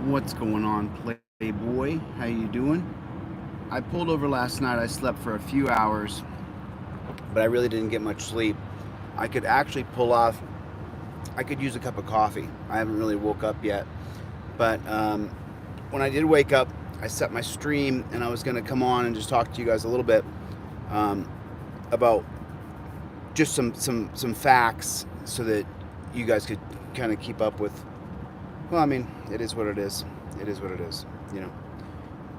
What's going on, Playboy? How you doing? I pulled over last night. I slept for a few hours, but I really didn't get much sleep. I could actually pull off. I could use a cup of coffee. I haven't really woke up yet, but when I did wake up, I set my stream, and I was going to come on and just talk to you guys a little bit about just some facts, so that you guys could kind of keep up with. Well, I mean, it is what it is. It is what it is. You know,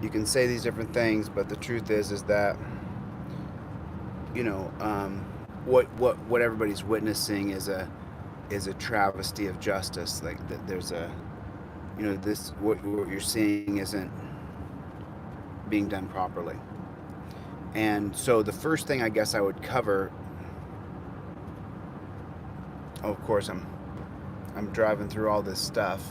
you can say these different things, but the truth is that what everybody's witnessing is a travesty of justice. Like there's a this what you're seeing isn't being done properly. And so the first thing I guess I would cover. Oh, of course, I'm driving through all this stuff.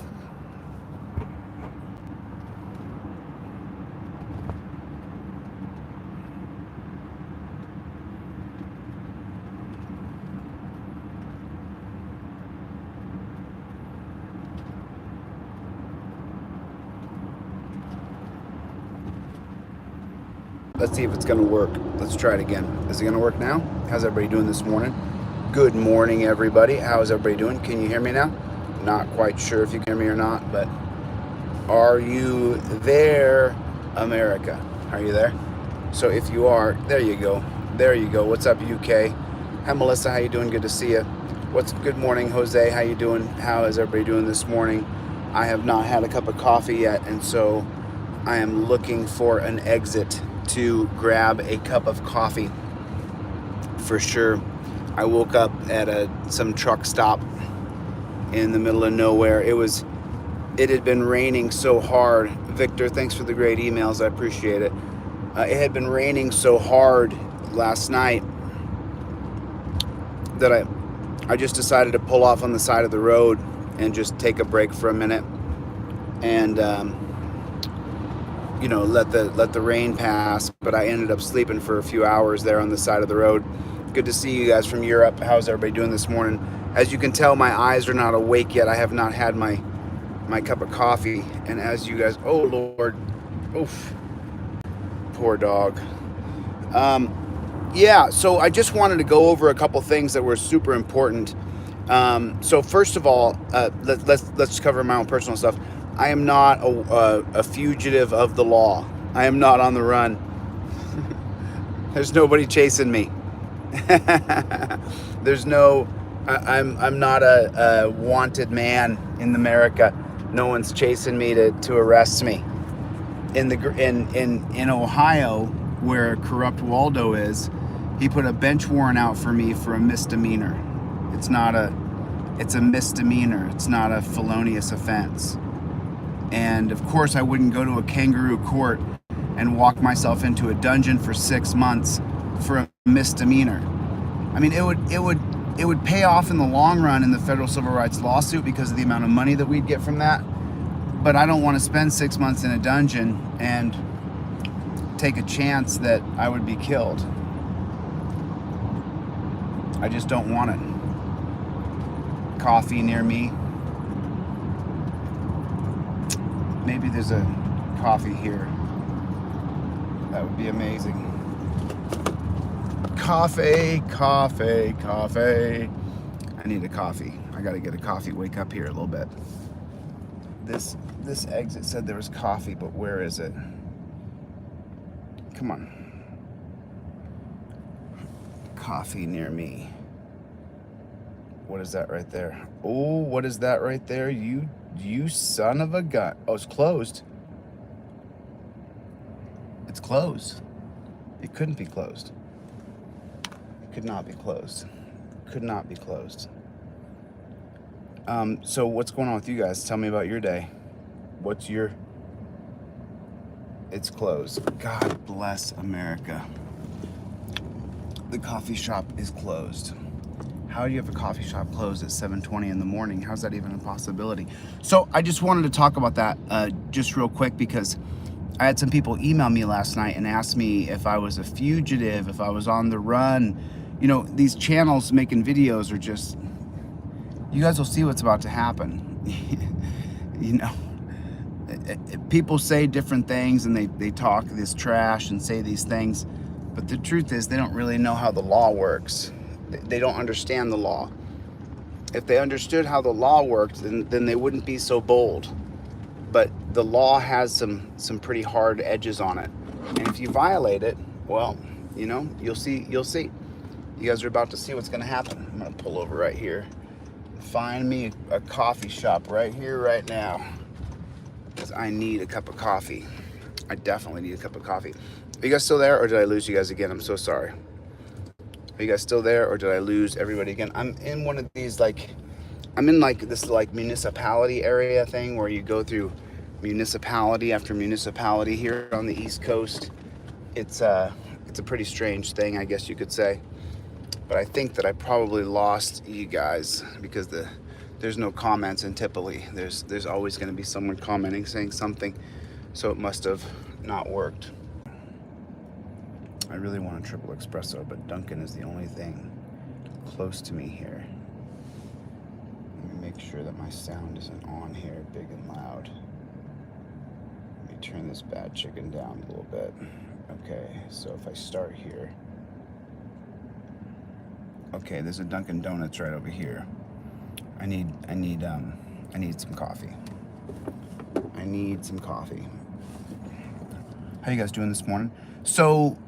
Let's see if it's going to work. Let's try it again. Is it going to work now? How's everybody doing this morning? Good morning, everybody. How's everybody doing? Can you hear me now? Not quite sure if you can hear me or not, but are you there, America? Are you there? So if you are, there you go. There you go. What's up, UK? Hi, Melissa. How you doing? Good to see you. Good morning, Jose. How you doing? How is everybody doing this morning? I have not had a cup of coffee yet, and so I am looking for an exit to grab a cup of coffee for sure. I woke up at some truck stop in the middle of nowhere. It had been raining so hard. Victor, thanks for the great emails. I appreciate it. It had been raining so hard last night that I just decided to pull off on the side of the road and just take a break for a minute and let the rain pass. But I ended up sleeping for a few hours there on the side of the road. Good to see you guys from Europe. How's everybody doing this morning? As you can tell, my eyes are not awake yet. I have not had my cup of coffee. And as you guys, oh Lord, oof, poor dog. Yeah, so I just wanted to go over a couple things that were super important. So first of all, let's cover my own personal stuff. I am not a fugitive of the law. I am not on the run. There's nobody chasing me. There's no. I'm not a wanted man in America. No one's chasing me to arrest me. In Ohio, where corrupt Waldo is, he put a bench warrant out for me for a misdemeanor. It's a misdemeanor. It's not a felonious offense. And of course, I wouldn't go to a kangaroo court and walk myself into a dungeon for 6 months for a misdemeanor. I mean, it would pay off in the long run in the federal civil rights lawsuit because of the amount of money that we'd get from that. But I don't want to spend 6 months in a dungeon and take a chance that I would be killed. I just don't want it. Coffee near me. Maybe there's a coffee here. That would be amazing. Coffee. I need a coffee. I gotta get a coffee. Wake up here a little bit. This exit said there was coffee, but where is it? Come on. Coffee near me. What is that right there? Oh, what is that right there? You son of a gun. Oh, it's closed. It's closed. It couldn't be closed. It could not be closed. Could not be closed. So what's going on with you guys? Tell me about your day. It's closed. God bless America. The coffee shop is closed. How do you have a coffee shop closed at 7:20 in the morning? How's that even a possibility? So I just wanted to talk about that just real quick, because I had some people email me last night and ask me if I was a fugitive, if I was on the run. You know, these channels making videos are just, you guys will see what's about to happen. You know, people say different things, and they talk this trash and say these things, but the truth is they don't really know how the law works. They don't understand the law. If they understood how the law worked, then they wouldn't be so bold. But the law has some pretty hard edges on it, and if you violate it, well, you know, you'll see. You guys are about to see what's going to happen. I'm going to pull over right here. Find me a coffee shop right here, right now, because I need a cup of coffee. I definitely need a cup of coffee. Are you guys still there, or did I lose you guys again? I'm so sorry. Are you guys still there, or did I lose everybody again? I'm in one of these, I'm in this municipality area thing where you go through municipality after municipality here on the East Coast. It's a pretty strange thing, I guess you could say. But I think that I probably lost you guys because there's no comments in Tipoli. There's always going to be someone commenting, saying something. So it must have not worked. I really want a triple espresso, but Dunkin' is the only thing close to me here. Let me make sure that my sound isn't on here big and loud. Let me turn this bad chicken down a little bit. Okay, so if I start here. Okay, there's a Dunkin' Donuts right over here. I need some coffee. I need some coffee. How you guys doing this morning? So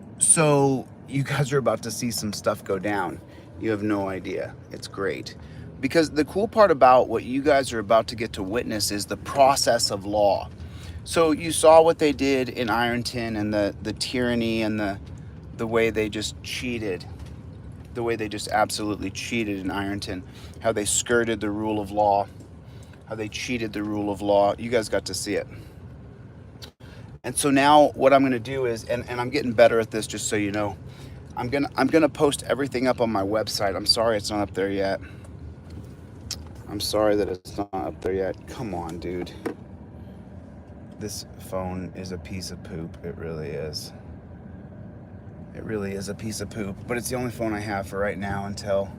you guys are about to see some stuff go down. You have no idea. It's great. Because the cool part about what you guys are about to get to witness is the process of law. So you saw what they did in Ironton and the tyranny and the way they just cheated. The way they just absolutely cheated in Ironton, how they skirted the rule of law, how they cheated the rule of law. You guys got to see it. And so now what I'm going to do is, and I'm getting better at this, just so you know, I'm gonna post everything up on my website. I'm sorry it's not up there yet. I'm sorry that it's not up there yet. Come on, dude. This phone is a piece of poop. It really is. It really is a piece of poop, but it's the only phone I have for right now until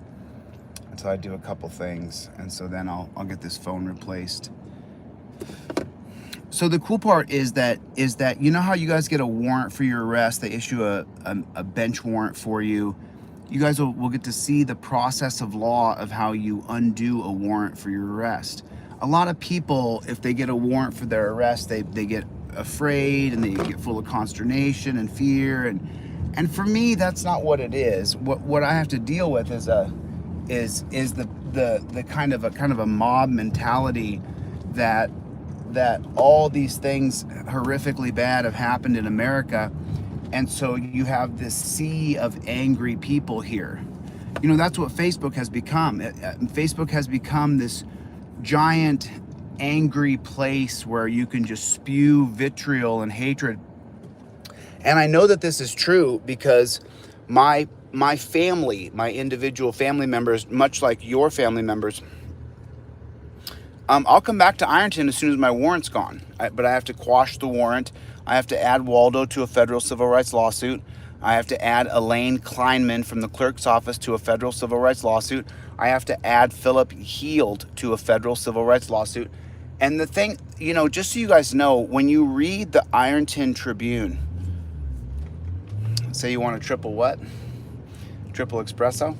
I do a couple things, and so then I'll get this phone replaced. So the cool part is that you know how you guys get a warrant for your arrest? They issue a bench warrant for you. You guys will get to see the process of law of how you undo a warrant for your arrest. A lot of people, if they get a warrant for their arrest, they get afraid and they get full of consternation and fear, and for me, that's not what it is. What I have to deal with is the kind of a mob mentality that all these things horrifically bad have happened in America, and so you have this sea of angry people here. You know, that's what Facebook has become. Facebook has become this giant angry place where you can just spew vitriol and hatred. And I know that this is true because my family, my individual family members, much like your family members, I'll come back to Ironton as soon as my warrant's gone. But I have to quash the warrant. I have to add Waldo to a federal civil rights lawsuit. I have to add Elaine Kleinman from the clerk's office to a federal civil rights lawsuit. I have to add Philip Heald to a federal civil rights lawsuit. And the thing, you know, just so you guys know, when you read the Ironton Tribune, say you want a triple what? Triple espresso?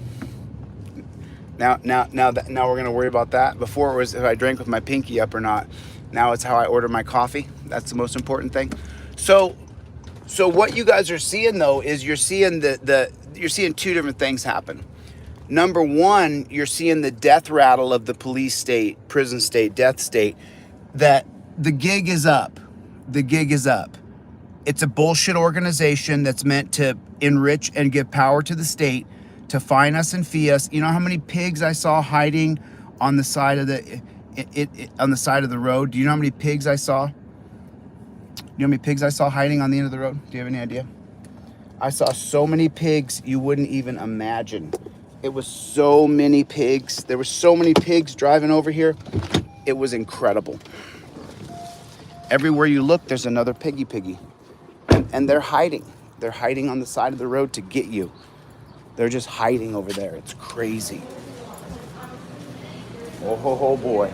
Now we're gonna worry about that. Before it was if I drank with my pinky up or not. Now it's how I order my coffee. That's the most important thing. So what you guys are seeing though is you're seeing you're seeing two different things happen. Number one, you're seeing the death rattle of the police state, prison state, death state, that the gig is up. The gig is up. It's a bullshit organization that's meant to enrich and give power to the state to fine us and fee us. You know how many pigs I saw hiding on the side of the road? Do you know how many pigs I saw? Do you know how many pigs I saw hiding on the end of the road? Do you have any idea? I saw so many pigs you wouldn't even imagine. It was so many pigs. There were so many pigs driving over here. It was incredible. Everywhere you look, there's another piggy. And they're hiding. They're hiding on the side of the road to get you. They're just hiding over there. It's crazy. Oh boy.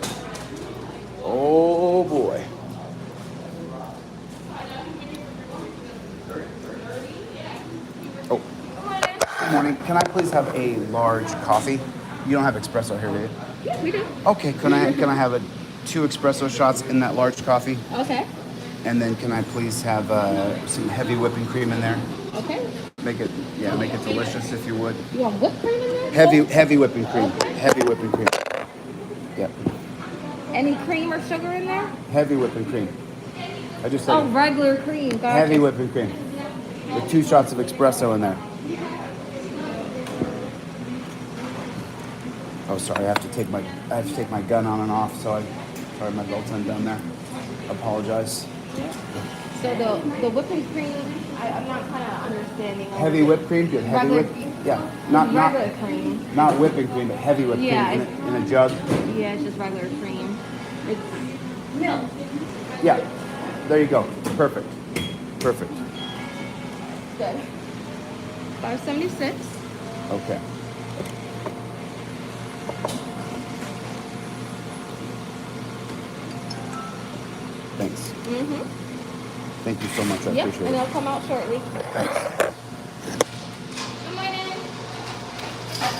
Oh boy. Can I please have a large coffee? You don't have espresso here, do you? Yeah, we do. Okay, can I have 2 espresso shots in that large coffee? Okay. And then can I please have some heavy whipping cream in there? Okay. Make it delicious if you would. You want whipped cream in there? Heavy whipping cream. Okay. Heavy whipping cream. Yep. Any cream or sugar in there? Heavy whipping cream. I just said regular cream. Gotcha. heavy whipping cream. With 2 shots of espresso in there. Oh, sorry. I have to take my gun on and off. Sorry, my belt's undone there. Apologize. So the whipping cream, I'm not kind of understanding. Heavy whipped cream, good. Heavy whipped. Yeah, not regular cream. Not whipping cream, but heavy whipped cream in a jug. Yeah, it's just regular cream. It's milk. Yeah, there you go. Perfect. Good. $5.76. Okay. Thanks. Mm-hmm. Thank you so much. I appreciate and it. it'll come out shortly. Thanks.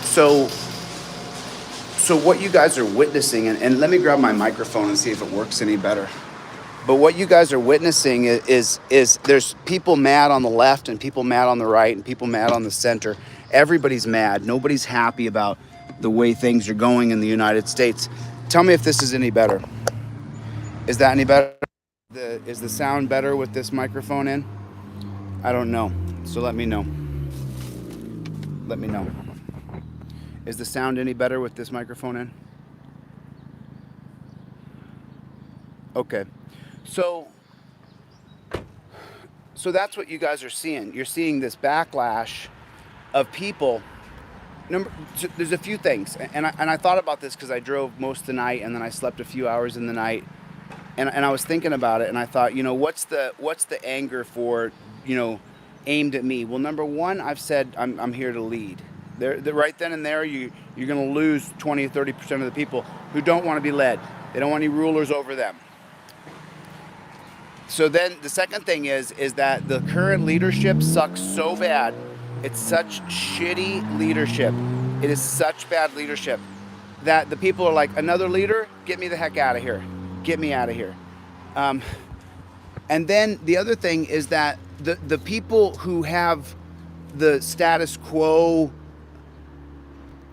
So what you guys are witnessing, and let me grab my microphone and see if it works any better. But what you guys are witnessing is there's people mad on the left and people mad on the right and people mad on the center. Everybody's mad. Nobody's happy about the way things are going in the United States. Tell me if this is any better. Is that any better? Is the sound better with this microphone in? I don't know. So let me know. Let me know. Is the sound any better with this microphone in? Okay. So that's what you guys are seeing. You're seeing this backlash of people. There's a few things, and I thought about this because I drove most of the night, and then I slept a few hours in the night, and I was thinking about it, and I thought, what's the anger for, aimed at me? Well, number one, I've said I'm here to lead. Right then and there, you're going to lose 20 or 30% of the people who don't want to be led. They don't want any rulers over them. So then the second thing is that the current leadership sucks so bad. It's such shitty leadership. It is such bad leadership that the people are like, another leader? Get me the heck out of here. Get me out of here. And then the other thing is that the people who have the status quo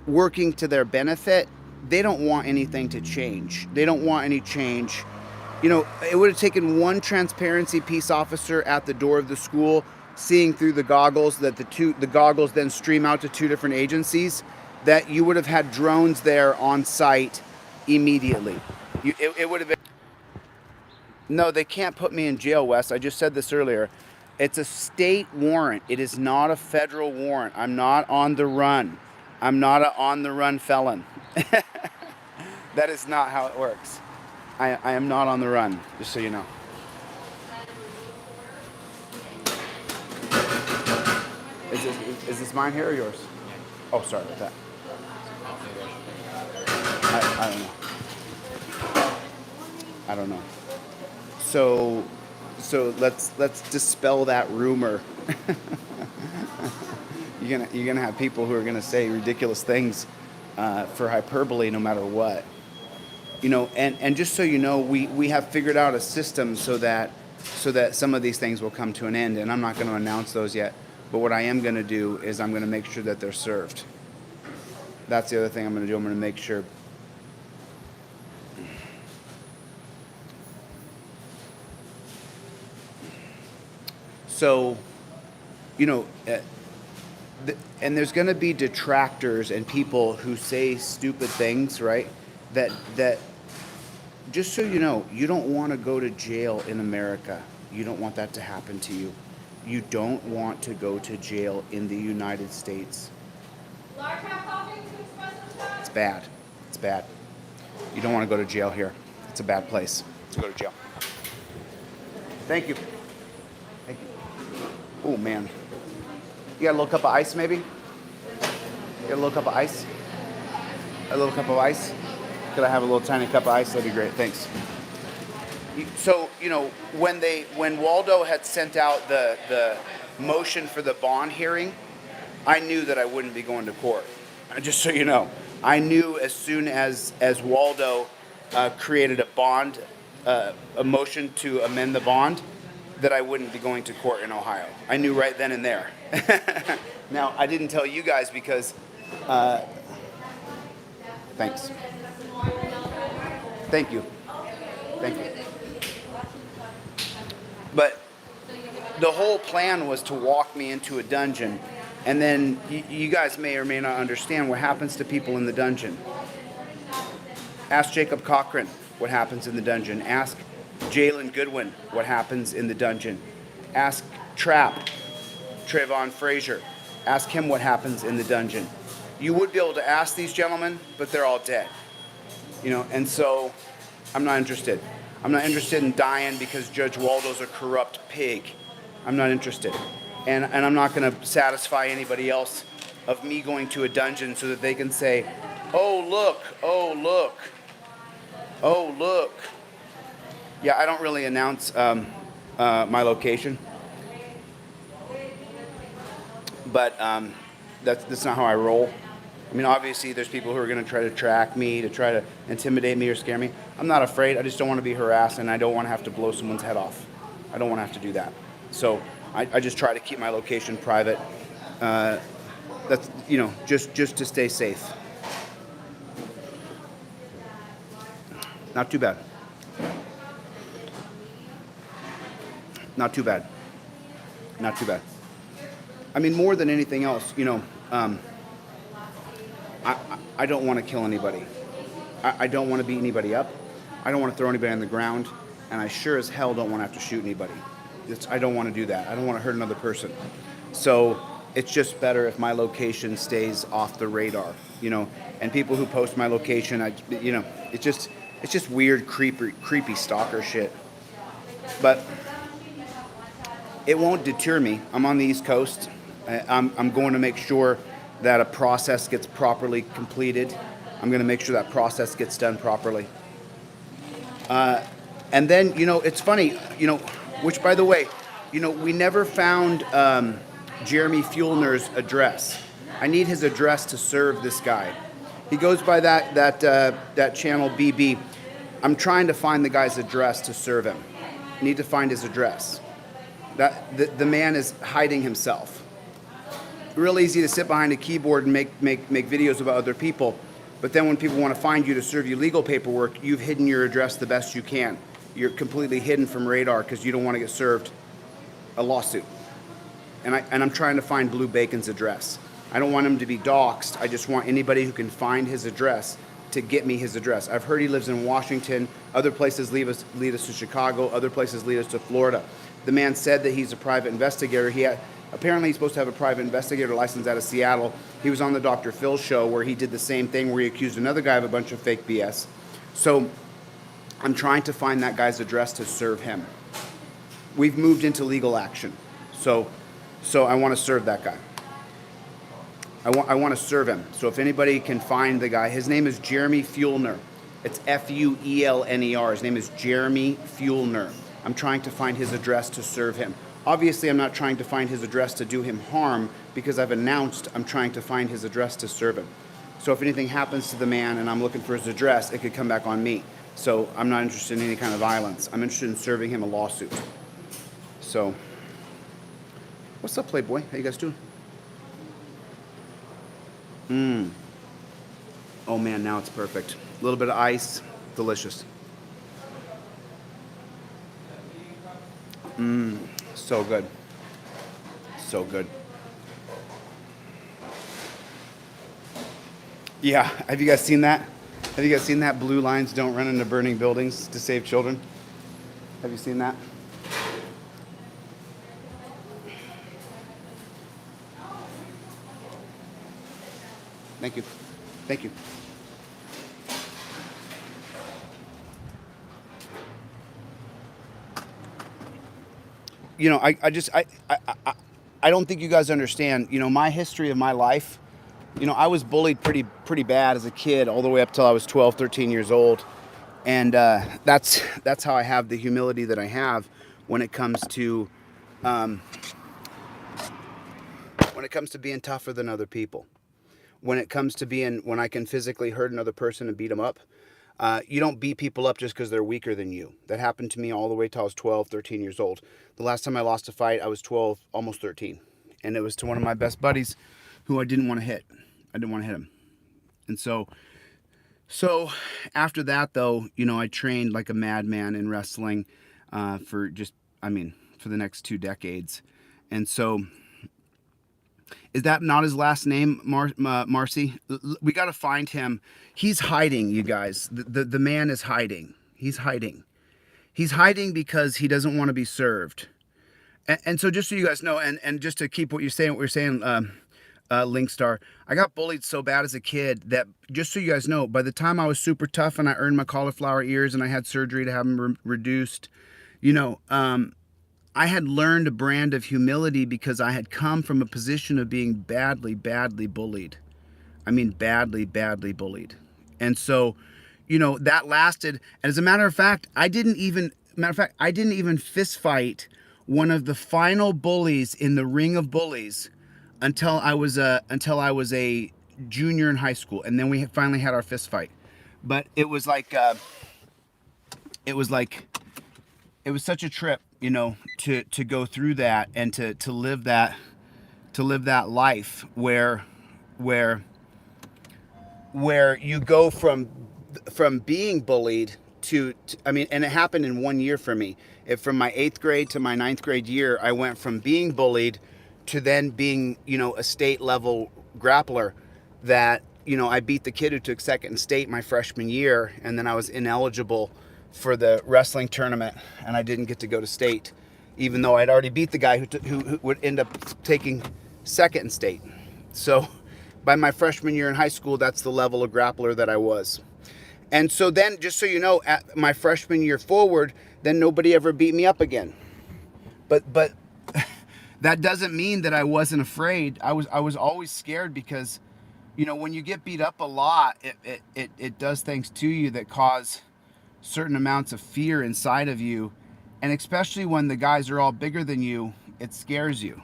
working to their benefit, they don't want anything to change. They don't want any change. It would have taken one transparency peace officer at the door of the school, seeing through the goggles, that the goggles then stream out to 2 different agencies, that you would have had drones there on site immediately. It would have been. No, they can't put me in jail, Wes. I just said this earlier. It's a state warrant. It is not a federal warrant. I'm not on the run. I'm not an on-the-run felon. That is not how it works. I am not on the run, just so you know. Is this mine here or yours? Oh, sorry about that. I don't know. I don't know. So let's dispel that rumor. You're gonna have people who are gonna say ridiculous things for hyperbole, no matter what. And just so you know, we have figured out a system so that some of these things will come to an end, and I'm not going to announce those yet. But what I am going to do is I'm going to make sure that they're served. That's the other thing I'm going to do. I'm going to make sure. So, and there's going to be detractors and people who say stupid things, right? That just so you know, you don't want to go to jail in America. You don't want that to happen to you. You don't want to go to jail in the United States. It's bad. It's bad. You don't want to go to jail here. It's a bad place to go to jail. Thank you. Thank you. Oh, man. You got a little cup of ice, maybe? You got a little cup of ice? A little cup of ice? Could I have a little tiny cup of ice? That'd be great. Thanks. So, when Waldo had sent out the motion for the bond hearing, I knew that I wouldn't be going to court. Just so you know, I knew as soon as Waldo created a bond, a motion to amend the bond, that I wouldn't be going to court in Ohio. I knew right then and there. Now, I didn't tell you guys because, thanks. Thank you. Thank you. But the whole plan was to walk me into a dungeon, and then you guys may or may not understand what happens to people in the dungeon. Ask Jacob Cochran what happens in the dungeon. Ask Jalen Goodwin what happens in the dungeon. Ask Trayvon Frazier. Ask him what happens in the dungeon. You would be able to ask these gentlemen, but they're all dead. You know, and so I'm not interested. I'm not interested in dying because Judge Waldo's a corrupt pig. I'm not interested. And I'm not going to satisfy anybody else of me going to a dungeon so that they can say, oh, look, oh, look, oh, look. Yeah, I don't really announce my location. But that's not how I roll. I mean, obviously, there's people who are going to try to track me, to try to intimidate me or scare me. I'm not afraid. I just don't want to be harassed, and I don't want to have to blow someone's head off. I don't want to have to do that. So I just try to keep my location private. That's, you know, just to stay safe. Not too bad. Not too bad. Not too bad. I mean, more than anything else, you know, I don't want to kill anybody. I don't want to beat anybody up. I don't want to throw anybody on the ground. And I sure as hell don't want to have to shoot anybody. I don't want to do that. I don't want to hurt another person. So it's just better if my location stays off the radar, you know. And people who post my location, you know, it's just weird, creepy stalker shit. But it won't deter me. I'm on the East Coast. I'm going to make sure that a process gets properly completed. I'm going to make sure that process gets done properly. And then, you know, it's funny, you know, which, by the way, you know, we never found Jeremy Fuellner's address. I need his address to serve this guy. He goes by that channel BB. I'm trying to find the guy's address to serve him. I need to find his address. The man is hiding himself. Real easy to sit behind a keyboard and make videos about other people, but then when people want to find you to serve you legal paperwork, you've hidden your address the best you can. You're completely hidden from radar because you don't want to get served a lawsuit. And I'm trying to find Blue Bacon's address. I don't want him to be doxxed. I just want anybody who can find his address to get me his address. I've heard he lives in Washington. Other places lead us to Chicago. Other places lead us to Florida. The man said that he's a private investigator. Apparently he's supposed to have a private investigator license out of Seattle. He was on the Dr. Phil show where he did the same thing, where he accused another guy of a bunch of fake BS. So I'm trying to find that guy's address to serve him. We've moved into legal action. So I want to serve that guy. I want to serve him. So if anybody can find the guy, his name is Jeremy Fuellner. It's Fuelner. His name is Jeremy Fuellner. I'm trying to find his address to serve him. Obviously, I'm not trying to find his address to do him harm because I've announced I'm trying to find his address to serve him. So if anything happens to the man and I'm looking for his address, it could come back on me. So I'm not interested in any kind of violence. I'm interested in serving him a lawsuit. So, what's up, Playboy? How you guys doing? Oh man, now it's perfect. A little bit of ice, delicious. So good. So good. Yeah, have you guys seen that? Have you guys seen that? Blue lines don't run into burning buildings to save children. Have you seen that? Thank you. Thank you. You know, I don't think you guys understand, you know, my history of my life. You know, I was bullied pretty bad as a kid all the way up till I was 12, 13 years old. And that's how I have the humility that I have when it comes to when it comes to being tougher than other people, when it comes to when I can physically hurt another person and beat them up. You don't beat people up just because they're weaker than you. That happened to me all the way till I was 12, 13 years old. The last time I lost a fight, I was 12, almost 13. And it was to one of my best buddies who I didn't want to hit. I didn't want to hit him. And so after that, though, you know, I trained like a madman in wrestling for the next 2 decades. And so, is that not his last name, Marcy? We got to find him. He's hiding, you guys. The man is hiding. He's hiding. He's hiding because he doesn't want to be served. And so just so you guys know, and just to keep what you're saying, Linkstar, I got bullied so bad as a kid that, just so you guys know, by the time I was super tough and I earned my cauliflower ears and I had surgery to have them reduced, you know, I had learned a brand of humility because I had come from a position of being badly, badly bullied. I mean, badly, badly bullied. And so, you know, that lasted. And as a matter of fact, I didn't even fist fight one of the final bullies in the ring of bullies until I was a junior in high school. And then we finally had our fist fight. But it was such a trip, you know, to go through that and to live that life where you go from being bullied to I mean, and it happened in 1 year for me. From my 8th grade to my 9th grade year, I went from being bullied to then being, you know, a state level grappler that, you know, I beat the kid who took 2nd in state my freshman year, and then I was ineligible for the wrestling tournament, and I didn't get to go to state, even though I'd already beat the guy who would end up taking 2nd in state. So by my freshman year in high school, that's the level of grappler that I was. And so then, just so you know, at my freshman year forward, then nobody ever beat me up again. But that doesn't mean that I wasn't afraid. I was always scared because, you know, when you get beat up a lot, it does things to you that cause certain amounts of fear inside of you. And especially when the guys are all bigger than you, it scares you.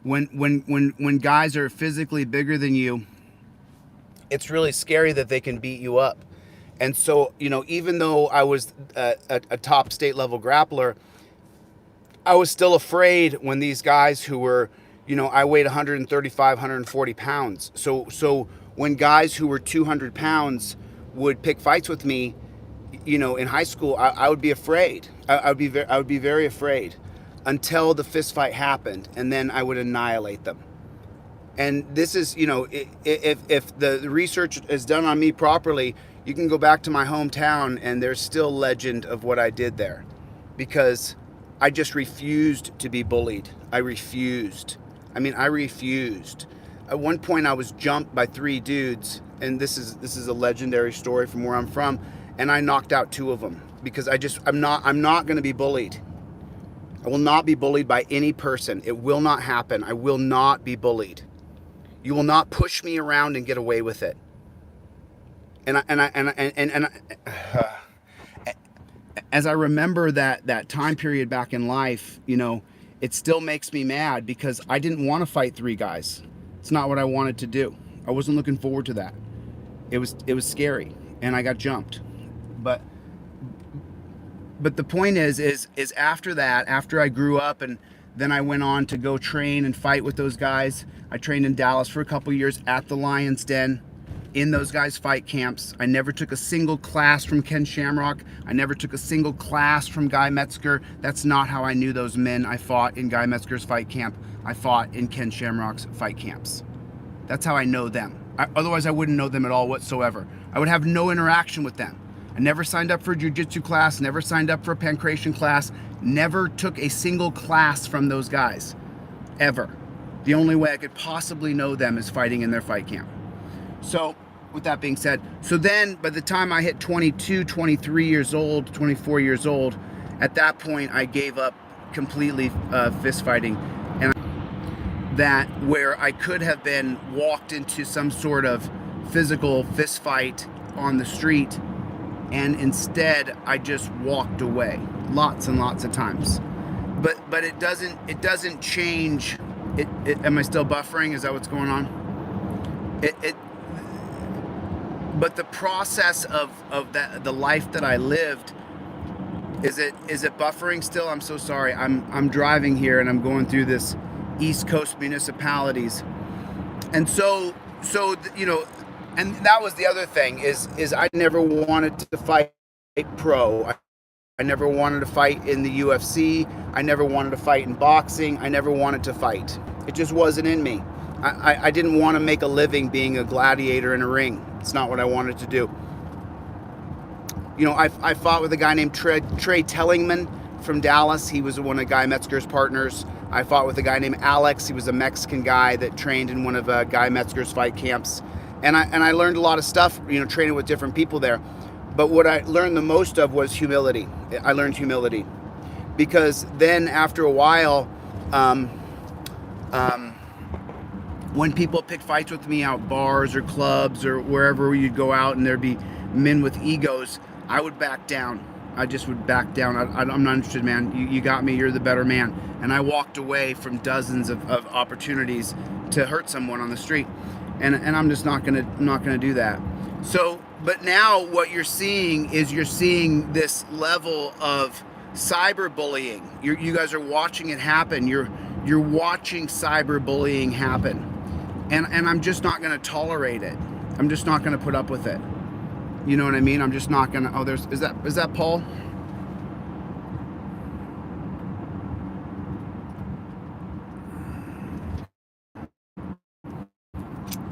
When guys are physically bigger than you, it's really scary that they can beat you up. And so, you know, even though I was a top state level grappler, I was still afraid when these guys who were, you know, I weighed 135, 140 pounds. So when guys who were 200 pounds would pick fights with me, you know, in high school, I would be afraid. I would be very afraid until the fist fight happened, and then I would annihilate them. And this is, you know, if the research is done on me properly, you can go back to my hometown and there's still legend of what I did there, because I just refused to be bullied. I refused. At one point I was jumped by 3 dudes, and this is a legendary story from where I'm from, and I knocked out 2 of them because I'm not going to be bullied. I will not be bullied by any person. It will not happen. I will not be bullied. You will not push me around and get away with it. As I remember that time period back in life, you know, it still makes me mad because I didn't want to fight 3 guys. It's not what I wanted to do. I wasn't looking forward to that. It was scary, and I got jumped. But the point is after that, after I grew up and then I went on to go train and fight with those guys. I trained in Dallas for a couple years at the Lion's Den, in those guys' fight camps. I never took a single class from Ken Shamrock. I never took a single class from Guy Metzger. That's not how I knew those men I fought in Guy Metzger's fight camp. I fought in Ken Shamrock's fight camps. That's how I know them. Otherwise, I wouldn't know them at all whatsoever. I would have no interaction with them. I never signed up for a jiu-jitsu class, never signed up for a pancration class, never took a single class from those guys, ever. The only way I could possibly know them is fighting in their fight camp. So, with that being said, so then by the time I hit 22, 23 years old, 24 years old, at that point I gave up completely fist fighting. And that where I could have been walked into some sort of physical fist fight on the street, and instead I just walked away lots and lots of times. But it doesn't change Am I still buffering? Is that what's going on? But the process of the life that I lived, is it buffering still? I'm so sorry. I'm driving here and I'm going through this East Coast municipalities, and so you know, and that was the other thing is I never wanted to fight pro. I never wanted to fight in the UFC. I never wanted to fight in boxing. I never wanted to fight. It just wasn't in me. I didn't want to make a living being a gladiator in a ring. It's not what I wanted to do. You know, I fought with a guy named Trey Tellingman from Dallas. He was one of Guy Metzger's partners. I fought with a guy named Alex. He was a Mexican guy that trained in one of Guy Metzger's fight camps. And I learned a lot of stuff, you know, training with different people there. But what I learned the most of was humility. I learned humility. Because then after a while, when people pick fights with me out bars or clubs or wherever you'd go out and there'd be men with egos, I would back down. I just would back down. I'm not interested, man. You got me. You're the better man. And I walked away from dozens of opportunities to hurt someone on the street. And I'm just not gonna do that. So, but now what you're seeing is this level of cyberbullying. You guys are watching it happen. You're watching cyberbullying happen. And I'm just not going to tolerate it. I'm just not going to put up with it. You know what I mean? I'm just not going to. Oh, is that Paul?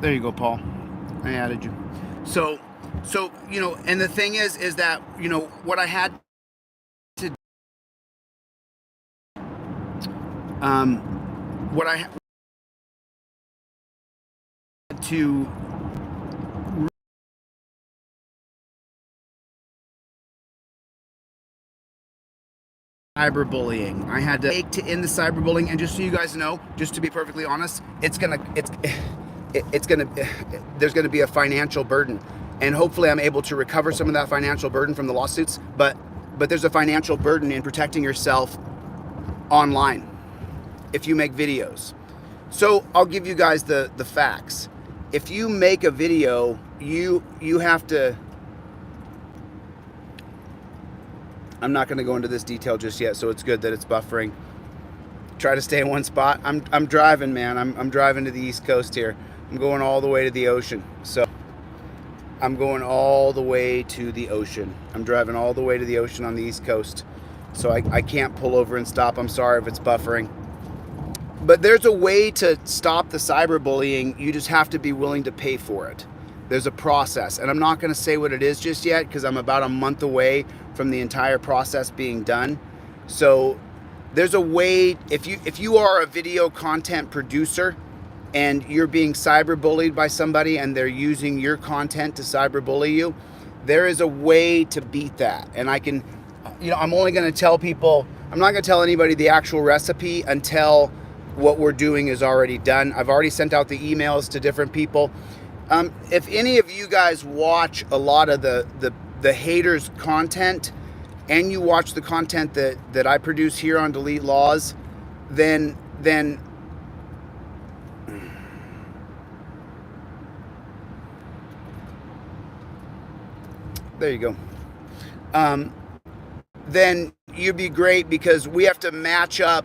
There you go, Paul. I added you. So you know, and the thing is that, you know, what I had to what I had to cyberbullying. I had to end the cyberbullying, and just so you guys know, just to be perfectly honest, there's gonna be a financial burden, and hopefully I'm able to recover some of that financial burden from the lawsuits. But there's a financial burden in protecting yourself online if you make videos. So I'll give you guys the facts. If you make a video, you have to. I'm not going to go into this detail just yet, so it's good that it's buffering. Try to stay in one spot. I'm driving, man. I'm driving to the East Coast here. I'm going all the way to the ocean. So I'm going all the way to the ocean. I'm driving all the way to the ocean on the East Coast. So I can't pull over and stop. I'm sorry if it's buffering. But there's a way to stop the cyberbullying. You just have to be willing to pay for it. There's a process, and I'm not going to say what it is just yet because I'm about a month away from the entire process being done. So there's a way. If you are a video content producer and you're being cyberbullied by somebody and they're using your content to cyberbully you, there is a way to beat that. And I can, you know, I'm only going to tell people. I'm not going to tell anybody the actual recipe until what we're doing is already done. I've already sent out the emails to different people. If any of you guys watch a lot of the haters content, and you watch the content that I produce here on DeleteLawZ, then there you go. Then you'd be great, because we have to match up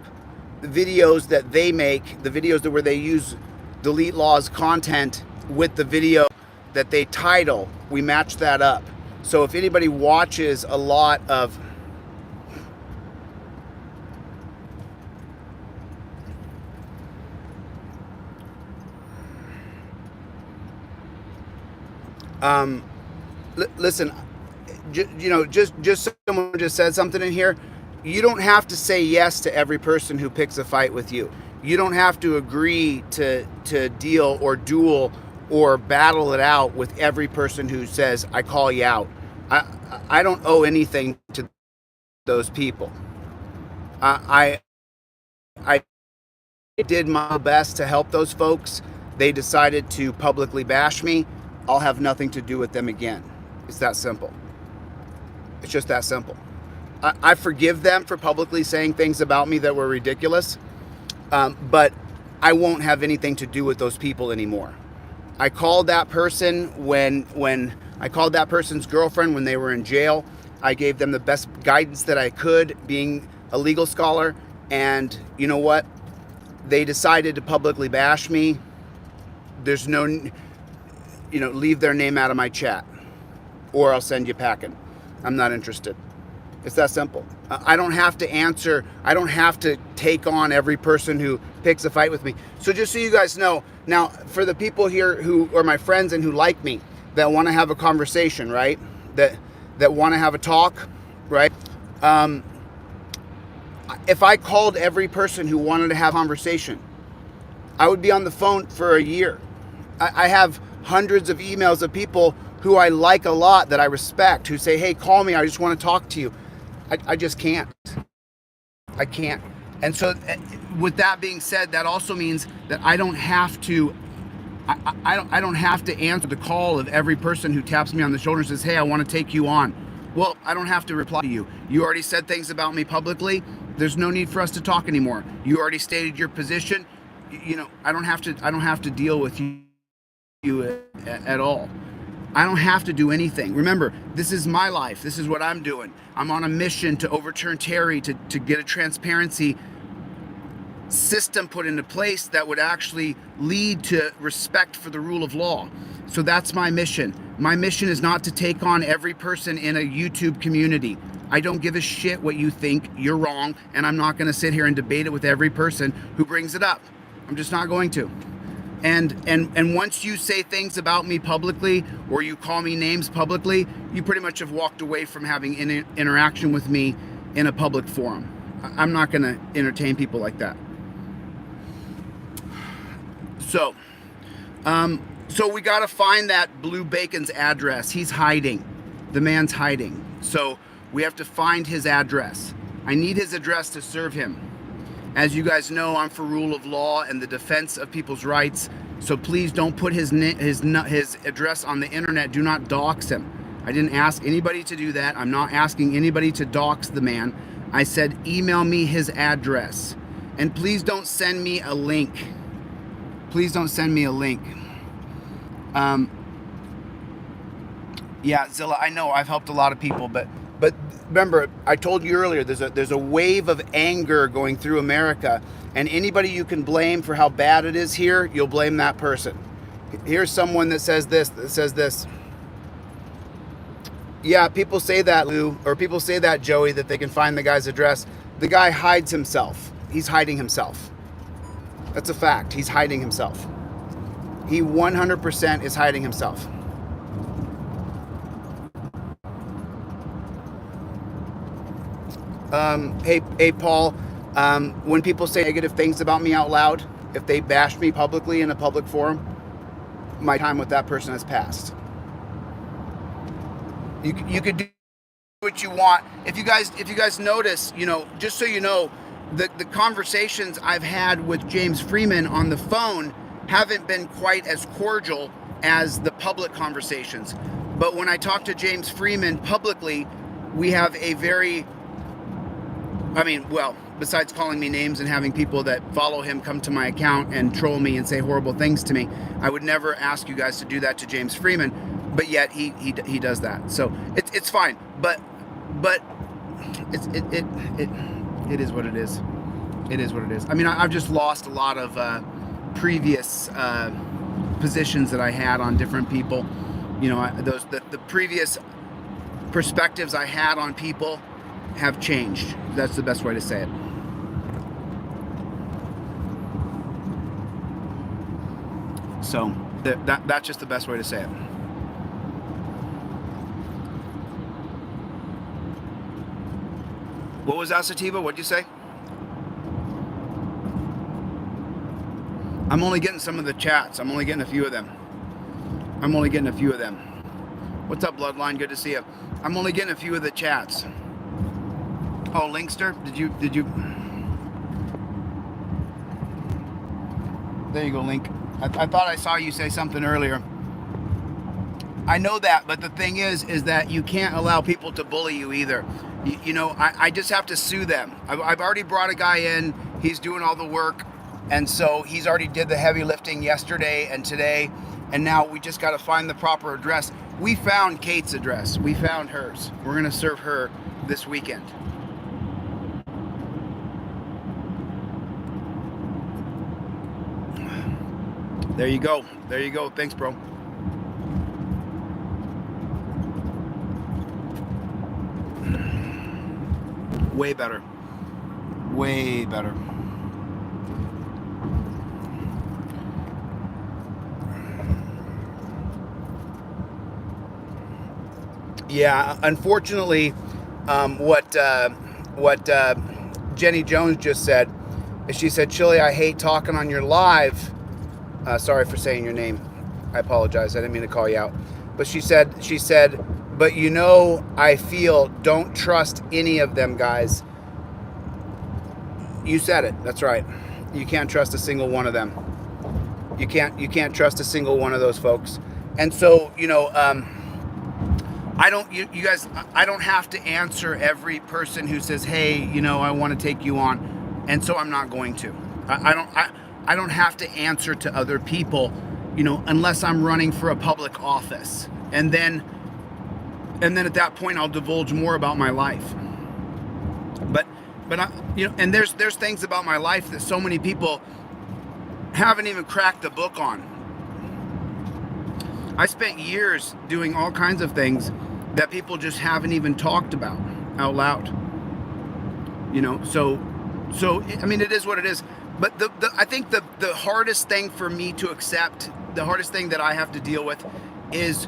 the videos that they make, the videos where they use DeleteLawZ content with the video that they title. We match that up. So if anybody watches a lot of listen, you know, just someone just said something in here. You don't have to say yes to every person who picks a fight with you. You don't have to agree to deal or duel or battle it out with every person who says, I call you out. I don't owe anything to those people. I did my best to help those folks. They decided to publicly bash me. I'll have nothing to do with them again. It's that simple. It's just that simple. I forgive them for publicly saying things about me that were ridiculous. But I won't have anything to do with those people anymore. I called that person when I called that person's girlfriend when they were in jail. I gave them the best guidance that I could, being a legal scholar. And you know what? They decided to publicly bash me. There's no, leave their name out of my chat, or I'll send you packing. I'm not interested. It's that simple. I don't have to answer. I don't have to take on every person who picks a fight with me. So just so you guys know, now for the people here who are my friends and who like me, that want to have a conversation, right? That want to have a talk, right? If I called every person who wanted to have a conversation, I would be on the phone for a year. I have hundreds of emails of people who I like a lot, that I respect, who say, hey, call me, I just want to talk to you. I just can't. I can't. And so with that being said, that also means that I don't have to I don't have to answer the call of every person who taps me on the shoulder and says, hey, I want to take you on. Well, I don't have to reply to you. You already said things about me publicly. There's no need for us to talk anymore. You already stated your position. I don't have to deal with you at all. I don't have to do anything. Remember, this is my life. This is what I'm doing. I'm on a mission to overturn Terry, to get a transparency system put into place that would actually lead to respect for the rule of law. So that's my mission. My mission is not to take on every person in a YouTube community. I don't give a shit what you think. You're wrong, and I'm not going to sit here and debate it with every person who brings it up. I'm just not going to. And once you say things about me publicly, or you call me names publicly, you pretty much have walked away from having interaction with me in a public forum. I'm not going to entertain people like that. So we got to find that Blue Bacon's address. He's hiding. The man's hiding. So we have to find his address. I need his address to serve him. As you guys know, I'm for rule of law and the defense of people's rights. So please don't put his address on the internet. Do not dox him. I didn't ask anybody to do that. I'm not asking anybody to dox the man. I said email me his address. And please don't send me a link. Please don't send me a link. Yeah, Zilla, I know I've helped a lot of people, but remember, I told you earlier, there's a wave of anger going through America, and anybody you can blame for how bad it is here, you'll blame that person. Here's someone that says this. Yeah, people say that, Lou, or people say that, Joey, that they can find the guy's address. The guy hides himself. He's hiding himself. That's a fact. He's hiding himself. He 100% is hiding himself. Hey, Paul, when people say negative things about me out loud, if they bash me publicly in a public forum, my time with that person has passed. You could do what you want. If you guys notice, just so you know, the conversations I've had with James Freeman on the phone haven't been quite as cordial as the public conversations. But when I talk to James Freeman publicly, we have a very, besides calling me names and having people that follow him come to my account and troll me and say horrible things to me, I would never ask you guys to do that to James Freeman, but yet he does that. So it's fine, but it is what it is. It is what it is. I've just lost a lot of previous positions that I had on different people. The previous perspectives I had on people have changed. That's the best way to say it. So that's just the best way to say it. What was that, Sativa? What'd you say? I'm only getting some of the chats. I'm only getting a few of them. What's up, Bloodline? Good to see you. I'm only getting a few of the chats. Oh, Linkster, did you? There you go, Link. I thought I saw you say something earlier. I know that, but the thing is that you can't allow people to bully you either. I just have to sue them. I've already brought a guy in. He's doing all the work. And so he's already did the heavy lifting yesterday and today, and now we just got to find the proper address. We found Kate's address. We found hers. We're going to serve her this weekend. There you go. There you go. Thanks, bro. Way better. Way better. Yeah, unfortunately, what Jenny Jones just said is she said, Chille, I hate talking on your live. Sorry for saying your name. I apologize. I didn't mean to call you out. But she said, but you know, I feel don't trust any of them guys. You said it. That's right. You can't trust a single one of them. You can't trust a single one of those folks. And so, you know, you guys, I don't have to answer every person who says, hey, you know, I want to take you on. And so I'm not going to. I don't have to answer to other people, you know, unless I'm running for a public office. And then at that point, I'll divulge more about my life. But I, you know, and there's things about my life that so many people haven't even cracked the book on. I spent years doing all kinds of things that people just haven't even talked about out loud. You know, so I mean, it is what it is. But I think the hardest thing for me to accept, the hardest thing that I have to deal with is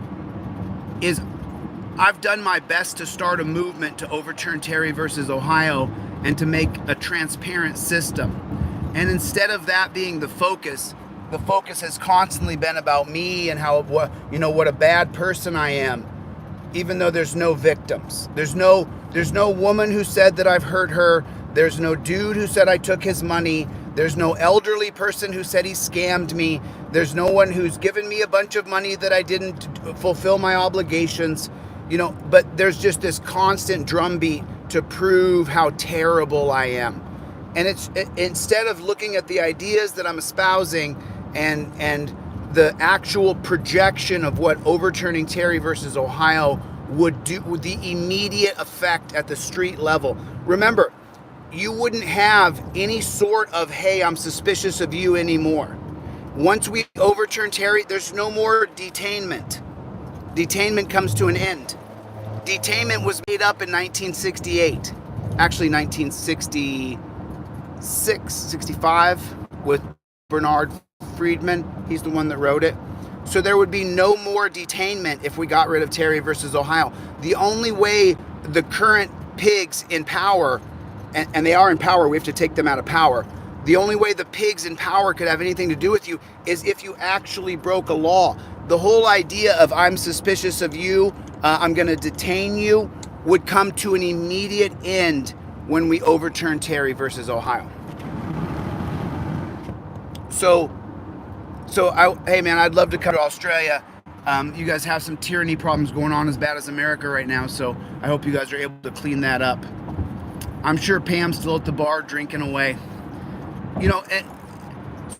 I've done my best to start a movement to overturn Terry versus Ohio and to make a transparent system. And instead of that being the focus has constantly been about me and how, you know, what a bad person I am, even though there's no victims. There's no woman who said that I've hurt her. There's no dude who said I took his money. There's no elderly person who said he scammed me. There's no one who's given me a bunch of money that I didn't fulfill my obligations. You know, but there's just this constant drumbeat to prove how terrible I am. And instead of looking at the ideas that I'm espousing and the actual projection of what overturning Terry versus Ohio would do, with the immediate effect at the street level. Remember, you wouldn't have any sort of, hey, I'm suspicious of you anymore. Once we overturn Terry, there's no more detainment. Detainment comes to an end. Detainment was made up in 1968. Actually, 1966, 65 with Bernard Friedman. He's the one that wrote it. So there would be no more detainment if we got rid of Terry versus Ohio. The only way the current pigs in power, and they are in power, we have to take them out of power. The only way the pigs in power could have anything to do with you is if you actually broke a law. The whole idea of I'm suspicious of you, I'm going to detain you, would come to an immediate end when we overturn Terry versus Ohio. Hey man, I'd love to come to Australia. You guys have some tyranny problems going on as bad as America right now, so I hope you guys are able to clean that up. I'm sure Pam's still at the bar drinking away. You know,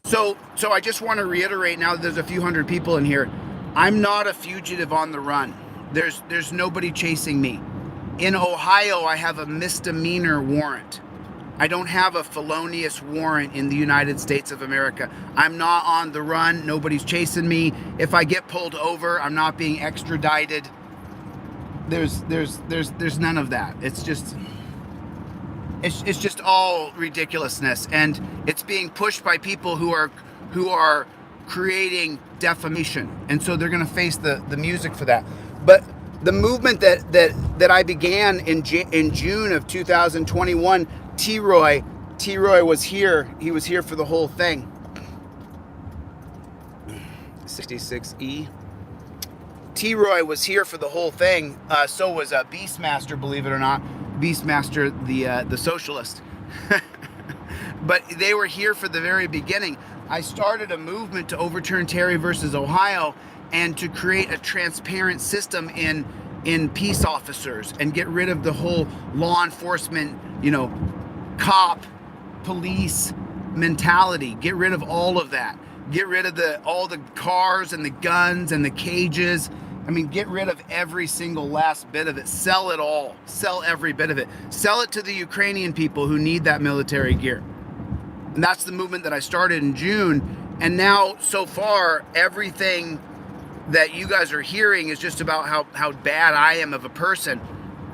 so I just want to reiterate now that there's a few hundred people in here. I'm not a fugitive on the run. There's nobody chasing me. In Ohio, I have a misdemeanor warrant. I don't have a felonious warrant in the United States of America. I'm not on the run. Nobody's chasing me. If I get pulled over, I'm not being extradited. There's none of that. It's just all ridiculousness, and it's being pushed by people who are creating defamation, and so they're going to face the music for that. But the movement that I began in June of 2021, T-Roy was here. He was here for the whole thing. 66E. T-Roy was here for the whole thing. So was Beastmaster, believe it or not. Beastmaster, the socialist. But they were here for the very beginning. I started a movement to overturn Terry versus Ohio and to create a transparent system in peace officers and get rid of the whole law enforcement, you know, cop, police, mentality. Get rid of all of that. Get rid of all the cars and the guns and the cages. I mean, get rid of every single last bit of it. Sell it all. Sell every bit of it. Sell it to the Ukrainian people who need that military gear. And that's the movement that I started in June. And now, so far, everything that you guys are hearing is just about how bad I am of a person.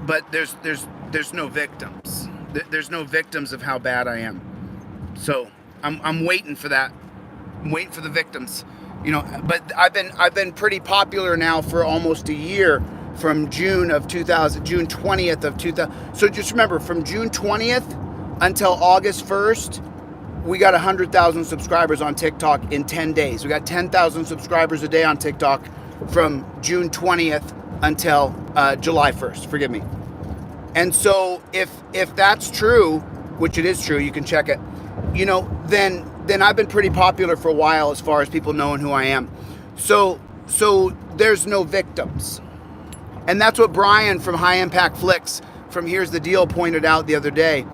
But there's no victims. There's no victims of how bad I am. So I'm waiting for that. I'm waiting for the victims. You know, but I've been pretty popular now for almost a year, from June 20th of 2000. So just remember, from June 20th until August 1st, we got 100,000 subscribers on TikTok in 10 days. We got 10,000 subscribers a day on TikTok from June 20th until July 1st. Forgive me. And so if that's true, which it is true, you can check it. You know, then I've been pretty popular for a while as far as people knowing who I am. So there's no victims. And that's what Brian from High Impact Flicks from Here's the Deal pointed out the other day.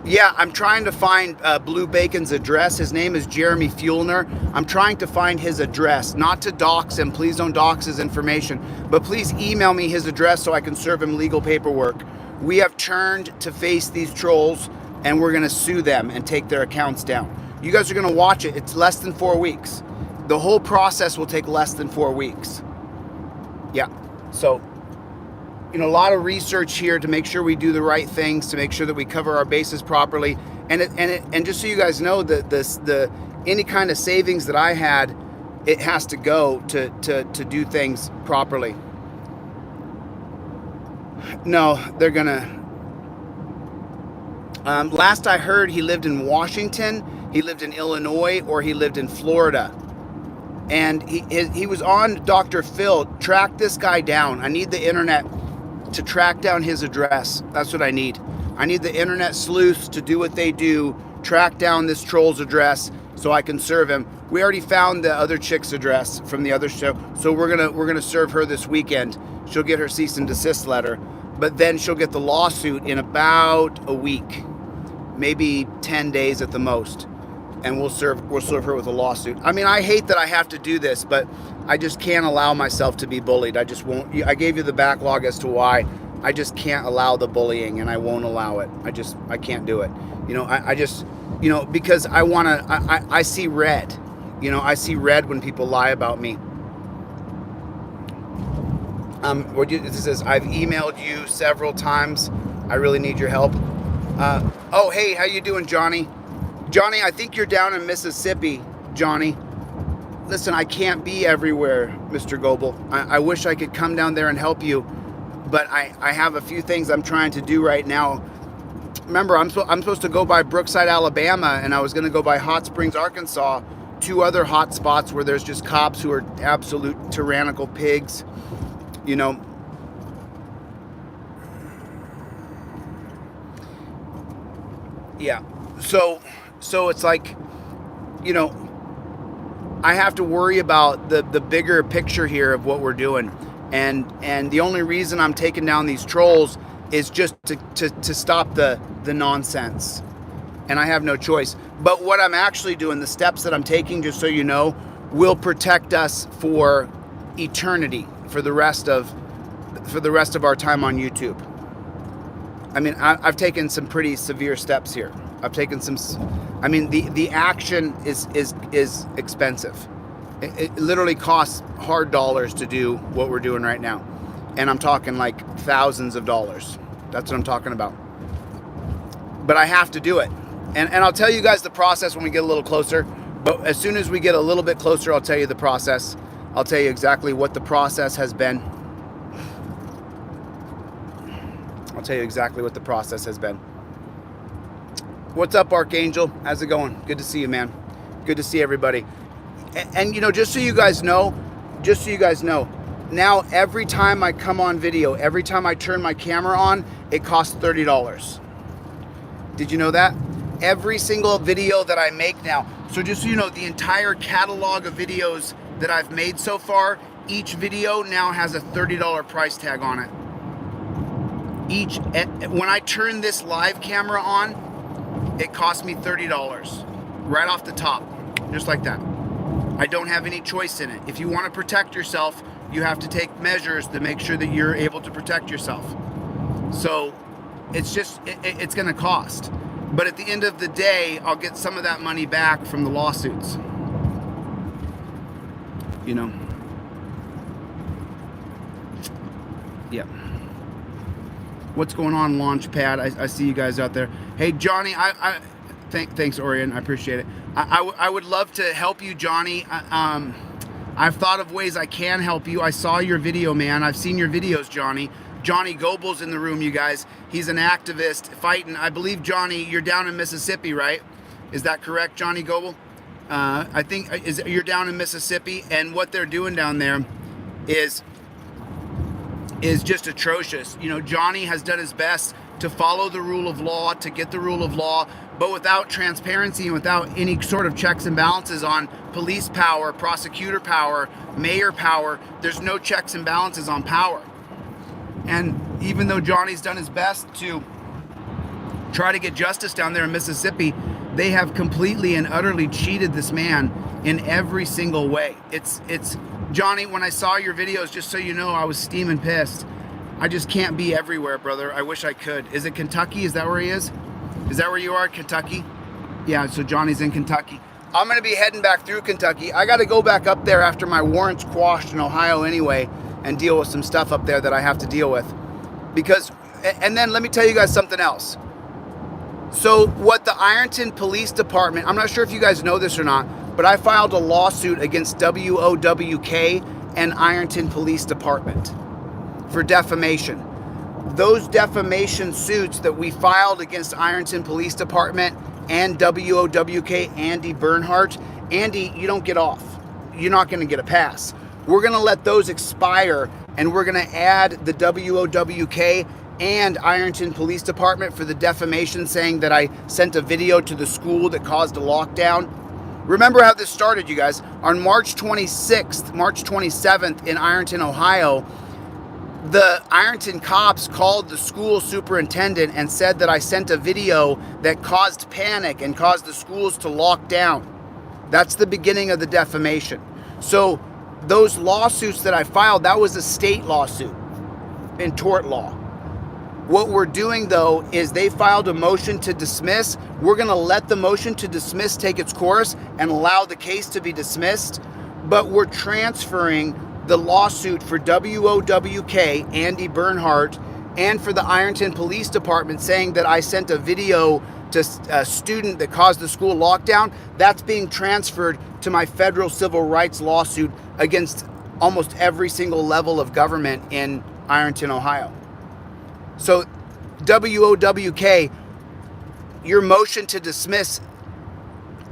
Yeah, I'm trying to find Blue Bacon's address. His name is Jeremy Fuellner. I'm trying to find his address, not to dox him. Please don't dox his information, but please email me his address so I can serve him legal paperwork. We have turned to face these trolls, and we're going to sue them and take their accounts down. You guys are going to watch it. It's less than 4 weeks. The whole process will take less than 4 weeks. Yeah. So, you know, a lot of research here to make sure we do the right things, to make sure that we cover our bases properly. And just so you guys know, the any kind of savings that I had, it has to go to do things properly. No, they're gonna. Last I heard, he lived in Washington, he lived in Illinois, or he lived in Florida. And he was on Dr. Phil. Track this guy down. I need the internet to track down his address. That's what I need. I need the internet sleuths to do what they do, track down this troll's address so I can serve him. We already found the other chick's address from the other show, so we're gonna serve her this weekend. She'll get her cease and desist letter, but then she'll get the lawsuit in about a week, maybe 10 days at the most, and we'll serve her with a lawsuit. I mean, I hate that I have to do this, but I just can't allow myself to be bullied. I just won't. I gave you the backlog as to why. I just can't allow the bullying, and I won't allow it. I can't do it. You know, I just, you know, because I see red. You know, I see red when people lie about me. This says, I've emailed you several times. I really need your help. Oh, hey, how you doing, Johnny? Johnny, I think you're down in Mississippi, Johnny. Listen, I can't be everywhere, Mr. Goebel. I wish I could come down there and help you, but I have a few things I'm trying to do right now. Remember, I'm supposed to go by Brookside, Alabama, and I was going to go by Hot Springs, Arkansas, 2 other hot spots where there's just cops who are absolute tyrannical pigs. You know, yeah. So it's like, you know, I have to worry about the bigger picture here of what we're doing, and the only reason I'm taking down these trolls is just to stop the nonsense, and I have no choice. But what I'm actually doing, the steps that I'm taking, just so you know, will protect us for eternity, for the rest of our time on YouTube. I mean, I've taken some pretty severe steps here. I've taken some. I mean, the action is expensive. It literally costs hard dollars to do what we're doing right now, and I'm talking like thousands of dollars. That's what I'm talking about. But I have to do it, and I'll tell you guys the process when we get a little closer. But as soon as we get a little bit closer, I'll tell you the process. I'll tell you exactly what the process has been. I'll tell you exactly what the process has been. What's up, Archangel? How's it going? Good to see you, man. Good to see everybody. And you know, just so you guys know, now every time I come on video, every time I turn my camera on, it costs $30. Did you know that? Every single video that I make now. So just so you know, the entire catalog of videos that I've made so far, each video now has a $30 price tag on it. When I turn this live camera on, it costs me $30 right off the top, just like that. I don't have any choice in it. If you want to protect yourself, you have to take measures to make sure that you're able to protect yourself. So it's just, it's going to cost. But at the end of the day, I'll get some of that money back from the lawsuits. You know? Yeah. What's going on, Launchpad? I see you guys out there. Hey, Johnny, thanks, Orion. I appreciate it. I would love to help you, Johnny. I've thought of ways I can help you. I saw your video, man. I've seen your videos, Johnny. Johnny Goble's in the room, you guys. He's an activist fighting. I believe, Johnny, you're down in Mississippi, right? Is that correct, Johnny Goble? I think you're down in Mississippi, and what they're doing down there is just atrocious. You know, Johnny has done his best to follow the rule of law, to get the rule of law, but without transparency and without any sort of checks and balances on police power, prosecutor power, mayor power, there's no checks and balances on power. And even though Johnny's done his best to try to get justice down there in Mississippi, they have completely and utterly cheated this man in every single way. It's Johnny, when I saw your videos, just so you know, I was steaming pissed. I just can't be everywhere, brother. I wish I could. Is it Kentucky? Is that where he is? Is that where you are, Kentucky? Yeah, so Johnny's in Kentucky. I'm going to be heading back through Kentucky. I got to go back up there after my warrant's quashed in Ohio anyway and deal with some stuff up there that I have to deal with. Because, and then let me tell you guys something else. So what the Ironton Police Department, I'm not sure if you guys know this or not, but I filed a lawsuit against WOWK and Ironton Police Department for defamation. Those defamation suits that we filed against Ironton Police Department and WOWK, Andy Bernhardt, Andy, you don't get off. You're not going to get a pass. We're going to let those expire, and we're going to add the WOWK and Ironton Police Department for the defamation, saying that I sent a video to the school that caused a lockdown. Remember how this started, you guys. On March 26th, March 27th in Ironton, Ohio, the Ironton cops called the school superintendent and said that I sent a video that caused panic and caused the schools to lock down. That's the beginning of the defamation. So those lawsuits that I filed, that was a state lawsuit in tort law. What we're doing, though, is they filed a motion to dismiss. We're going to let the motion to dismiss take its course and allow the case to be dismissed. But we're transferring the lawsuit for WOWK, Andy Bernhardt, and for the Ironton Police Department saying that I sent a video to a student that caused the school lockdown. That's being transferred to my federal civil rights lawsuit against almost every single level of government in Ironton, Ohio. So WOWK, your motion to dismiss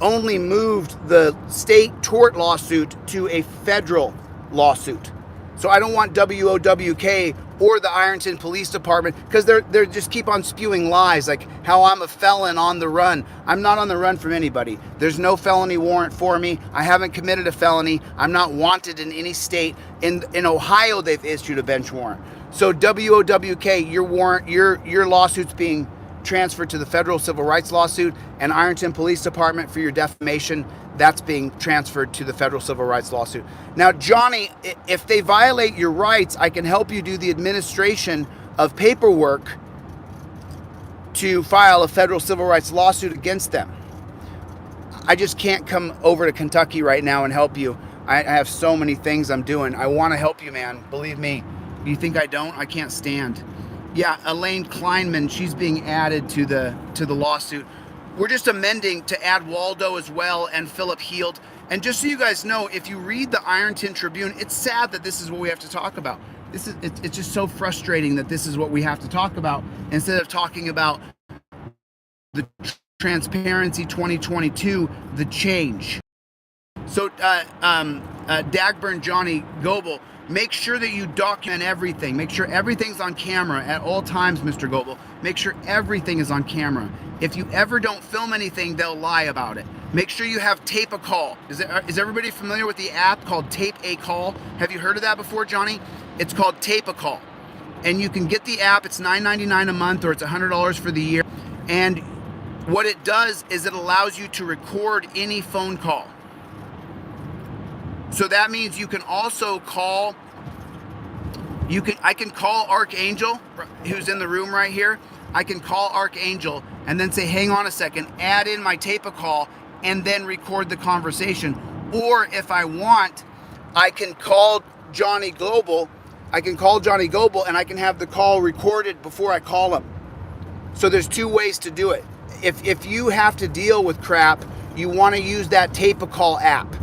only moved the state tort lawsuit to a federal lawsuit. So I don't want WOWK or the Ironton Police Department, because they're just keep on spewing lies like how I'm a felon on the run. I'm not on the run from anybody. There's no felony warrant for me. I haven't committed a felony. I'm not wanted in any state. In Ohio, they've issued a bench warrant. So WOWK, your lawsuit's being transferred to the federal civil rights lawsuit, and Ironton Police Department for your defamation, that's being transferred to the federal civil rights lawsuit. Now, Johnny, if they violate your rights, I can help you do the administration of paperwork to file a federal civil rights lawsuit against them. I just can't come over to Kentucky right now and help you. I have so many things I'm doing. I want to help you, man. Believe me. You think I don't? I can't stand. Yeah, Elaine Kleinman, she's being added to the lawsuit. We're just amending to add Waldo as well and Philip Heald. And just so you guys know, if you read the Ironton Tribune, it's sad that this is what we have to talk about. It's just so frustrating that this is what we have to talk about instead of talking about the Transparency 2022, the change. So Dagburn Johnny Goble, make sure that you document everything. Make sure everything's on camera at all times, Mr. Goble. Make sure everything is on camera. If you ever don't film anything, they'll lie about it. Make sure you have Tape a Call. Is everybody familiar with the app called Tape a Call? Have you heard of that before, Johnny? It's called Tape a Call. and you can get the app. It's $9.99 a month, or it's $100 for the year. And what it does is it allows you to record any phone call. So that means you can also call, I can call Archangel, who's in the room right here. I can call Archangel and then say, hang on a second, add in my tape a call, and then record the conversation. Or if I want, I can call Johnny Global. I can call Johnny Global and I can have the call recorded before I call him. So there's two ways to do it. If you have to deal with crap, you want to use that tape a call app.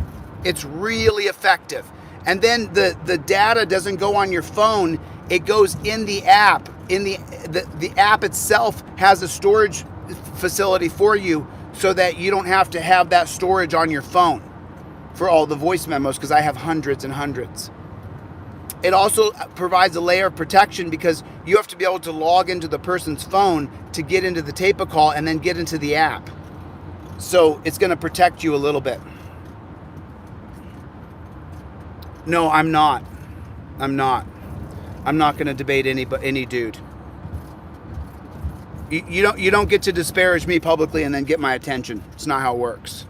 It's really effective. And then the data doesn't go on your phone, it goes in the app. The app itself has a storage facility for you so that you don't have to have that storage on your phone for all the voice memos, because I have hundreds and hundreds. It also provides a layer of protection because you have to be able to log into the person's phone to get into the tape a call and then get into the app. So it's going to protect you a little bit. No, I'm not. I'm not going to debate any dude. You don't get to disparage me publicly and then get my attention. It's not how it works.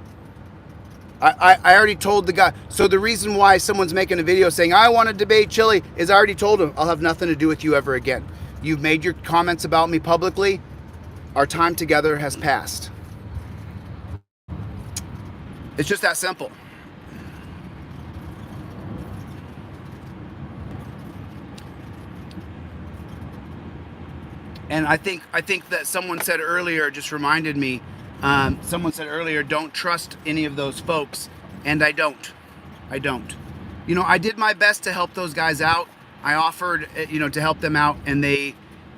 I already told the guy. So the reason why someone's making a video saying, I want to debate Chille, is I already told him, I'll have nothing to do with you ever again. You've made your comments about me publicly. Our time together has passed. It's just that simple. And I think that someone said earlier, just reminded me, someone said earlier, don't trust any of those folks. And I don't. You know, I did my best to help those guys out. I offered, to help them out, and they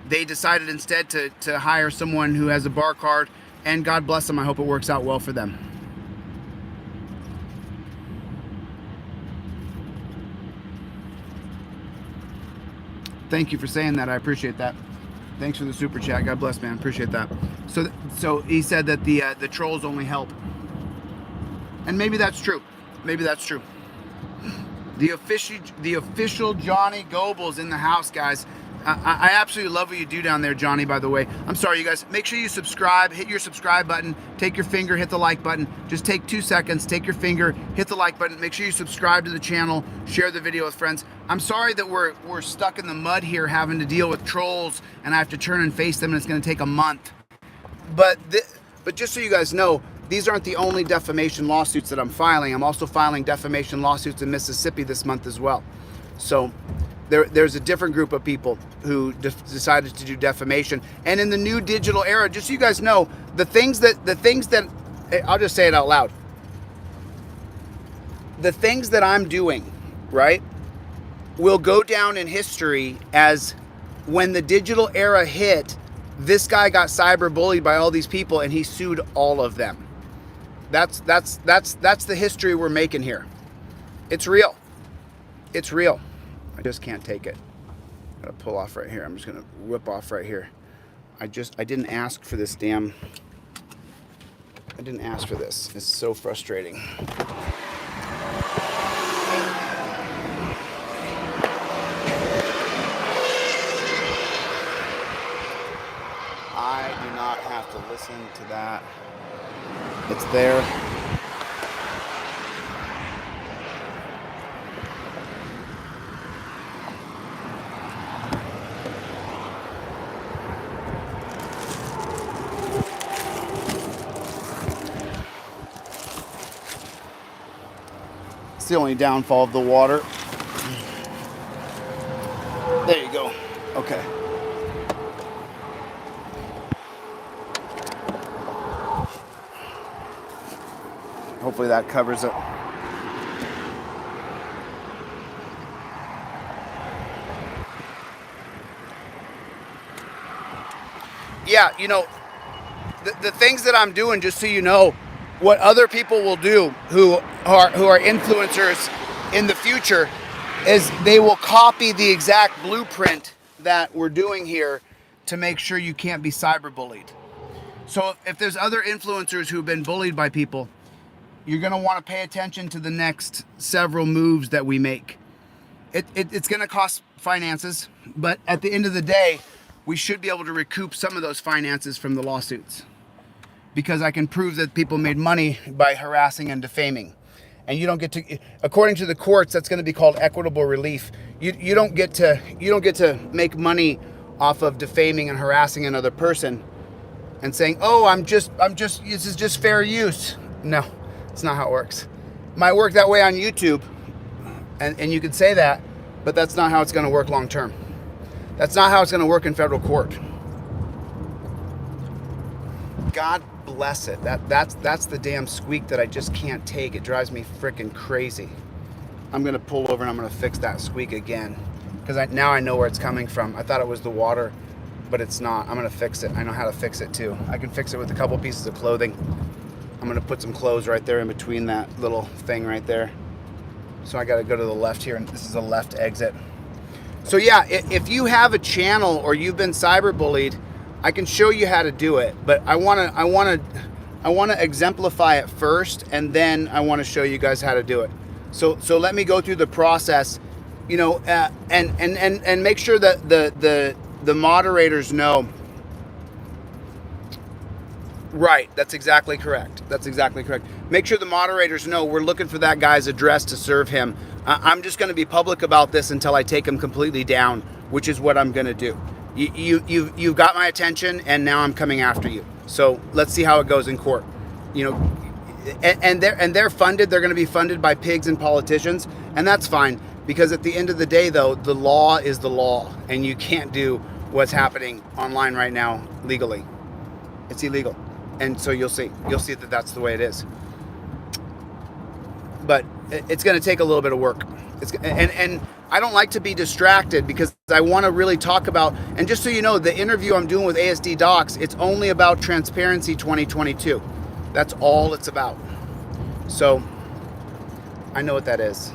decided instead to hire someone who has a bar card, and God bless them. I hope it works out well for them. Thank you for saying that. I appreciate that. Thanks for the super chat. God bless, man. Appreciate that. So he said that the trolls only help, and maybe that's true. Maybe that's true. The official Johnny Goble's in the house, guys. I absolutely love what you do down there, Johnny, by the way. I'm sorry, you guys. Make sure you subscribe. Hit your subscribe button. Take your finger, hit the like button. Just take 2 seconds. Take your finger, hit the like button. Make sure you subscribe to the channel. Share the video with friends. I'm sorry that we're stuck in the mud here having to deal with trolls, and I have to turn and face them, and it's going to take a month. But just so you guys know, these aren't the only defamation lawsuits that I'm filing. I'm also filing defamation lawsuits in Mississippi this month as well. So there's a different group of people who decided to do defamation. And in the new digital era, just so you guys know, the things that I'll just say it out loud. The things that I'm doing, right, will go down in history as when the digital era hit, this guy got cyberbullied by all these people and he sued all of them. That's the history we're making here. It's real. It's real. I just can't take it. Gotta pull off right here. I'm just gonna whip off right here. I didn't ask for this damn. I didn't ask for this. It's so frustrating. I do not have to listen to that. It's there. It's the only downfall of the water. There you go. Okay. Hopefully that covers it. Yeah, the things that I'm doing, just so you know, what other people will do who are influencers in the future is they will copy the exact blueprint that we're doing here to make sure you can't be cyberbullied. So if there's other influencers who've been bullied by people, you're going to want to pay attention to the next several moves that we make. It's going to cost finances, but at the end of the day, we should be able to recoup some of those finances from the lawsuits, because I can prove that people made money by harassing and defaming. And you don't get to, according to the courts, that's going to be called equitable relief. You don't get to make money off of defaming and harassing another person and saying, oh, I'm just this is just fair use. No, it's not how it works. It might work that way on YouTube, and you could say that, but that's not how it's going to work long term. That's not how it's going to work in federal court. God bless it. That's the damn squeak that I just can't take. It drives me freaking crazy. I'm going to pull over and I'm going to fix that squeak again, because now I know where it's coming from. I thought it was the water, but it's not. I'm going to fix it. I know how to fix it too. I can fix it with a couple pieces of clothing. I'm going to put some clothes right there in between that little thing right there. So I got to go to the left here, and this is a left exit. So yeah, if you have a channel or you've been cyberbullied, I can show you how to do it, but I want to exemplify it first, and then I want to show you guys how to do it. So let me go through the process, you know, and make sure that the moderators know. Right, that's exactly correct. That's exactly correct. Make sure the moderators know we're looking for that guy's address to serve him. I'm just going to be public about this until I take him completely down, which is what I'm going to do. You've got my attention, and now I'm coming after you. So let's see how it goes in court. You know, and they're funded. They're going to be funded by pigs and politicians, and that's fine, because at the end of the day, though, the law is the law, and you can't do what's happening online right now legally. It's illegal. And so you'll see that that's the way it is. But it's going to take a little bit of work. And I don't like to be distracted, because I want to really talk about, and just so you know, the interview I'm doing with ASD Docs, it's only about Transparency 2022. That's all it's about. So I know what that is.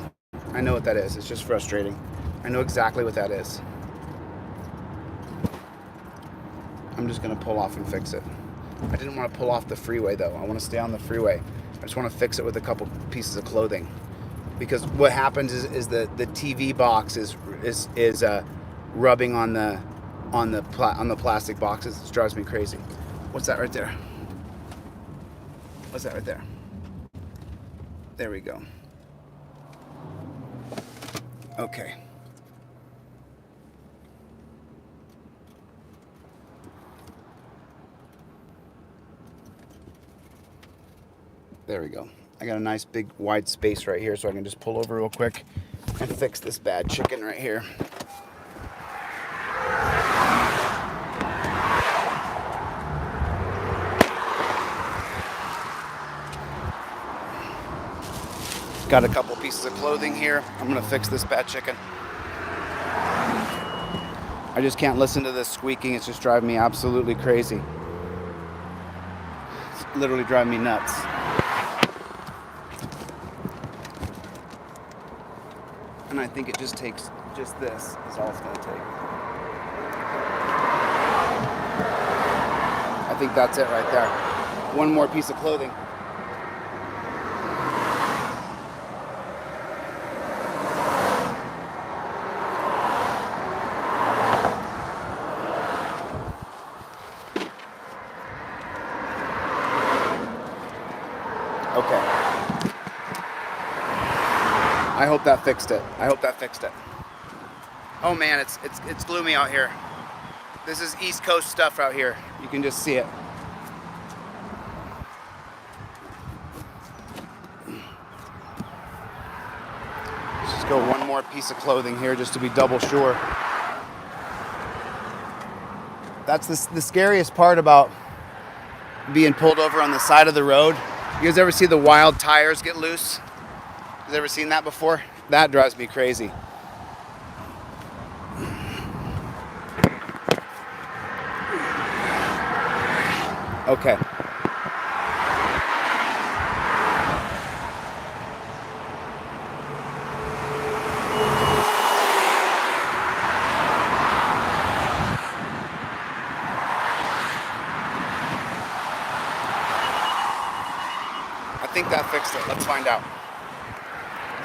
I know what that is. It's just frustrating. I know exactly what that is. I'm just going to pull off and fix it. I didn't want to pull off the freeway, though. I want to stay on the freeway. I just want to fix it with a couple pieces of clothing, because what happens is the TV box is rubbing on the plastic boxes. It drives me crazy. What's that right there? What's that right there? There we go. Okay. There we go. I got a nice big wide space right here, so I can just pull over real quick and fix this bad chicken right here. Got a couple pieces of clothing here. I'm gonna fix this bad chicken. I just can't listen to this squeaking. It's just driving me absolutely crazy. It's literally driving me nuts. And I think it just takes, just this is all it's going to take. I think that's it right there. One more piece of clothing. Okay. I hope that fixed it. I hope that fixed it. Oh man, it's gloomy out here. This is East Coast stuff out here. You can just see it. Let's just go one more piece of clothing here just to be double sure. That's the scariest part about being pulled over on the side of the road. You guys ever see the wild tires get loose? You guys ever seen that before? That drives me crazy. Okay. I think that fixed it. Let's find out.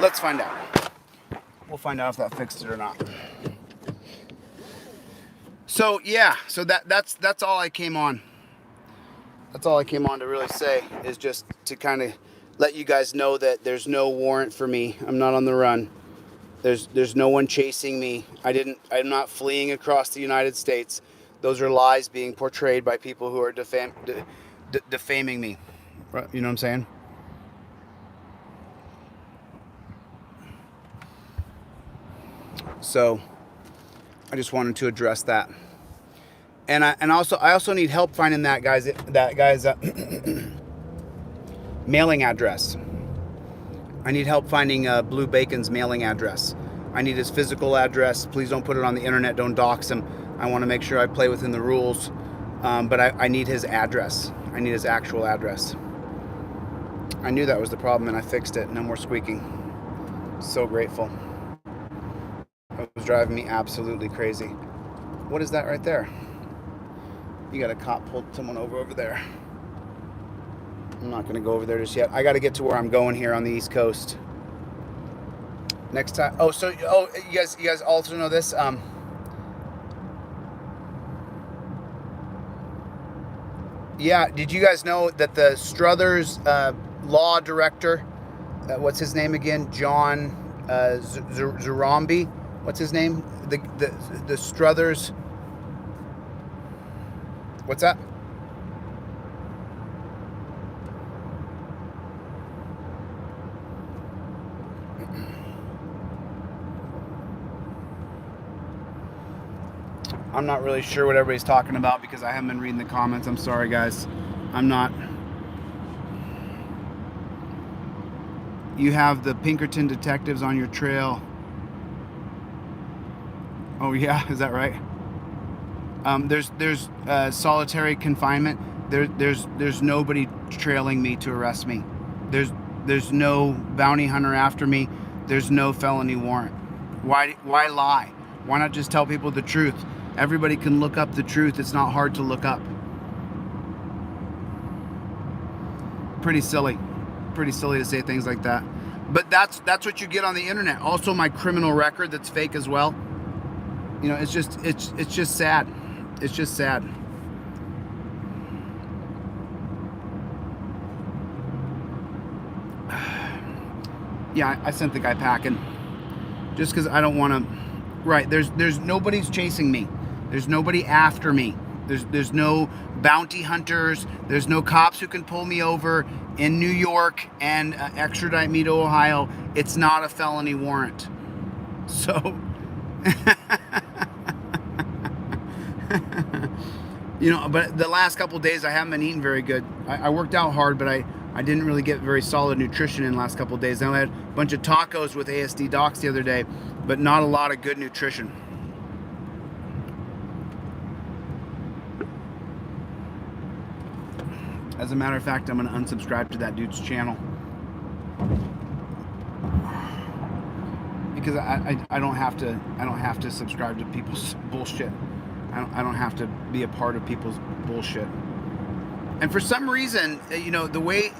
Let's find out. We'll find out if that fixed it or not. So yeah, so that's all I came on. That's all I came on to really say, is just to kind of let you guys know that there's no warrant for me. I'm not on the run. There's no one chasing me. I'm not fleeing across the United States. Those are lies being portrayed by people who are defaming me. You know what I'm saying? So I just wanted to address that. And I also need help finding that guy's mailing address. I need help finding Blue Bacon's mailing address. I need his physical address. Please don't put it on the internet. Don't dox him. I want to make sure I play within the rules. But I need his address. I need his actual address. I knew that was the problem, and I fixed it. No more squeaking. So grateful. It was driving me absolutely crazy. What is that right there? You got a cop pulled someone over there. I'm not going to go over there just yet. I got to get to where I'm going here on the East Coast. Next time. You guys also know this. Yeah, did you guys know that the Struthers law director, what's his name again? John Zurambi. What's his name? The Struthers. What's that? I'm not really sure what everybody's talking about because I haven't been reading the comments. I'm sorry, guys. I'm not. You have the Pinkerton detectives on your trail. Oh yeah, is that right? There's solitary confinement. There's nobody trailing me to arrest me. There's no bounty hunter after me. There's no felony warrant. Why lie? Why not just tell people the truth? Everybody can look up the truth. It's not hard to look up. Pretty silly to say things like that. But that's what you get on the internet. Also, my criminal record that's fake as well. You know, it's just sad. It's just sad. Yeah, I sent the guy packing just because I don't want to. Right, there's nobody's chasing me. There's nobody after me. There's no bounty hunters. There's no cops who can pull me over in New York and extradite me to Ohio. It's not a felony warrant. So, you know, but the last couple of days I haven't been eating very good. I worked out hard, but I didn't really get very solid nutrition in the last couple of days. I had a bunch of tacos with ASD Docs the other day, but not a lot of good nutrition. As a matter of fact, I'm going to unsubscribe to that dude's channel because I don't have to subscribe to people's bullshit. I don't have to be a part of people's bullshit. And for some reason, you know, the way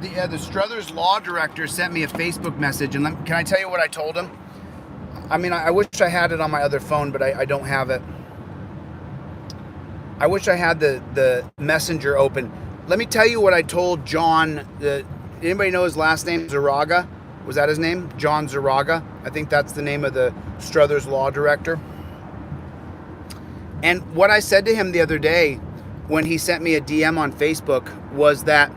the Struthers law director sent me a Facebook message, and can I tell you what I told him? I mean, I wish I had it on my other phone, but I don't have it. I wish I had the messenger open. Let me tell you what I told John. Anybody know his last name? Zaraga? Was that his name? John Zaraga? I think that's the name of the Struthers law director. And what I said to him the other day when he sent me a DM on Facebook was that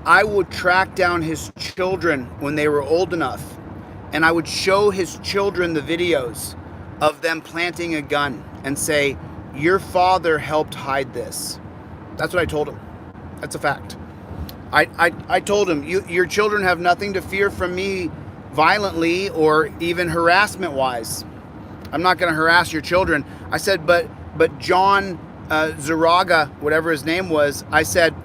I would track down his children when they were old enough, and I would show his children the videos of them planting a gun and say, your father helped hide this. That's what I told him. That's a fact. I told him, your children have nothing to fear from me violently or even harassment-wise. I'm not going to harass your children. I said, but John Zaraga, whatever his name was, I said,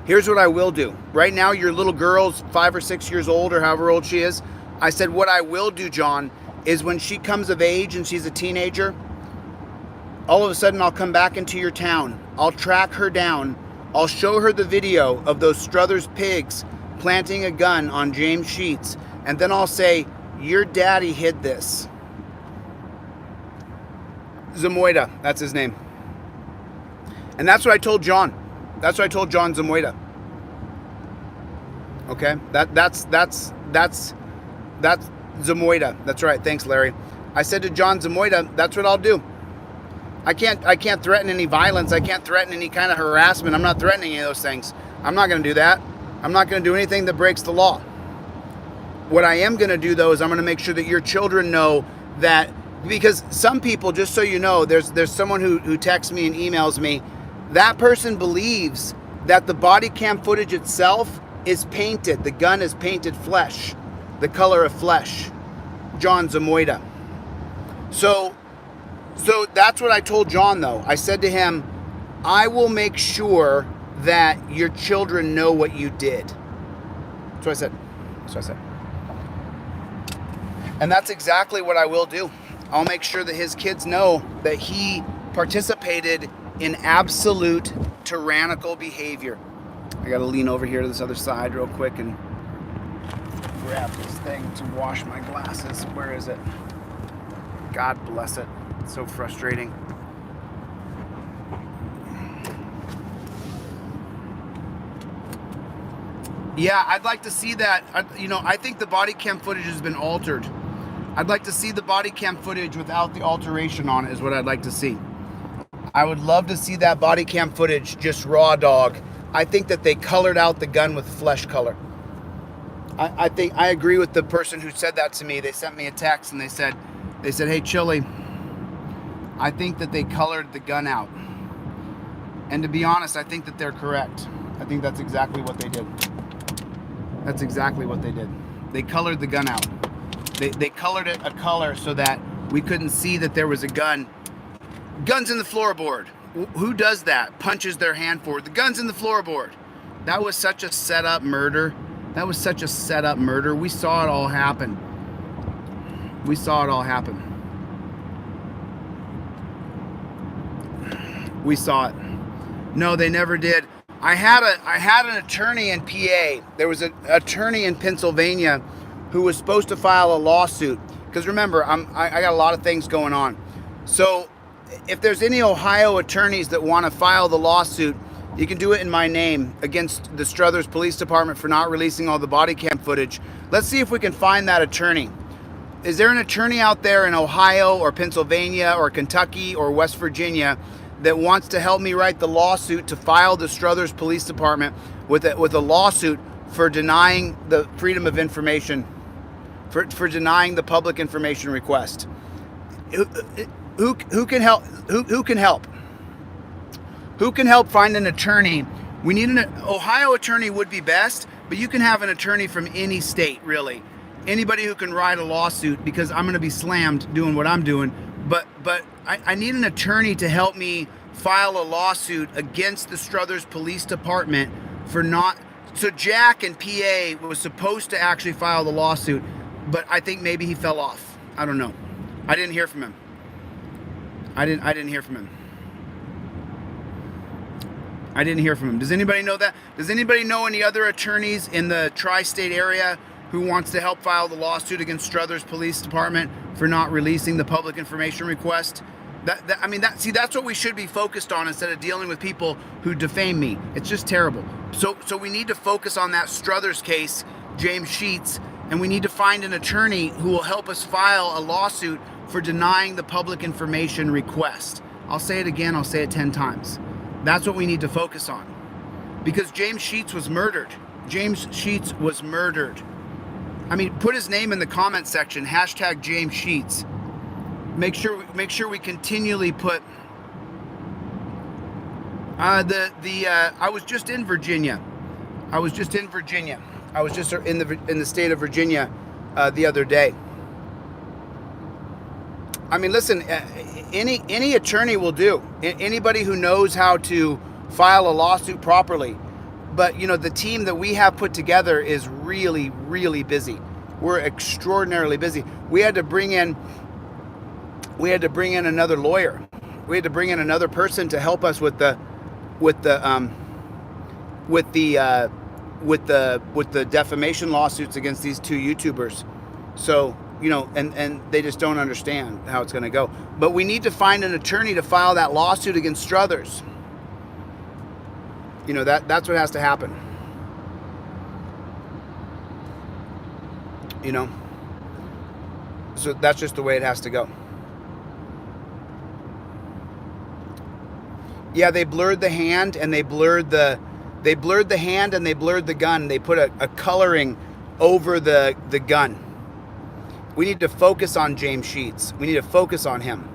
here's what I will do. Right now, your little girl's 5 or 6 years old or however old she is. I said, what I will do, John, is when she comes of age and she's a teenager, all of a sudden I'll come back into your town. I'll track her down. I'll show her the video of those Struthers pigs planting a gun on James Sheets. And then I'll say, your daddy hid this. Zamoyda, that's his name. And that's what I told John. That's what I told John Zamoyda. Okay, that's Zamoyda. That's right. Thanks, Larry. I said to John Zamoyda, that's what I'll do. I can't threaten any violence. I can't threaten any kind of harassment. I'm not threatening any of those things. I'm not going to do that. I'm not going to do anything that breaks the law. What I am going to do, though, is I'm going to make sure that your children know that, because some people, just so you know, there's someone who texts me and emails me. That person believes that the body cam footage itself is painted. The gun is painted flesh, the color of flesh. John Zamoyda. So that's what I told John, though. I said to him, I will make sure that your children know what you did. That's what I said. That's what I said. And that's exactly what I will do. I'll make sure that his kids know that he participated in absolute tyrannical behavior. I gotta lean over here to this other side real quick and grab this thing to wash my glasses. Where is it? God bless it. It's so frustrating. Yeah, I'd like to see that. I think the body cam footage has been altered. I'd like to see the body cam footage without the alteration on it is what I'd like to see. I would love to see that body cam footage just raw dog. I think that they colored out the gun with flesh color. I think I agree with the person who said that to me. They sent me a text and they said, hey, Chille, I think that they colored the gun out. And to be honest, I think that they're correct. I think that's exactly what they did. That's exactly what they did. They colored the gun out. They colored it a color so that we couldn't see that there was a gun. Guns in the floorboard. Who does that? Punches their hand forward. The gun's in the floorboard. That was such a set-up murder. That was such a set-up murder. We saw it all happen. We saw it all happen. We saw it. No, they never did. I had an attorney in PA. There was an attorney in Pennsylvania who was supposed to file a lawsuit. Because remember, I got a lot of things going on. So if there's any Ohio attorneys that want to file the lawsuit, you can do it in my name against the Struthers Police Department for not releasing all the body cam footage. Let's see if we can find that attorney. Is there an attorney out there in Ohio or Pennsylvania or Kentucky or West Virginia that wants to help me write the lawsuit to file the Struthers Police Department with a lawsuit for denying the freedom of information, for denying the public information request? Who can help? Who can help? Who can help find an attorney? We need an Ohio attorney would be best, but you can have an attorney from any state, really. Anybody who can write a lawsuit, because I'm going to be slammed doing what I'm doing. But I need an attorney to help me file a lawsuit against the Struthers Police Department for not. So Jack in PA was supposed to actually file the lawsuit, but I think maybe he fell off. I don't know. I didn't hear from him. I didn't hear from him. I didn't hear from him. Does anybody know that? Does anybody know any other attorneys in the tri-state area who wants to help file the lawsuit against Struthers Police Department for not releasing the public information request? That's what we should be focused on instead of dealing with people who defame me. It's just terrible. So we need to focus on that Struthers case, James Sheets, and we need to find an attorney who will help us file a lawsuit for denying the public information request. I'll say it again, I'll say it 10 times. That's what we need to focus on. Because James Sheets was murdered. James Sheets was murdered. I mean, put his name in the comment section, hashtag James Sheets. Make sure we continually put I was just in Virginia. I was just in the state of Virginia the other day. I mean, listen, any attorney will do. Anybody who knows how to file a lawsuit properly. But, the team that we have put together is really, really busy. We're extraordinarily busy. We had to bring in another lawyer. We had to bring in another person to help us with the defamation lawsuits against these two YouTubers. So you know, and they just don't understand how it's going to go. But we need to find an attorney to file that lawsuit against Struthers. You know, that's what has to happen. You know, so that's just the way it has to go. Yeah, they blurred the hand and they blurred the hand and they blurred the gun. They put a coloring over the gun. We need to focus on James Sheets. We need to focus on him.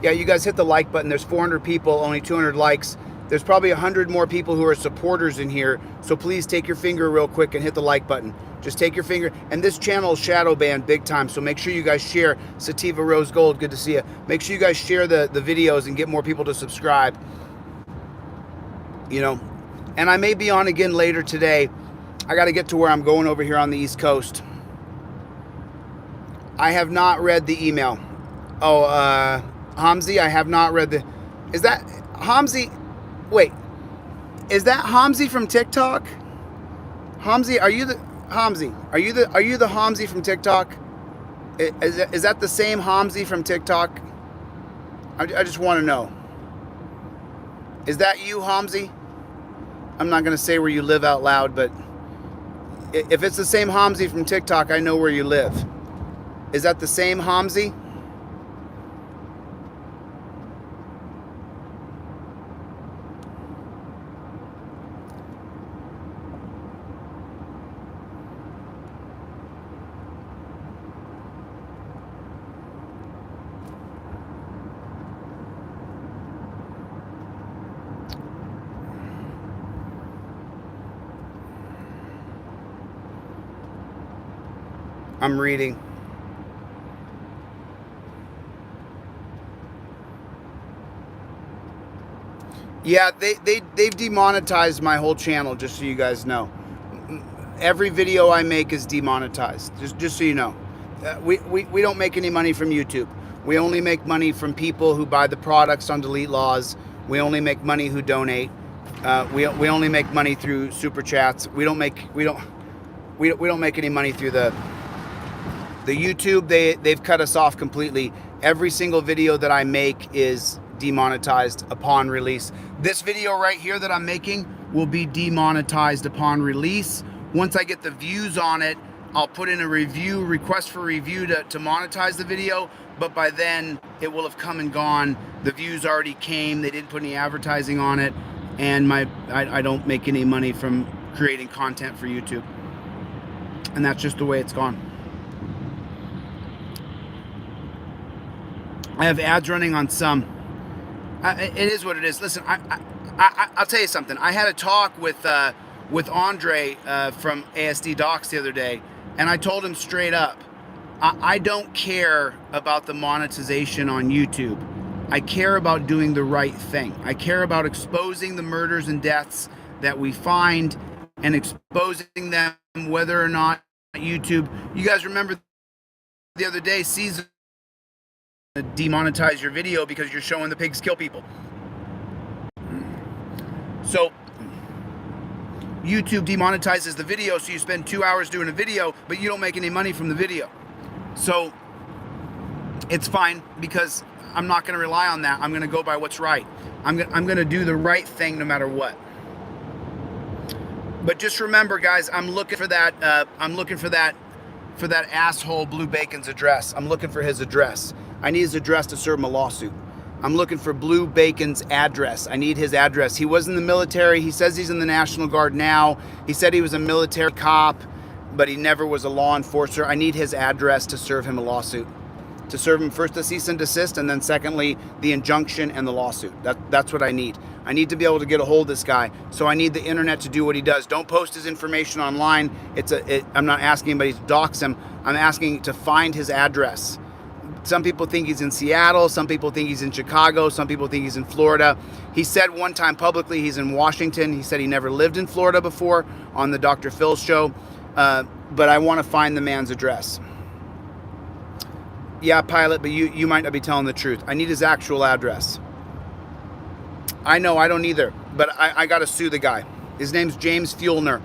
Yeah, you guys hit the like button. There's 400 people, only 200 likes. There's probably 100 more people who are supporters in here. So please take your finger real quick and hit the like button. Just take your finger. And this channel is shadow banned big time. So make sure you guys share. Sativa Rose Gold, good to see you. Make sure you guys share the videos and get more people to subscribe. You know, and I may be on again later today. I got to get to where I'm going over here on the East Coast. I have not read the email. Oh, Hamzi, I have not read the... Is that Hamzi? Wait. Is that Hamzi from TikTok? Hamzi, are you the... Hamzi, are you the Hamzi from TikTok? Is that the same Hamzi from TikTok? I just want to know. Is that you, Hamzi? I'm not going to say where you live out loud, but if it's the same Hamzi from TikTok, I know where you live. Is that the same Hamzi? I'm reading. Yeah, they've demonetized my whole channel, just so you guys know. Every video I make is demonetized, just so you know. We don't make any money from YouTube. We only make money from people who buy the products on DeleteLawZ. We only make money who donate. We only make money through super chats. We don't make any money through the YouTube. They've cut us off completely. Every single video that I make is demonetized upon release. This video right here that I'm making will be demonetized upon release. Once I get the views on it, I'll put in a request for review to monetize the video, but by then it will have come and gone. The views already came, they didn't put any advertising on it, and I don't make any money from creating content for YouTube. And that's just the way it's gone. I have ads running on some. It is what it is. Listen, I'll tell you something. I had a talk with Andre from ASD Docs the other day, and I told him straight up, I don't care about the monetization on YouTube. I care about doing the right thing. I care about exposing the murders and deaths that we find and exposing them, whether or not YouTube. You guys remember the other day, Caesar demonetize your video because you're showing the pigs kill people. So YouTube demonetizes the video, so you spend 2 hours doing a video, but you don't make any money from the video. So it's fine, because I'm not going to rely on that. I'm going to go by what's right. I'm going to do the right thing no matter what. But just remember, guys, I'm looking for that. For that asshole Blue Bacon's address. I'm looking for his address. I need his address to serve him a lawsuit. I'm looking for Blue Bacon's address. I need his address. He was in the military. He says he's in the National Guard now. He said he was a military cop, but he never was a law enforcer. I need his address to serve him a lawsuit. To serve him first the cease and desist, and then secondly, the injunction and the lawsuit. That's what I need. I need to be able to get a hold of this guy. So I need the internet to do what he does. Don't post his information online. I'm not asking anybody to dox him. I'm asking to find his address. Some people think he's in Seattle. Some people think he's in Chicago. Some people think he's in Florida. He said one time publicly he's in Washington. He said he never lived in Florida before on the Dr. Phil show. But I want to find the man's address. Yeah, pilot, but you might not be telling the truth. I need his actual address. I know, I don't either, but I got to sue the guy. His name's James Fuellner.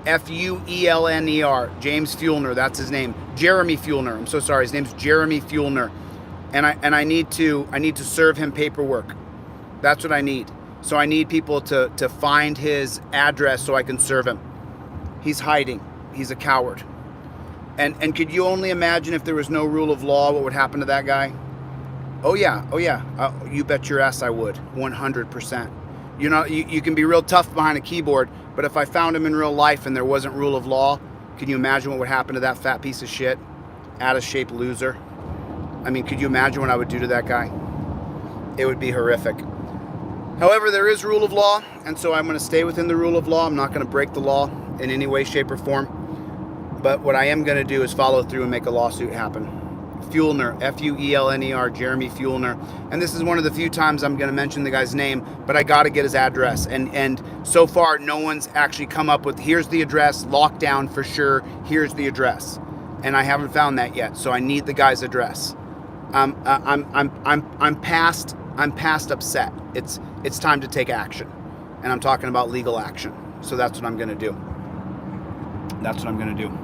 Fuelner. James Fuelner, that's his name. Jeremy Fuelner. I'm so sorry. His name's Jeremy Fuelner. And I need to serve him paperwork. That's what I need. So I need people to find his address so I can serve him. He's hiding. He's a coward. And could you only imagine if there was no rule of law, what would happen to that guy? Oh yeah. You bet your ass I would. 100%. You can be real tough behind a keyboard, but if I found him in real life and there wasn't rule of law, can you imagine what would happen to that fat piece of shit? Out of shape loser. I mean, could you imagine what I would do to that guy? It would be horrific. However, there is rule of law, and so I'm going to stay within the rule of law. I'm not going to break the law in any way, shape, or form. But what I am going to do is follow through and make a lawsuit happen. Fuelner, Fuelner, Jeremy Fuelner. And this is one of the few times I'm going to mention the guy's name, but I got to get his address. And so far, no one's actually come up with, here's the address, lockdown for sure, here's the address. And I haven't found that yet, so I need the guy's address. I'm past upset. It's time to take action. And I'm talking about legal action. So that's what I'm going to do. That's what I'm going to do.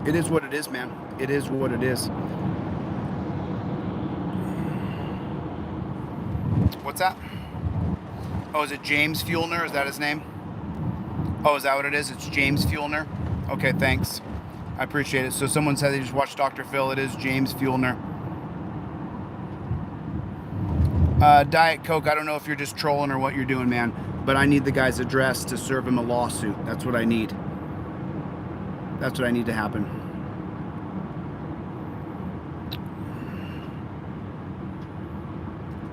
It is what it is, man. It is what it is. What's that? Oh, is it James Fuelner? Is that his name? Oh, is that what it is? It's James Fuelner? Okay, thanks. I appreciate it. So someone said they just watched Dr. Phil. It is James Fuelner. Diet Coke, I don't know if you're just trolling or what you're doing, man. But I need the guy's address to serve him a lawsuit. That's what I need. That's what I need to happen.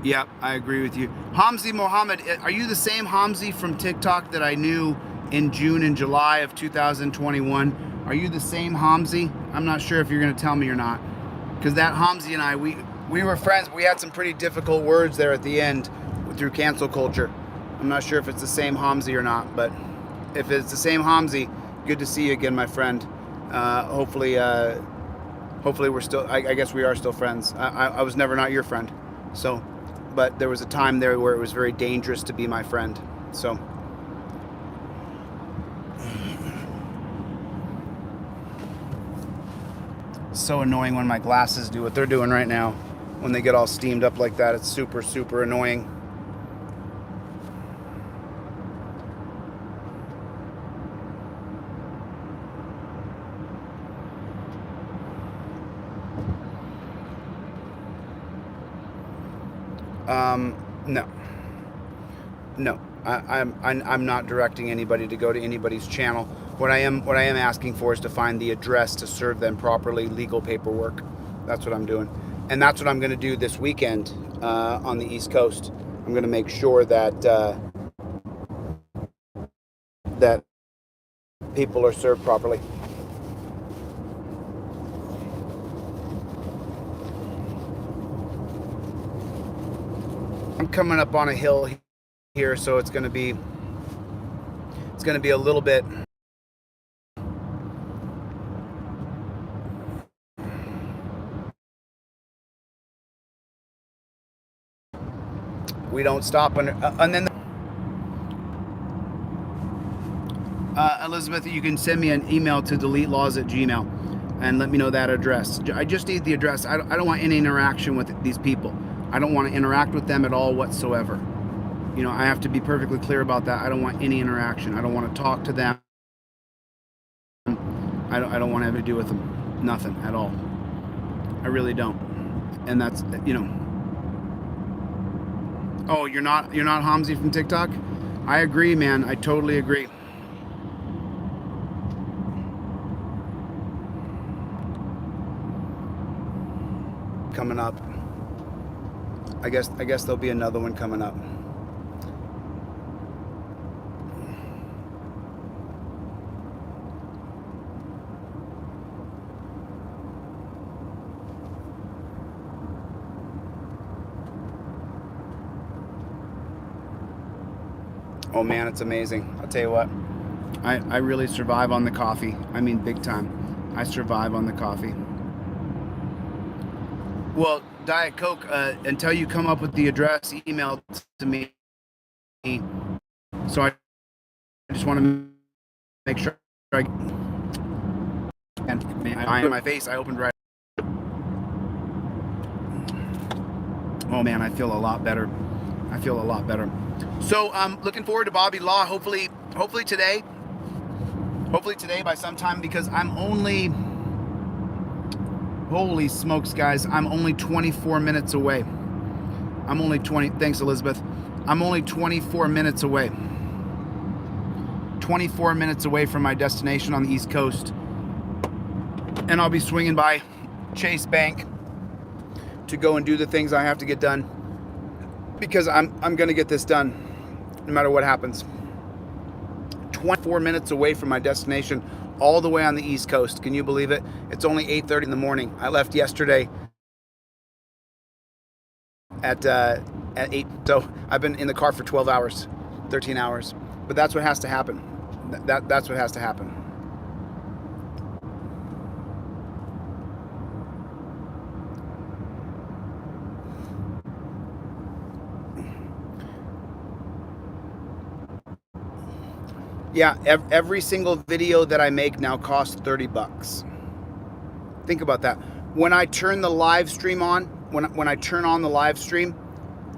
Yep, I agree with you. Hamzi Mohammed, are you the same Hamzi from TikTok that I knew in June and July of 2021? Are you the same Hamzi? I'm not sure if you're going to tell me or not. Because that Hamzi and I, we were friends. We had some pretty difficult words there at the end through cancel culture. I'm not sure if it's the same Hamzi or not, but if it's the same Hamzi, good to see you again, my friend. Hopefully we're still, I guess we are still friends. I was never not your friend. So, but there was a time there where it was very dangerous to be my friend. So, so annoying when my glasses do what they're doing right now. When they get all steamed up like that, it's super, super annoying. No. I'm not directing anybody to go to anybody's channel. What I am asking for is to find the address to serve them properly, legal paperwork. That's what I'm doing, and that's what I'm going to do this weekend on the East Coast. I'm going to make sure that that people are served properly. I'm coming up on a hill here, so it's going to be a little bit. We don't stop and then Elizabeth, you can send me an email to DeleteLawZ@gmail and let me know that address. I just need the address. I don't want any interaction with these people. I don't want to interact with them at all whatsoever. You know, I have to be perfectly clear about that. I don't want any interaction. I don't want to talk to them. I don't want to have to do with them. Nothing at all. I really don't. And that's, you know. Oh, you're not Hamzi from TikTok? I agree, man. I totally agree. Coming up. I guess there'll be another one coming up. Oh man, it's amazing. I'll tell you what, I really survive on the coffee. I mean, big time. I survive on the coffee. Well, Diet Coke, until you come up with the address, email to me. So I just want to make sure and I in my face, I opened right. Oh man, I feel a lot better. I feel a lot better. So I'm looking forward to Bobby Law. Hopefully today. Hopefully today by sometime, because I'm only, holy smokes, guys, I'm only 24 minutes away. I'm only 20. Thanks, Elizabeth. I'm only 24 minutes away. 24 minutes away from my destination on the East Coast. And I'll be swinging by Chase Bank to go and do the things I have to get done, because I'm going to get this done no matter what happens. 24 minutes away from my destination, all the way on the East Coast. Can you believe it? It's only 8:30 in the morning. I left yesterday at 8. So I've been in the car for 12 hours, 13 hours. But that's what has to happen. That's what has to happen. Yeah, every single video that I make now costs $30. Think about that. When I turn the live stream on, when I turn on the live stream,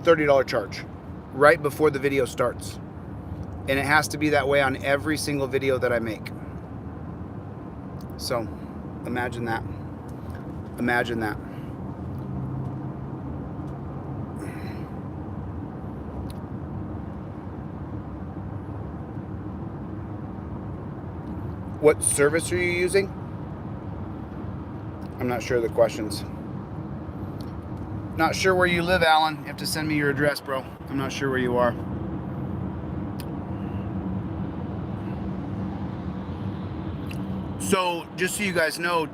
$30 charge right before the video starts. And it has to be that way on every single video that I make. So, imagine that. Imagine that. What service are you using? I'm not sure of the questions. Not sure where you live, Alan. You have to send me your address, bro. I'm not sure where you are. So, just so you guys know,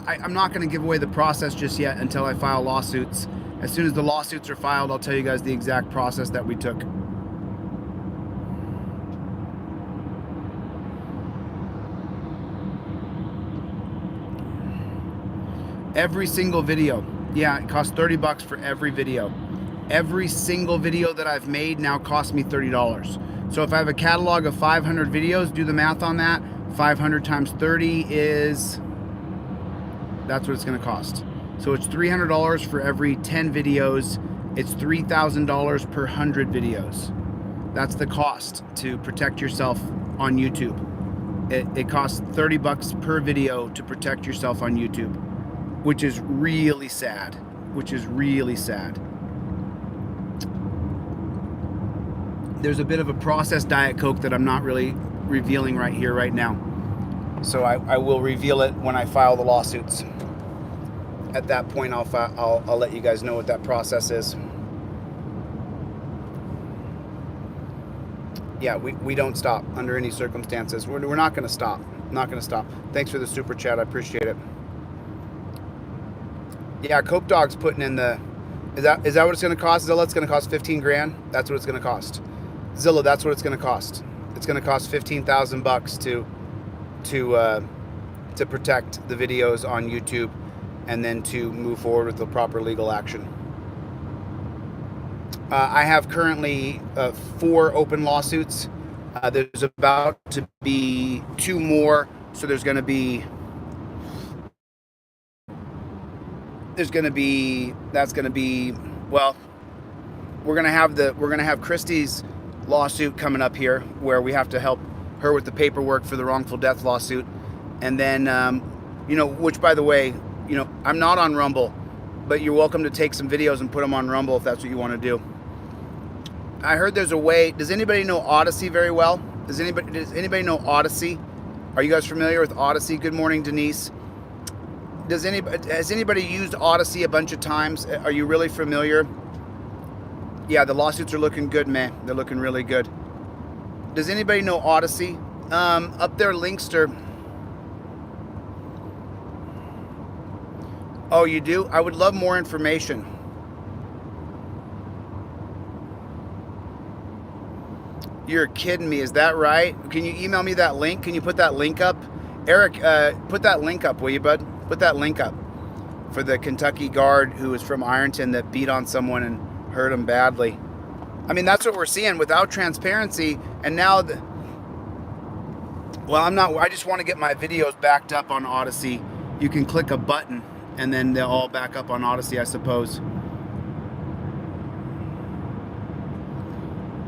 I'm not going to give away the process just yet until I file lawsuits. As soon as the lawsuits are filed, I'll tell you guys the exact process that we took. Every single video. Yeah, it costs $30 for every video. Every single video that I've made now costs me $30. So if I have a catalog of 500 videos, do the math on that. 500 times 30 is, that's what it's going to cost. So it's $300 for every 10 videos. It's $3,000 per 100 videos. That's the cost to protect yourself on YouTube. It costs $30 per video to protect yourself on YouTube, which is really sad. Which is really sad. There's a bit of a processed Diet Coke that I'm not really revealing right here, right now. So I will reveal it when I file the lawsuits. At that point, I'll let you guys know what that process is. Yeah, we don't stop under any circumstances. We're not going to stop. Not going to stop. Thanks for the super chat. I appreciate it. Yeah, Coke Dog's putting in the. Is that what it's going to cost? Zilla, it's going to cost 15 grand. That's what it's going to cost. Zilla, that's what it's going to cost. It's going to cost $15,000 to protect the videos on YouTube, and then to move forward with the proper legal action. I have currently 4 open lawsuits. There's about to be 2 more, so that's going to be, well, we're going to have Christie's lawsuit coming up here, where we have to help her with the paperwork for the wrongful death lawsuit. And then, which, by the way, I'm not on Rumble, but you're welcome to take some videos and put them on Rumble if that's what you want to do. I heard there's a way. Does anybody know Odyssey very well? Does anybody know Odyssey? Are you guys familiar with Odyssey? Good morning, Denise. Has anybody used Odyssey a bunch of times? Are you really familiar? Yeah, the lawsuits are looking good, man. They're looking really good. Does anybody know Odyssey? Up there, Linkster. Oh, you do? I would love more information. You're kidding me. Is that right? Can you email me that link? Can you put that link up? Eric, put that link up, will you, bud? Put that link up for the Kentucky guard who was from Ironton that beat on someone and hurt him badly. I mean, that's what we're seeing without transparency. And now, I just want to get my videos backed up on Odyssey. You can click a button and then they'll all back up on Odyssey, I suppose.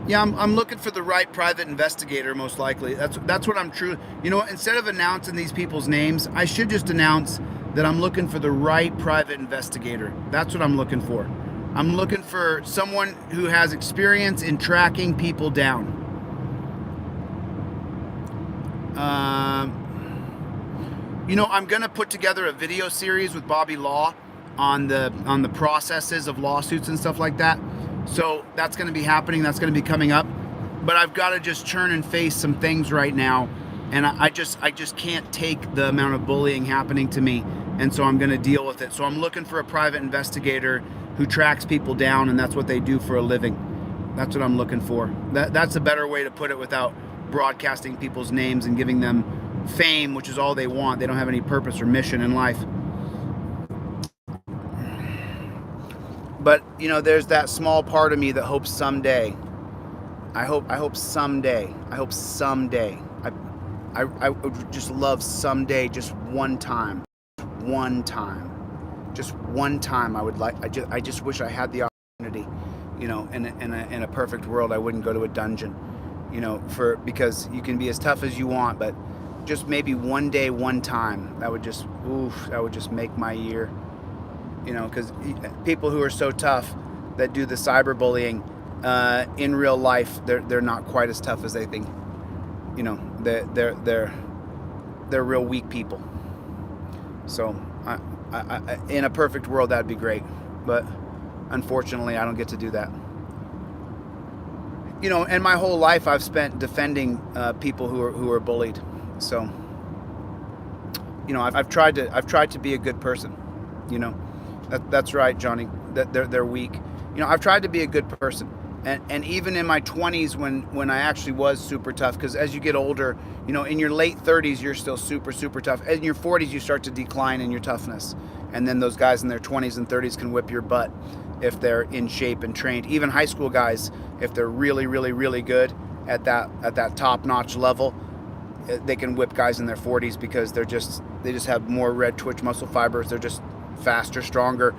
Yeah, I'm looking for the right private investigator, most likely. That's what I'm true. You know what? Instead of announcing these people's names, I should just announce that I'm looking for the right private investigator. That's what I'm looking for. I'm looking for someone who has experience in tracking people down. You know, I'm gonna put together a video series with Bobby Law on the processes of lawsuits and stuff like that. So that's going to be happening. That's going to be coming up. But I've got to just turn and face some things right now. And I just can't take the amount of bullying happening to me. And so I'm going to deal with it. So I'm looking for a private investigator who tracks people down, and that's what they do for a living. That's what I'm looking for. That's a better way to put it without broadcasting people's names and giving them fame, which is all they want. They don't have any purpose or mission in life. But, you know, there's that small part of me that hopes someday, I hope someday, I would just love someday, just one time, just one time I would like, I just wish I had the opportunity, you know, in a perfect world, I wouldn't go to a dungeon, you know, because you can be as tough as you want, but just maybe one day, one time, that would just make my year. You know, because people who are so tough that do the cyberbullying in real life, they're not quite as tough as they think. You know, they're real weak people. So, I in a perfect world, that'd be great, but unfortunately, I don't get to do that. You know, and my whole life I've spent defending people who are bullied. So, you know, I've tried to be a good person. You know. That's right, Johnny. That they're weak. You know, I've tried to be a good person, and even in my 20s when I actually was super tough. Because as you get older, you know, in your late 30s you're still super tough. In your 40s you start to decline in your toughness, and then those guys in their 20s and 30s can whip your butt if they're in shape and trained. Even high school guys, if they're really good at that top-notch level, they can whip guys in their 40s because they just have more red twitch muscle fibers. They're just faster, stronger.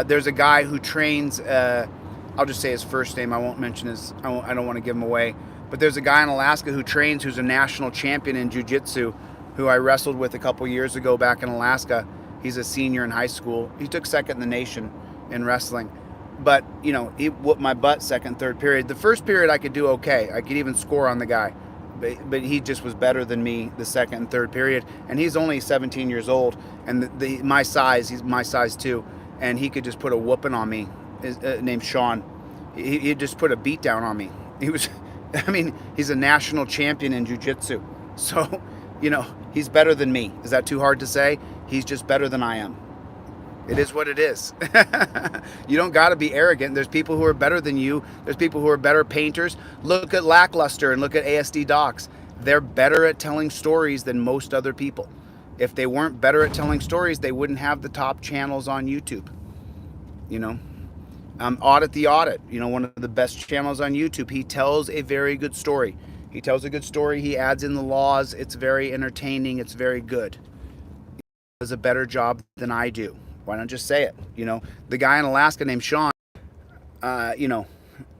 There's a guy who trains, I'll just say his first name, I won't mention I don't want to give him away, but there's a guy in Alaska who trains, who's a national champion in jiu-jitsu, who I wrestled with a couple years ago back in Alaska. He's a senior in high school. He took second in the nation in wrestling, but you know, he whooped my butt second, third period. The first period I could do okay. I could even score on the guy, but he just was better than me the second and third period, and he's only 17 years old, and he's my size too, and he could just put a whooping on me. Named Sean. He just put a beat down on me. I mean, he's a national champion in jiu-jitsu, so you know, he's better than me. Is that too hard to say? He's just better than I am. It is what it is. You don't got to be arrogant. There's people who are better than you. There's people who are better painters. Look at Lackluster and look at ASD Docs. They're better at telling stories than most other people. If they weren't better at telling stories, they wouldn't have the top channels on YouTube. You know, Audit the Audit, you know, one of the best channels on YouTube. He tells a very good story. He tells a good story. He adds in the laws. It's very entertaining. It's very good. He does a better job than I do. Why not just say it? You know, the guy in Alaska named Sean, you know,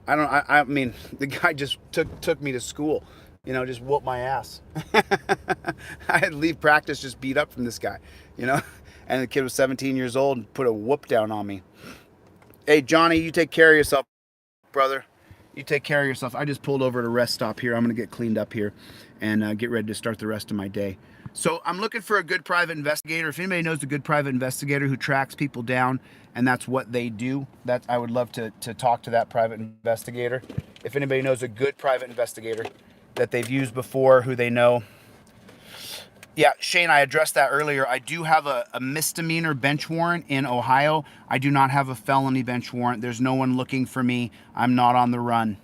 I mean, the guy just took me to school, you know, just whooped my ass. I had to leave practice just beat up from this guy, you know, and the kid was 17 years old and put a whoop down on me. Hey, Johnny, you take care of yourself, brother. You take care of yourself. I just pulled over at a rest stop here. I'm going to get cleaned up here and get ready to start the rest of my day. So I'm looking for a good private investigator. If anybody knows a good private investigator who tracks people down and that's what they do, I would love to talk to that private investigator. If anybody knows a good private investigator that they've used before, who they know. Yeah, Shane, I addressed that earlier. I do have a misdemeanor bench warrant in Ohio. I do not have a felony bench warrant. There's no one looking for me. I'm not on the run.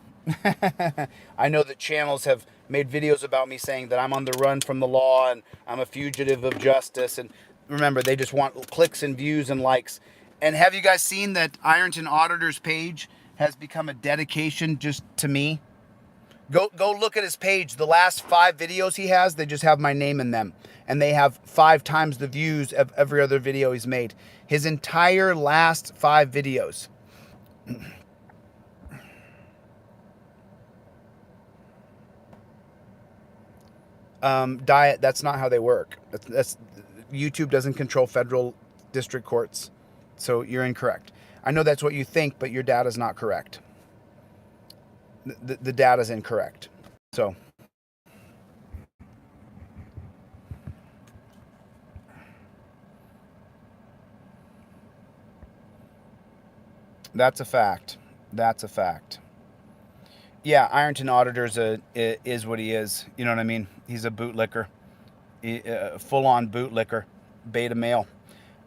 I know that channels have made videos about me saying that I'm on the run from the law and I'm a fugitive of justice. And remember, they just want clicks and views and likes. And have you guys seen that Ironton Auditor's page has become a dedication just to me? Go look at his page. The last 5 videos he has, they just have my name in them. And they have 5 times the views of every other video he's made. His entire last 5 videos. Diet, that's not how they work. That's YouTube doesn't control federal district courts. So you're incorrect. I know that's what you think, but your data's not correct. The data's incorrect. So that's a fact. That's a fact. Yeah, Ironton Auditor's is what he is. You know what I mean? He's a bootlicker, full-on bootlicker, beta male.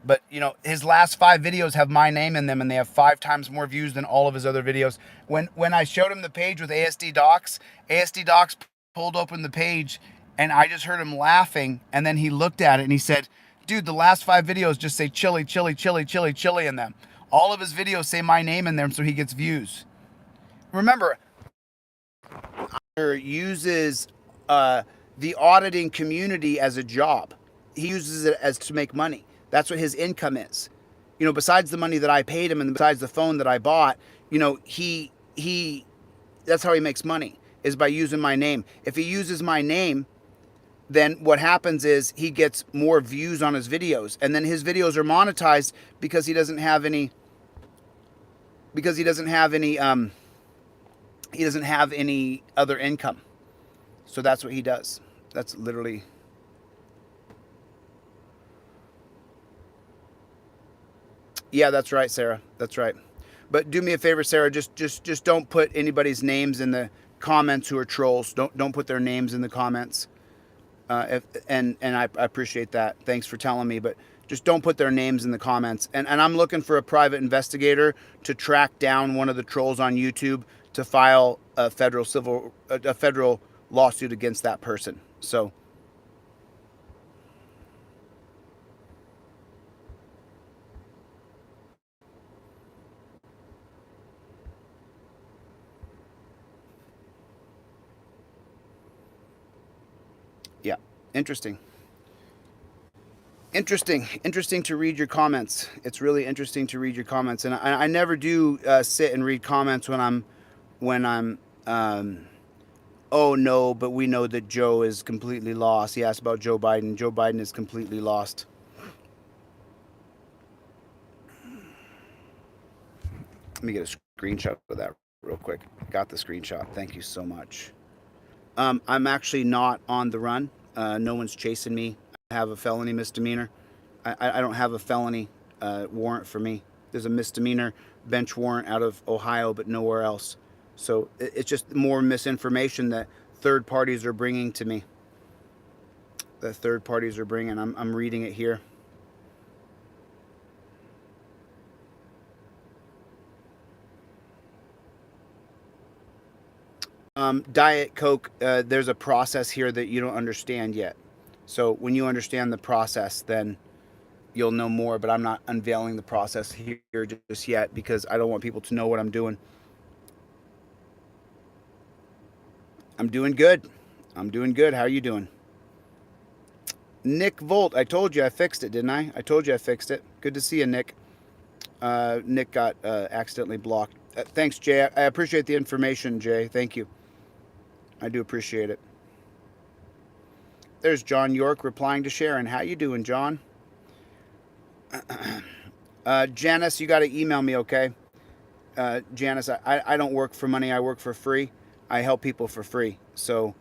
But, you know, his last 5 videos have my name in them, and they have 5 times more views than all of his other videos. When I showed him the page with ASD Docs pulled open the page, and I just heard him laughing, and then he looked at it, and he said, dude, the last 5 videos just say Chille, Chille, Chille, Chille, Chille in them. All of his videos say my name in them, so he gets views. Remember, uses the auditing community as a job. He uses it as to make money. That's what his income is. You know, besides the money that I paid him and besides the phone that I bought, you know, he that's how he makes money, is by using my name. If he uses my name, then what happens is he gets more views on his videos, and then his videos are monetized because he doesn't have any other income. So that's what he does. That's literally. Yeah, that's right, Sarah. That's right. But do me a favor, Sarah. Just don't put anybody's names in the comments who are trolls. Don't put their names in the comments. And I appreciate that. Thanks for telling me. But just don't put their names in the comments. And I'm looking for a private investigator to track down one of the trolls on YouTube to file a federal lawsuit against that person. So. Yeah, interesting to read your comments. It's really interesting to read your comments, and I never do sit and read comments when I'm oh no, but we know that Joe is completely lost. He asked about Joe Biden. Joe Biden is completely lost. Let me get a screenshot of that real quick. Got the screenshot. Thank you so much. I'm actually not on the run. No one's chasing me. I have a felony misdemeanor. I don't have a felony warrant for me. There's a misdemeanor bench warrant out of Ohio, but nowhere else. So it's just more misinformation that third parties are bringing to me. The third parties are bringing. I'm reading it here. Diet Coke, there's a process here that you don't understand yet. So when you understand the process, then you'll know more, but I'm not unveiling the process here just yet because I don't want people to know what I'm doing. I'm doing good. I'm doing good. How are you doing? Nick Volt, I told you I fixed it, didn't I? I told you I fixed it. Good to see you, Nick. Nick got accidentally blocked. Thanks, Jay. I appreciate the information, Jay. Thank you. I do appreciate it. There's John York replying to Sharon. How you doing, John? Janice, you got to email me, okay? Janice, I don't work for money. I work for free. I help people for free. So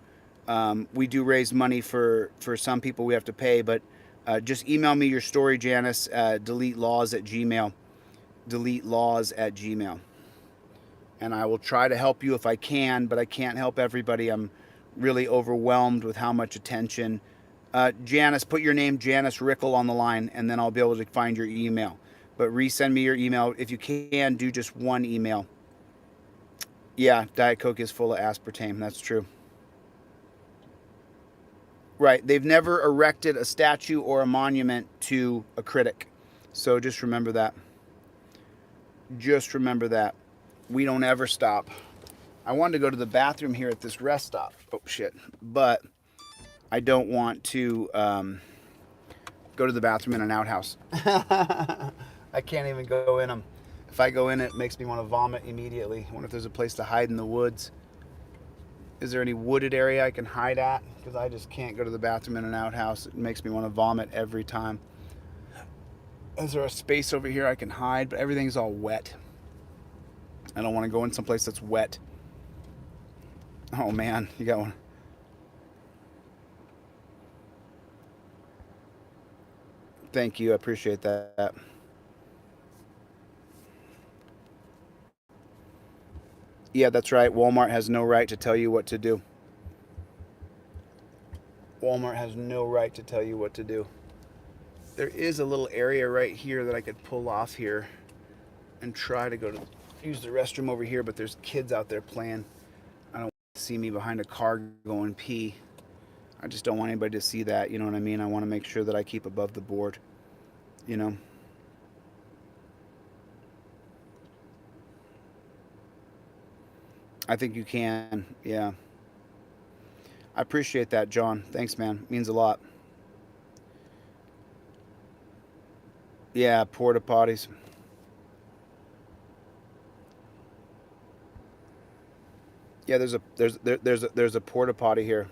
we do raise money for some people we have to pay, but just email me your story, Janice, DeleteLawZ at Gmail. DeleteLawZ at Gmail. And I will try to help you if I can, but I can't help everybody. I'm really overwhelmed with how much attention. Janice, put your name, Janice Rickle, on the line, and then I'll be able to find your email. But resend me your email. If you can, do just one email. Yeah, Diet Coke is full of aspartame. That's true. Right. They've never erected a statue or a monument to a critic. So just remember that. Just remember that. We don't ever stop. I wanted to go to the bathroom here at this rest stop. Oh, shit. But I don't want to go to the bathroom in an outhouse. I can't even go in them. If I go in, it makes me want to vomit immediately. I wonder if there's a place to hide in the woods. Is there any wooded area I can hide at? Because I just can't go to the bathroom in an outhouse. It makes me want to vomit every time. Is there a space over here I can hide? But everything's all wet. I don't want to go in someplace that's wet. Oh man, you got one. Thank you, I appreciate that. Yeah, that's right. Walmart has no right to tell you what to do. Walmart has no right to tell you what to do. There is a little area right here that I could pull off here and try to go to use the restroom over here, but there's kids out there playing. I don't want to see me behind a car going pee. I just don't want anybody to see that, you know what I mean? I want to make sure that I keep above the board, you know? I think you can, yeah. I appreciate that, John. Thanks, man. It means a lot. Yeah, porta potties. Yeah, there's a porta potty here.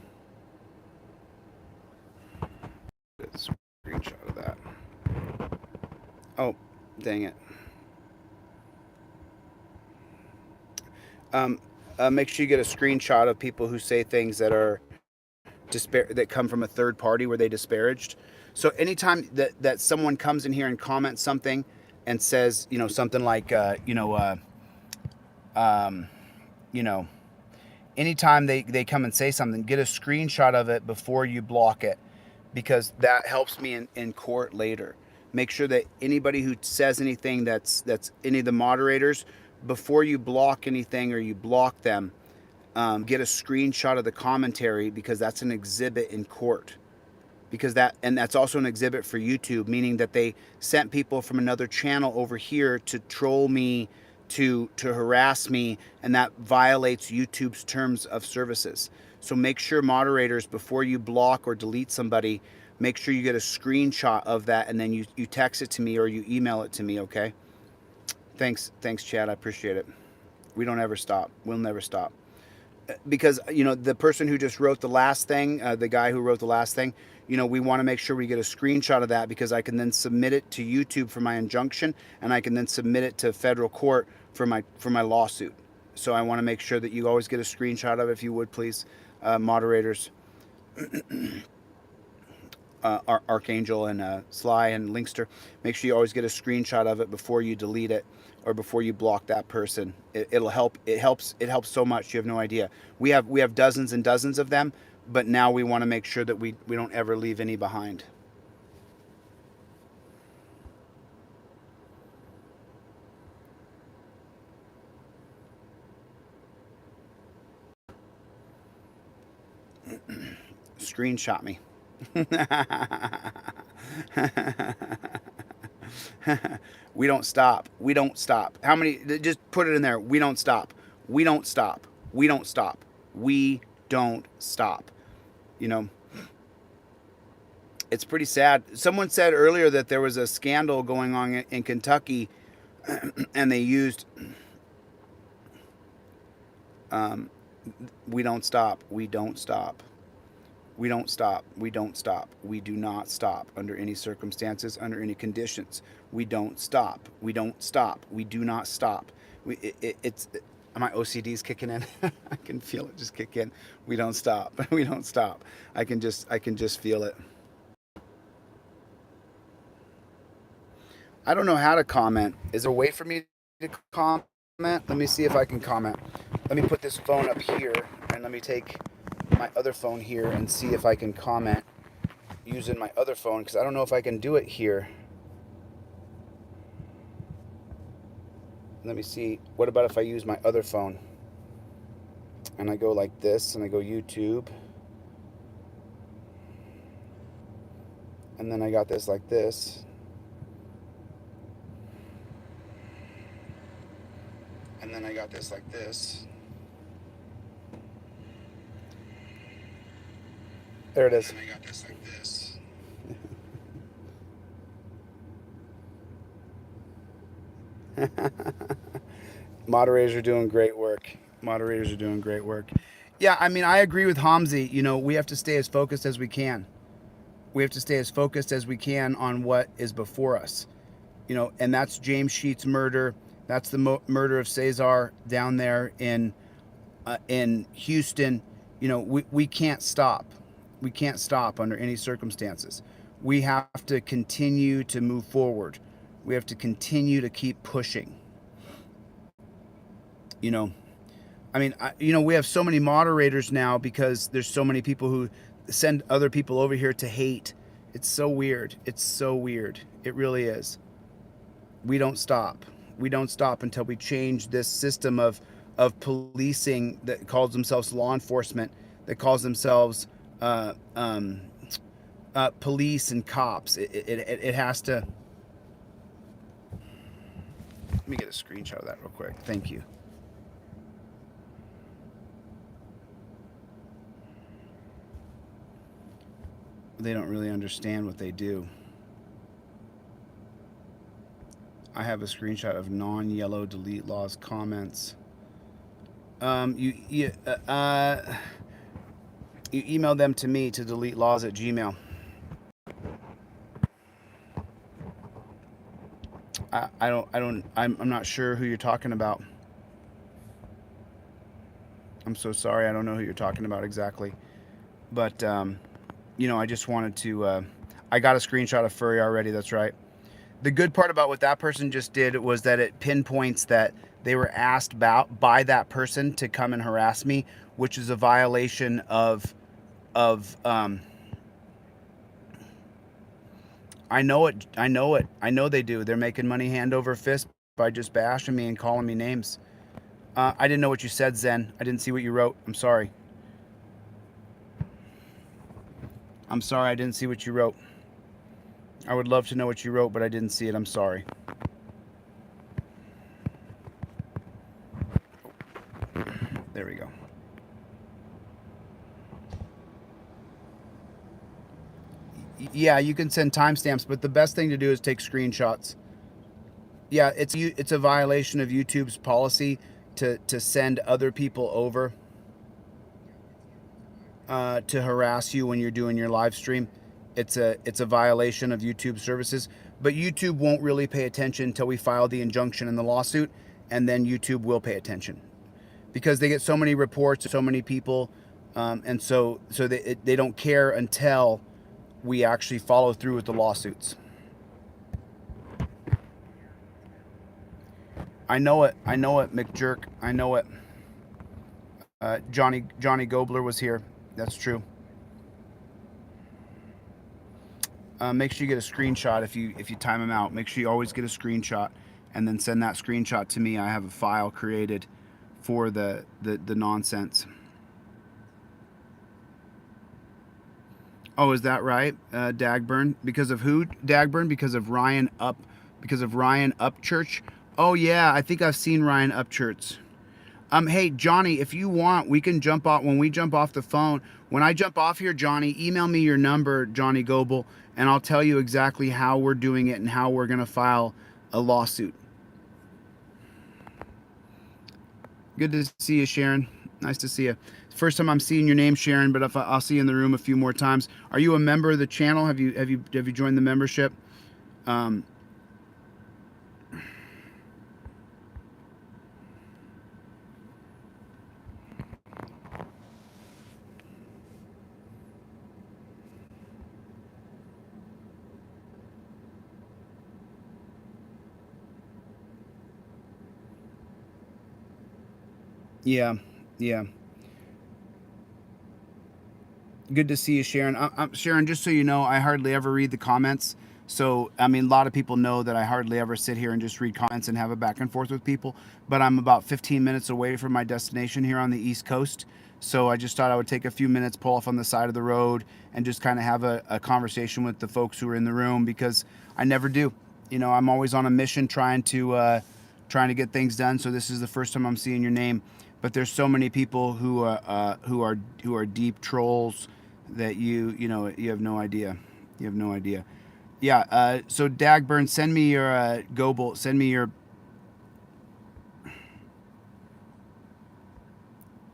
Let's screenshot of that. Oh, dang it. Make sure you get a screenshot of people who say things that are that come from a third party where they disparaged. So anytime that someone comes in here and comments something and says, you know, something like, anytime they come and say something, get a screenshot of it before you block it, because that helps me in court later. Make sure that anybody who says anything that's any of the moderators, before you block anything or you block them, get a screenshot of the commentary, because that's an exhibit in court. Because that's also an exhibit for YouTube, meaning that they sent people from another channel over here to troll me, to harass me, and that violates YouTube's terms of services. So make sure, moderators, before you block or delete somebody, make sure you get a screenshot of that, and then you text it to me or you email it to me, okay? Thanks, Chad. I appreciate it. We don't ever stop. We'll never stop. Because, you know, the person who just wrote the last thing, the guy who wrote the last thing, you know, we want to make sure we get a screenshot of that, because I can then submit it to YouTube for my injunction, and I can then submit it to federal court for my lawsuit. So I want to make sure that you always get a screenshot of it, if you would, please, moderators. Archangel and Sly and Linkster, make sure you always get a screenshot of it before you delete it or before you block that person. It'll help. It helps so much. You have no idea. We have dozens and dozens of them, but now we want to make sure that we don't ever leave any behind. Screenshot me. We don't stop. We don't stop. How many? Just put it in there. We don't stop. We don't stop. We don't stop. We don't stop. You know, it's pretty sad. Someone said earlier that there was a scandal going on in Kentucky, and they used we don't stop. We don't stop. We don't stop. We don't stop. We do not stop under any circumstances, under any conditions. We don't stop. We don't stop. We do not stop. It's my OCD's kicking in. I can feel it just kick in. We don't stop. We don't stop. I can just feel it. I don't know how to comment. Is there a way for me to comment? Let me see if I can comment. Let me put this phone up here, and let me take my other phone here and see if I can comment using my other phone, because I don't know if I can do it here. Let me see. What about if I use my other phone? and I go like this, and I go YouTube, and then I got this like this, and then I got this like this. There it is. And I got this like this. Moderators are doing great work. Moderators are doing great work. Yeah, I mean, I agree with Hamzi. You know, we have to stay as focused as we can. We have to stay as focused as we can on what is before us. You know, and that's James Sheets' murder. That's the murder of Cesar down there in Houston. You know, we can't stop. We can't stop under any circumstances. We have to continue to move forward. We have to continue to keep pushing. You know, I mean, you know, we have so many moderators now because there's so many people who send other people over here to hate. It's so weird. It's so weird. It really is. We don't stop. We don't stop until we change this system of policing that calls themselves law enforcement, that calls themselves police and cops. It has to. Let me get a screenshot of that real quick. Thank you. They don't really understand what they do. I have a screenshot of non-yellow DeleteLawZ comments. You email them to me to DeleteLawZ@gmail. I'm not sure who you're talking about. I'm so sorry. I don't know who you're talking about exactly. But, you know, I just wanted to, I got a screenshot of Furry already. That's right. The good part about what that person just did was that it pinpoints that they were asked about by that person to come and harass me, which is a violation of I know it. I know it. I know they do. They're making money hand over fist by just bashing me and calling me names. I didn't know what you said, Zen. I didn't see what you wrote. I'm sorry. I'm sorry I didn't see what you wrote. I would love to know what you wrote, but I didn't see it. I'm sorry. There we go. Yeah, you can send timestamps, but the best thing to do is take screenshots. Yeah, it's a violation of YouTube's policy to send other people over to harass you when you're doing your live stream. It's a violation of YouTube services, but YouTube won't really pay attention until we file the injunction in the lawsuit, and then YouTube will pay attention because they get so many reports, so many people, and so they don't care until we actually follow through with the lawsuits. I know it, McJerk. I know it. Johnny Gobler was here. That's true. Make sure you get a screenshot if you time them out. Make sure you always get a screenshot and then send that screenshot to me. I have a file created for the nonsense. Oh, is that right, Dagburn? Because of who, Dagburn? Because of Ryan Upchurch? Oh yeah, I think I've seen Ryan Upchurch. Hey Johnny, if you want, we can jump off when we jump off the phone. When I jump off here, Johnny, email me your number, Johnny Goebel, and I'll tell you exactly how we're doing it and how we're gonna file a lawsuit. Good to see you, Sharon. Nice to see you. First time I'm seeing your name, Sharon, but if I'll see you in the room a few more times. Are you a member of the channel? Have you joined the membership? Yeah. Good to see you, Sharon. Sharon, just so you know, I hardly ever read the comments, So, I mean, a lot of people know that I hardly ever sit here and just read comments and have a back and forth with people, but I'm about 15 minutes away from my destination here on the East Coast. So I just thought I would take a few minutes, pull off on the side of the road, and just kind of have a conversation with the folks who are in the room, because I never do. You know, I'm always on a mission trying to get things done. So this is the first time I'm seeing your name, but there's so many people who are deep trolls that you know you have no idea. You have no idea. Yeah. So Dagburn, send me your Goble. Send me your.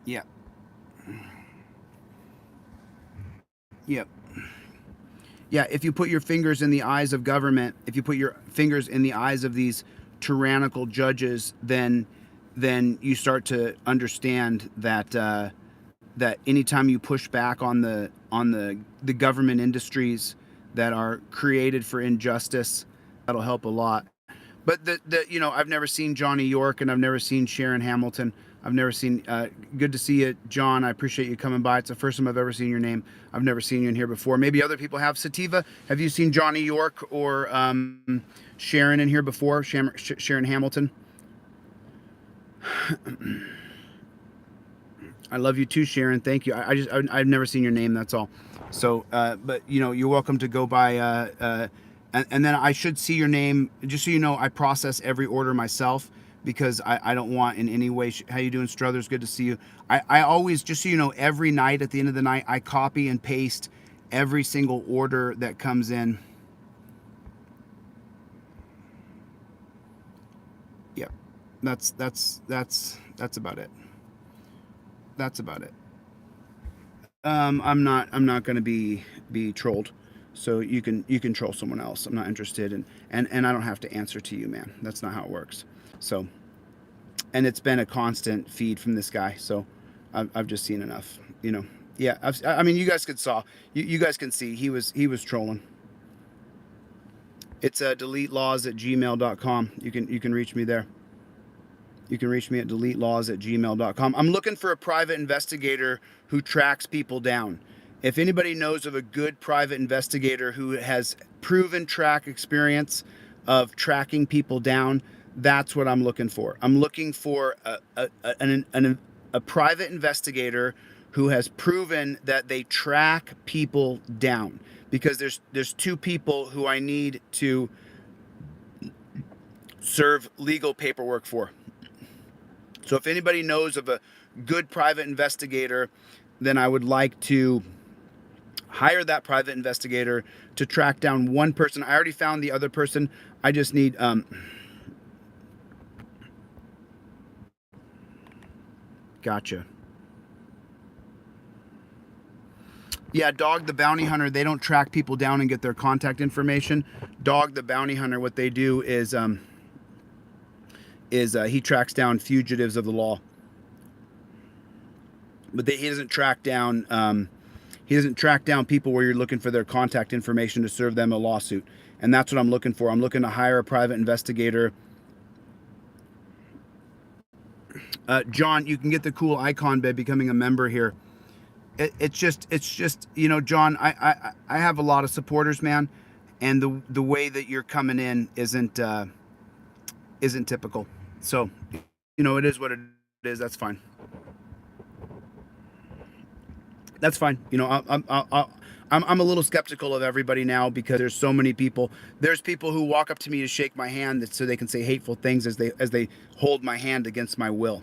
Yeah. Yep. Yeah. If you put your fingers in the eyes of government, if you put your fingers in the eyes of these tyrannical judges, then you start to understand that that anytime you push back on the government industries that are created for injustice, that'll help a lot. But the you know, I've never seen Johnny York, and I've never seen Sharon Hamilton. I've never seen. Good to see you, John. I appreciate you coming by. It's the first time I've ever seen your name. I've never seen you in here before. Maybe other people have. Sativa, have you seen Johnny York or Sharon in here before? Sharon Hamilton. I love you too, Sharon. Thank you. I've never seen your name. That's all. So, but you know, you're welcome to go by. And then I should see your name, just so you know. I process every order myself, because I don't want in any way. How you doing, Struthers? Good to see you. I always, just so you know, every night at the end of the night, I copy and paste every single order that comes in. Yep. That's about it. That's about it. I'm not going to be trolled. So you can troll someone else. I'm not interested in, and I don't have to answer to you, man. That's not how it works. So, and it's been a constant feed from this guy. So I've just seen enough, you know. Yeah. I mean, you guys you guys can see he was trolling. It's DeleteLawZ@gmail.com. You can reach me there. You can reach me at DeleteLawZ@gmail.com. I'm looking for a private investigator who tracks people down. If anybody knows of a good private investigator who has proven track experience of tracking people down, that's what I'm looking for. I'm looking for a private investigator who has proven that they track people down, because there's two people who I need to serve legal paperwork for. So if anybody knows of a good private investigator, then I would like to hire that private investigator to track down one person. I already found the other person. I just need gotcha. Yeah, Dog the Bounty Hunter, they don't track people down and get their contact information. Dog the Bounty Hunter, what they do is he tracks down fugitives of the law. But he doesn't track down people where you're looking for their contact information to serve them a lawsuit. And that's what I'm looking for. I'm looking to hire a private investigator. John, you can get the cool icon by becoming a member here. It's just, you know, John, I have a lot of supporters, man. And the way that you're coming in isn't typical. So, you know, it is what it is. That's fine. That's fine. You know, I'm a little skeptical of everybody now, because there's so many people. There's people who walk up to me to shake my hand so they can say hateful things as they hold my hand against my will.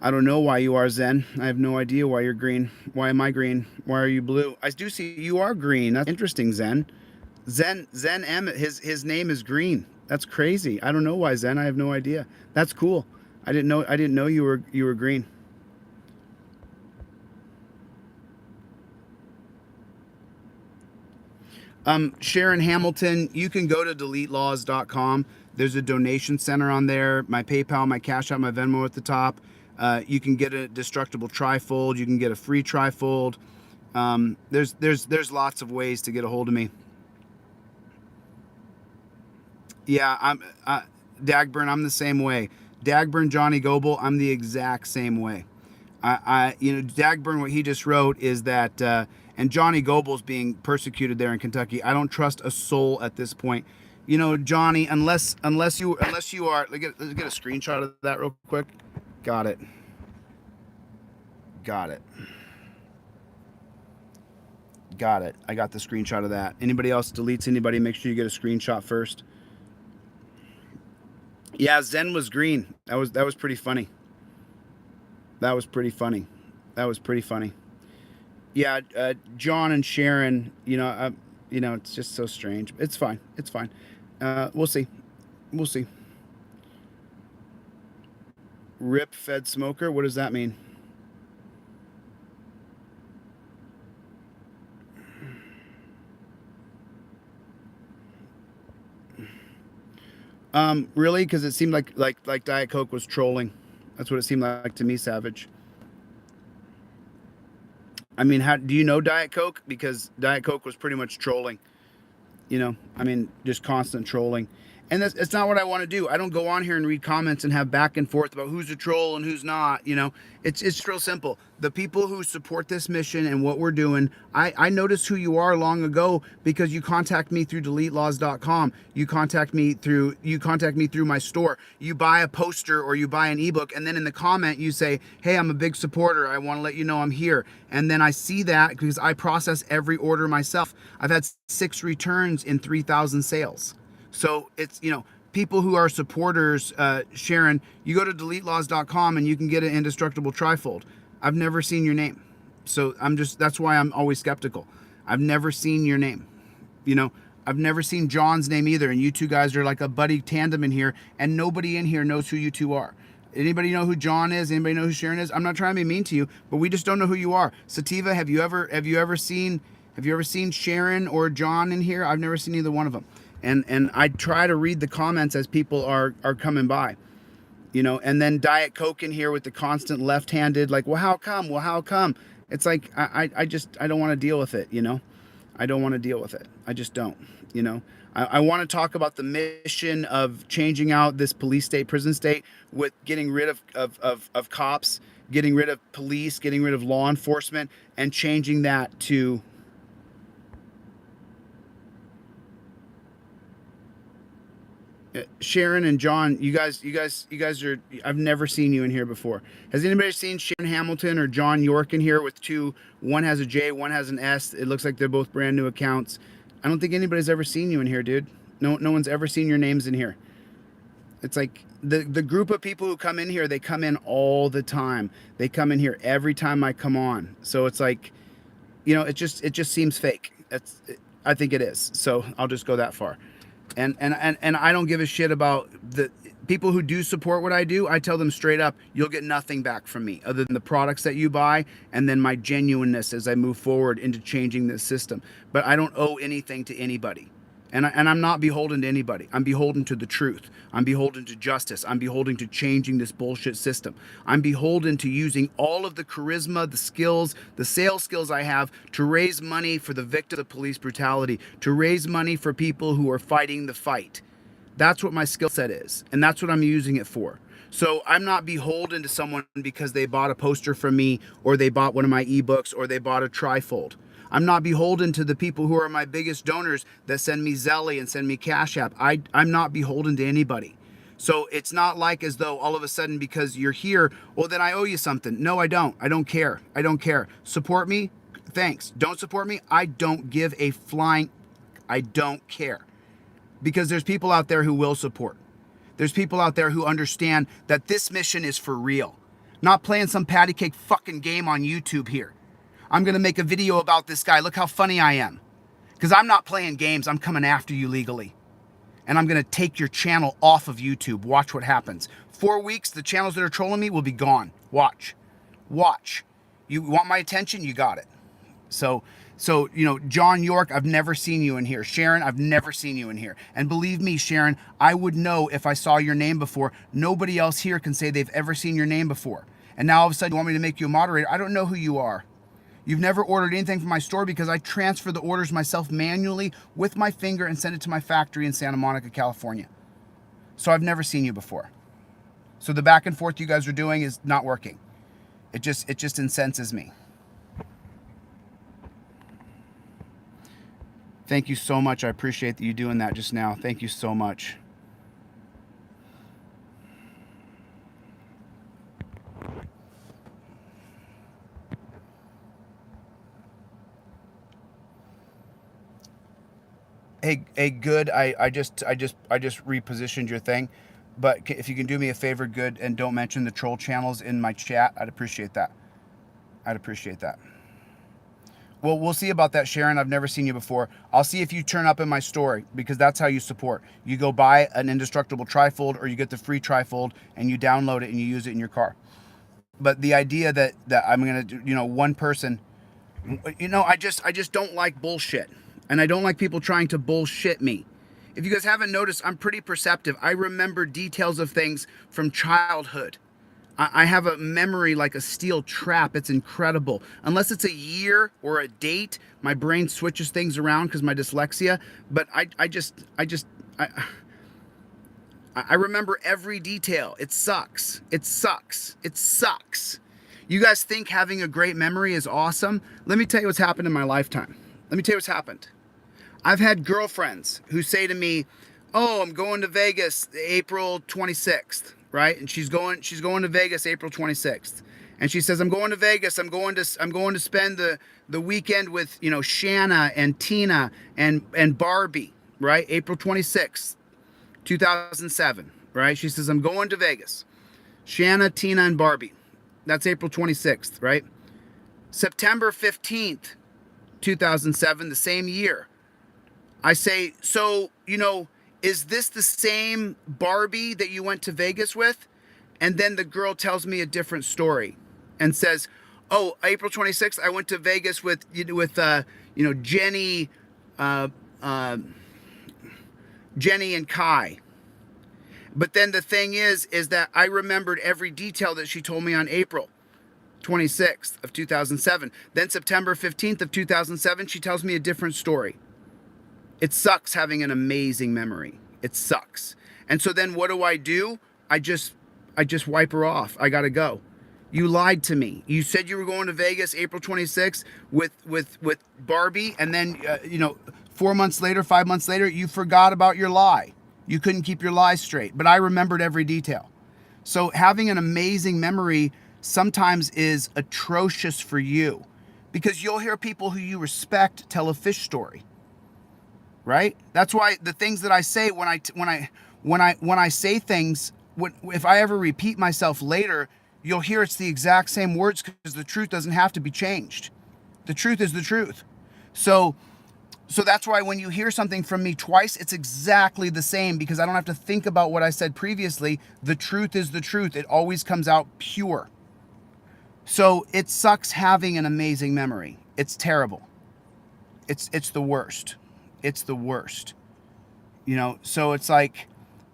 I don't know why you are Zen. I have no idea why you're green. Why am I green? Why are you blue? I do see you are green. That's interesting, Zen. Zen M. His name is green. That's crazy. I don't know why, Zen. I have no idea. That's cool. I didn't know you were green. Sharon Hamilton, you can go to DeleteLawZ.com. There's a donation center on there. My PayPal, my Cash App, my Venmo at the top. You can get a destructible trifold. You can get a free trifold. There's lots of ways to get a hold of me. Yeah, Dagburn, I'm the same way. Dagburn, Johnny Goble, I'm the exact same way. You know, Dagburn, what he just wrote is that, and Johnny Goble's being persecuted there in Kentucky. I don't trust a soul at this point. You know, Johnny, unless you are, let's get a screenshot of that real quick. Got it. Got it. Got it. I got the screenshot of that. Anybody else deletes anybody, make sure you get a screenshot first. Yeah, Zen was green. That was pretty funny. That was pretty funny. That was pretty funny. Yeah, John and Sharon, you know, it's just so strange. It's fine. It's fine. We'll see. We'll see. Rip fed smoker. What does that mean? Really? Because it seemed like Diet Coke was trolling. That's what it seemed like to me, Savage. I mean, do you know Diet Coke? Because Diet Coke was pretty much trolling. You know, I mean, just constant trolling. And it's not what I want to do. I don't go on here and read comments and have back and forth about who's a troll and who's not. You know, it's real simple. The people who support this mission and what we're doing, I noticed who you are long ago because you contact me through DeleteLawZ.com. You contact me through my store. You buy a poster or you buy an ebook, and then in the comment you say, "Hey, I'm a big supporter. I want to let you know I'm here." And then I see that because I process every order myself. I've had 6 returns in 3,000 sales. So it's, you know, people who are supporters, Sharon, you go to DeleteLawZ.com and you can get an indestructible trifold. I've never seen your name. So that's why I'm always skeptical. I've never seen your name. You know, I've never seen John's name either. And you two guys are like a buddy tandem in here, and nobody in here knows who you two are. Anybody know who John is? Anybody know who Sharon is? I'm not trying to be mean to you, but we just don't know who you are. Sativa, have you ever seen Sharon or John in here? I've never seen either one of them. And I try to read the comments as people are coming by, you know, and then Diet Coke in here with the constant left-handed, like, well, how come? Well, how come? It's like, I don't want to deal with it, you know? I don't want to deal with it. I just don't, you know? I want to talk about the mission of changing out this police state, prison state, with getting rid of cops, getting rid of police, getting rid of law enforcement, and changing that to... Sharon and John, you guys are, I've never seen you in here before. Has anybody seen Sharon Hamilton or John York in here with two? One has a J, one has an S. It looks like they're both brand new accounts. I don't think anybody's ever seen you in here, dude. No one's ever seen your names in here. It's like the group of people who come in here, they come in all the time. They come in here every time I come on. So it's like, you know, it just seems fake. I think it is. So I'll just go that far. And I don't give a shit about the people who do support what I do. I tell them straight up, you'll get nothing back from me other than the products that you buy and then my genuineness as I move forward into changing this system. But I don't owe anything to anybody. And I'm not beholden to anybody. I'm beholden to the truth. I'm beholden to justice. I'm beholden to changing this bullshit system. I'm beholden to using all of the charisma, the skills, the sales skills I have to raise money for the victims of police brutality, to raise money for people who are fighting the fight. That's what my skill set is, and that's what I'm using it for. So I'm not beholden to someone because they bought a poster from me, or they bought one of my ebooks, or they bought a trifold. I'm not beholden to the people who are my biggest donors that send me Zelle and send me Cashapp. I'm not beholden to anybody. So it's not like as though all of a sudden because you're here, well, then I owe you something. No, I don't. I don't care. I don't care. Support me? Thanks. Don't support me? I don't give a flying... I don't care. Because there's people out there who will support. There's people out there who understand that this mission is for real. Not playing some patty cake fucking game on YouTube here. I'm going to make a video about this guy. Look how funny I am. Because I'm not playing games. I'm coming after you legally. And I'm going to take your channel off of YouTube. Watch what happens. 4 weeks, the channels that are trolling me will be gone. Watch. Watch. You want my attention? You got it. So, you know, John York, I've never seen you in here. Sharon, I've never seen you in here. And believe me, Sharon, I would know if I saw your name before. Nobody else here can say they've ever seen your name before. And now all of a sudden you want me to make you a moderator. I don't know who you are. You've never ordered anything from my store because I transfer the orders myself manually with my finger and send it to my factory in Santa Monica, California. So I've never seen you before. So the back and forth you guys are doing is not working. It just incenses me. Thank you so much. I appreciate you doing that just now. Thank you so much. Hey, good. I just repositioned your thing, but if you can do me a favor, good, and don't mention the troll channels in my chat, I'd appreciate that. I'd appreciate that. Well, we'll see about that, Sharon. I've never seen you before. I'll see if you turn up in my story, because that's how you support. You go buy an indestructible trifold, or you get the free trifold and you download it and you use it in your car. But the idea that I'm gonna do, one person, I just don't like bullshit. And I don't like people trying to bullshit me. If you guys haven't noticed, I'm pretty perceptive. I remember details of things from childhood. I have a memory like a steel trap. It's incredible. Unless it's a year or a date, my brain switches things around because my dyslexia. But I remember every detail. It sucks. It sucks. It sucks. You guys think having a great memory is awesome? Let me tell you what's happened in my lifetime. Let me tell you what's happened. I've had girlfriends who say to me, "Oh, I'm going to Vegas April 26th," right? And she's going to Vegas April 26th. And she says, "I'm going to Vegas. I'm going to spend the weekend with, Shanna and Tina and Barbie," right? April 26th, 2007, right? She says, "I'm going to Vegas. Shanna, Tina, and Barbie." That's April 26th, right? September 15th, 2007, the same year. I say, "So, is this the same Barbie that you went to Vegas with?" And then the girl tells me a different story and says, "Oh, April 26th, I went to Vegas with Jenny, Jenny and Kai." But then the thing is that I remembered every detail that she told me on April 26th of 2007. Then September 15th of 2007, she tells me a different story. It sucks having an amazing memory. It sucks. And so then what do? I just wipe her off. I gotta go. You lied to me. You said you were going to Vegas April 26th with Barbie, and then 4 months later, 5 months later, you forgot about your lie. You couldn't keep your lies straight. But I remembered every detail. So having an amazing memory sometimes is atrocious for you, because you'll hear people who you respect tell a fish story. Right? That's why the things that I say when I say things, if I ever repeat myself later, you'll hear it's the exact same words, because the truth doesn't have to be changed. The truth is the truth. So that's why when you hear something from me twice, it's exactly the same, because I don't have to think about what I said previously. The truth is the truth. It always comes out pure. So it sucks having an amazing memory. It's terrible. It's the worst. It's the worst. So it's like,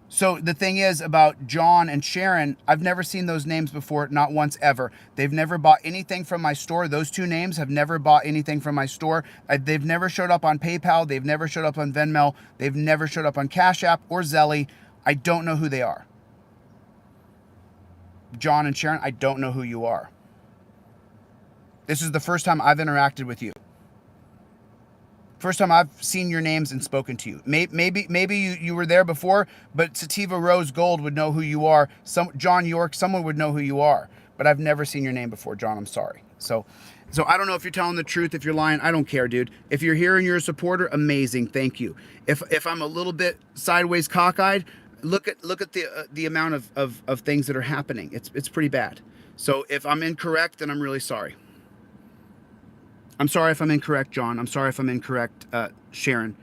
so the thing is about John and Sharon, I've never seen those names before, not once ever. They've never bought anything from my store. Those two names have never bought anything from my store. They've never showed up on PayPal. They've never showed up on Venmo. They've never showed up on Cash App or Zelle. I don't know who they are. John and Sharon, I don't know who you are. This is the first time I've interacted with you. First time I've seen your names and spoken to you. Maybe you were there before, but Sativa Rose Gold would know who you are. John York, someone would know who you are. But I've never seen your name before, John. I'm sorry. So I don't know if you're telling the truth, if you're lying. I don't care, dude. If you're here and you're a supporter, amazing. Thank you. If I'm a little bit sideways cockeyed, look at the amount of things that are happening. It's pretty bad. So if I'm incorrect, then I'm really sorry. I'm sorry if I'm incorrect, John. I'm sorry if I'm incorrect, Sharon.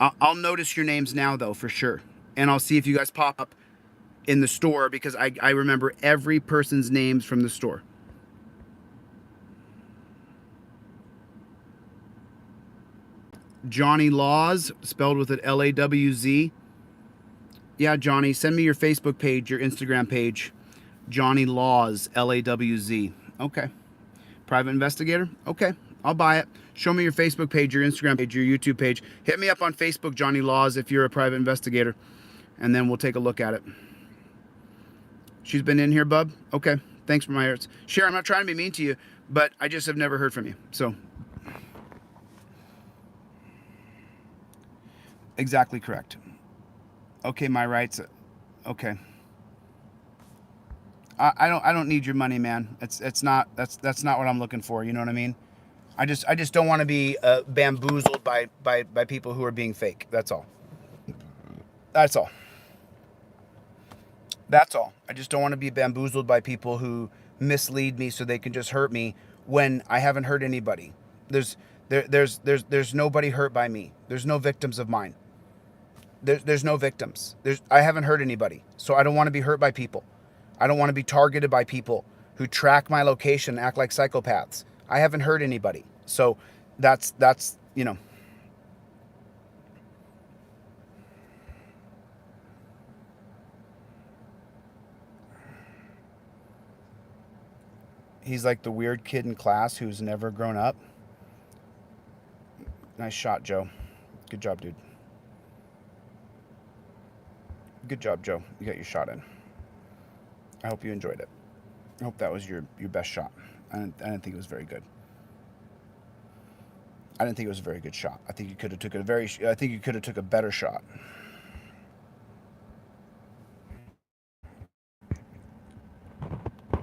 I'll notice your names now, though, for sure. And I'll see if you guys pop up in the store, because I remember every person's names from the store. Johnny Lawz, spelled with an Lawz. Yeah, Johnny, send me your Facebook page, your Instagram page. Johnny Lawz, Lawz. Okay. Private investigator? Okay. I'll buy it. Show me your Facebook page, your Instagram page, your YouTube page. Hit me up on Facebook, Johnny Lawz, if you're a private investigator, and then we'll take a look at it. She's been in here, bub? Okay. Thanks for my ears. Sharon, I'm not trying to be mean to you, but I just have never heard from you. So Exactly correct. Okay, my rights. Okay. I don't need your money, man. It's not that's not what I'm looking for. You know what I mean? I just don't want to be bamboozled by people who are being fake. That's all. That's all. That's all. I just don't want to be bamboozled by people who mislead me so they can just hurt me when I haven't hurt anybody. There's there's nobody hurt by me. There's no victims of mine. There's no victims. I haven't hurt anybody. So I don't want to be hurt by people. I don't want to be targeted by people who track my location, act like psychopaths. I haven't hurt anybody. So that's you know. He's like the weird kid in class who's never grown up. Nice shot, Joe. Good job, dude. Good job, Joe. You got your shot in. I hope you enjoyed it. I hope that was your best shot. I didn't think it was very good. I didn't think it was a very good shot. I think you could have took I think you could have took a better shot.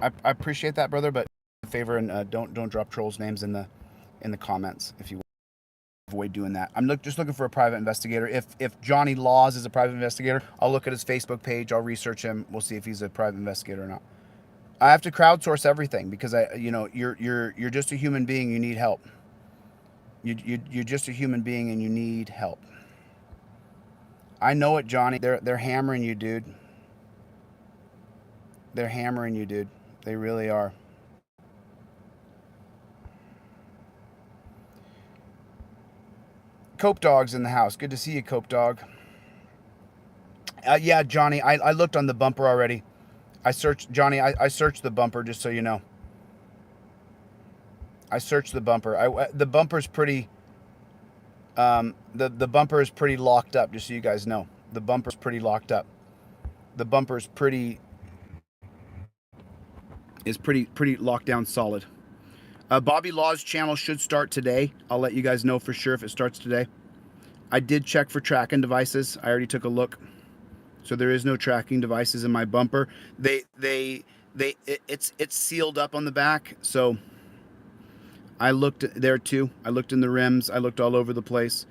I appreciate that, brother, but favor and don't drop trolls' names in the comments if you avoid doing that. I'm just looking for a private investigator. If Johnny Lawz is a private investigator, I'll look at his Facebook page. I'll research him. We'll see if he's a private investigator or not. I have to crowdsource everything because you're just a human being. You need help. You're just a human being and you need help. I know it, Johnny. They're hammering you, dude. They're hammering you, dude. They really are. Cope Dog's in the house. Good to see you, Cope Dog. Yeah, Johnny, I looked on the bumper already. I searched, Johnny, I searched the bumper just so you know. I searched the bumper. The bumper's pretty, the bumper is pretty locked up, just so you guys know. The bumper's pretty locked up. The bumper's pretty locked down solid. Bobby Law's channel should start today. I'll let you guys know for sure if it starts today. I did check for tracking devices. I already took a look. So there is no tracking devices in my bumper. It's sealed up on the back. So I looked there too. I looked in the rims. I looked all over the place.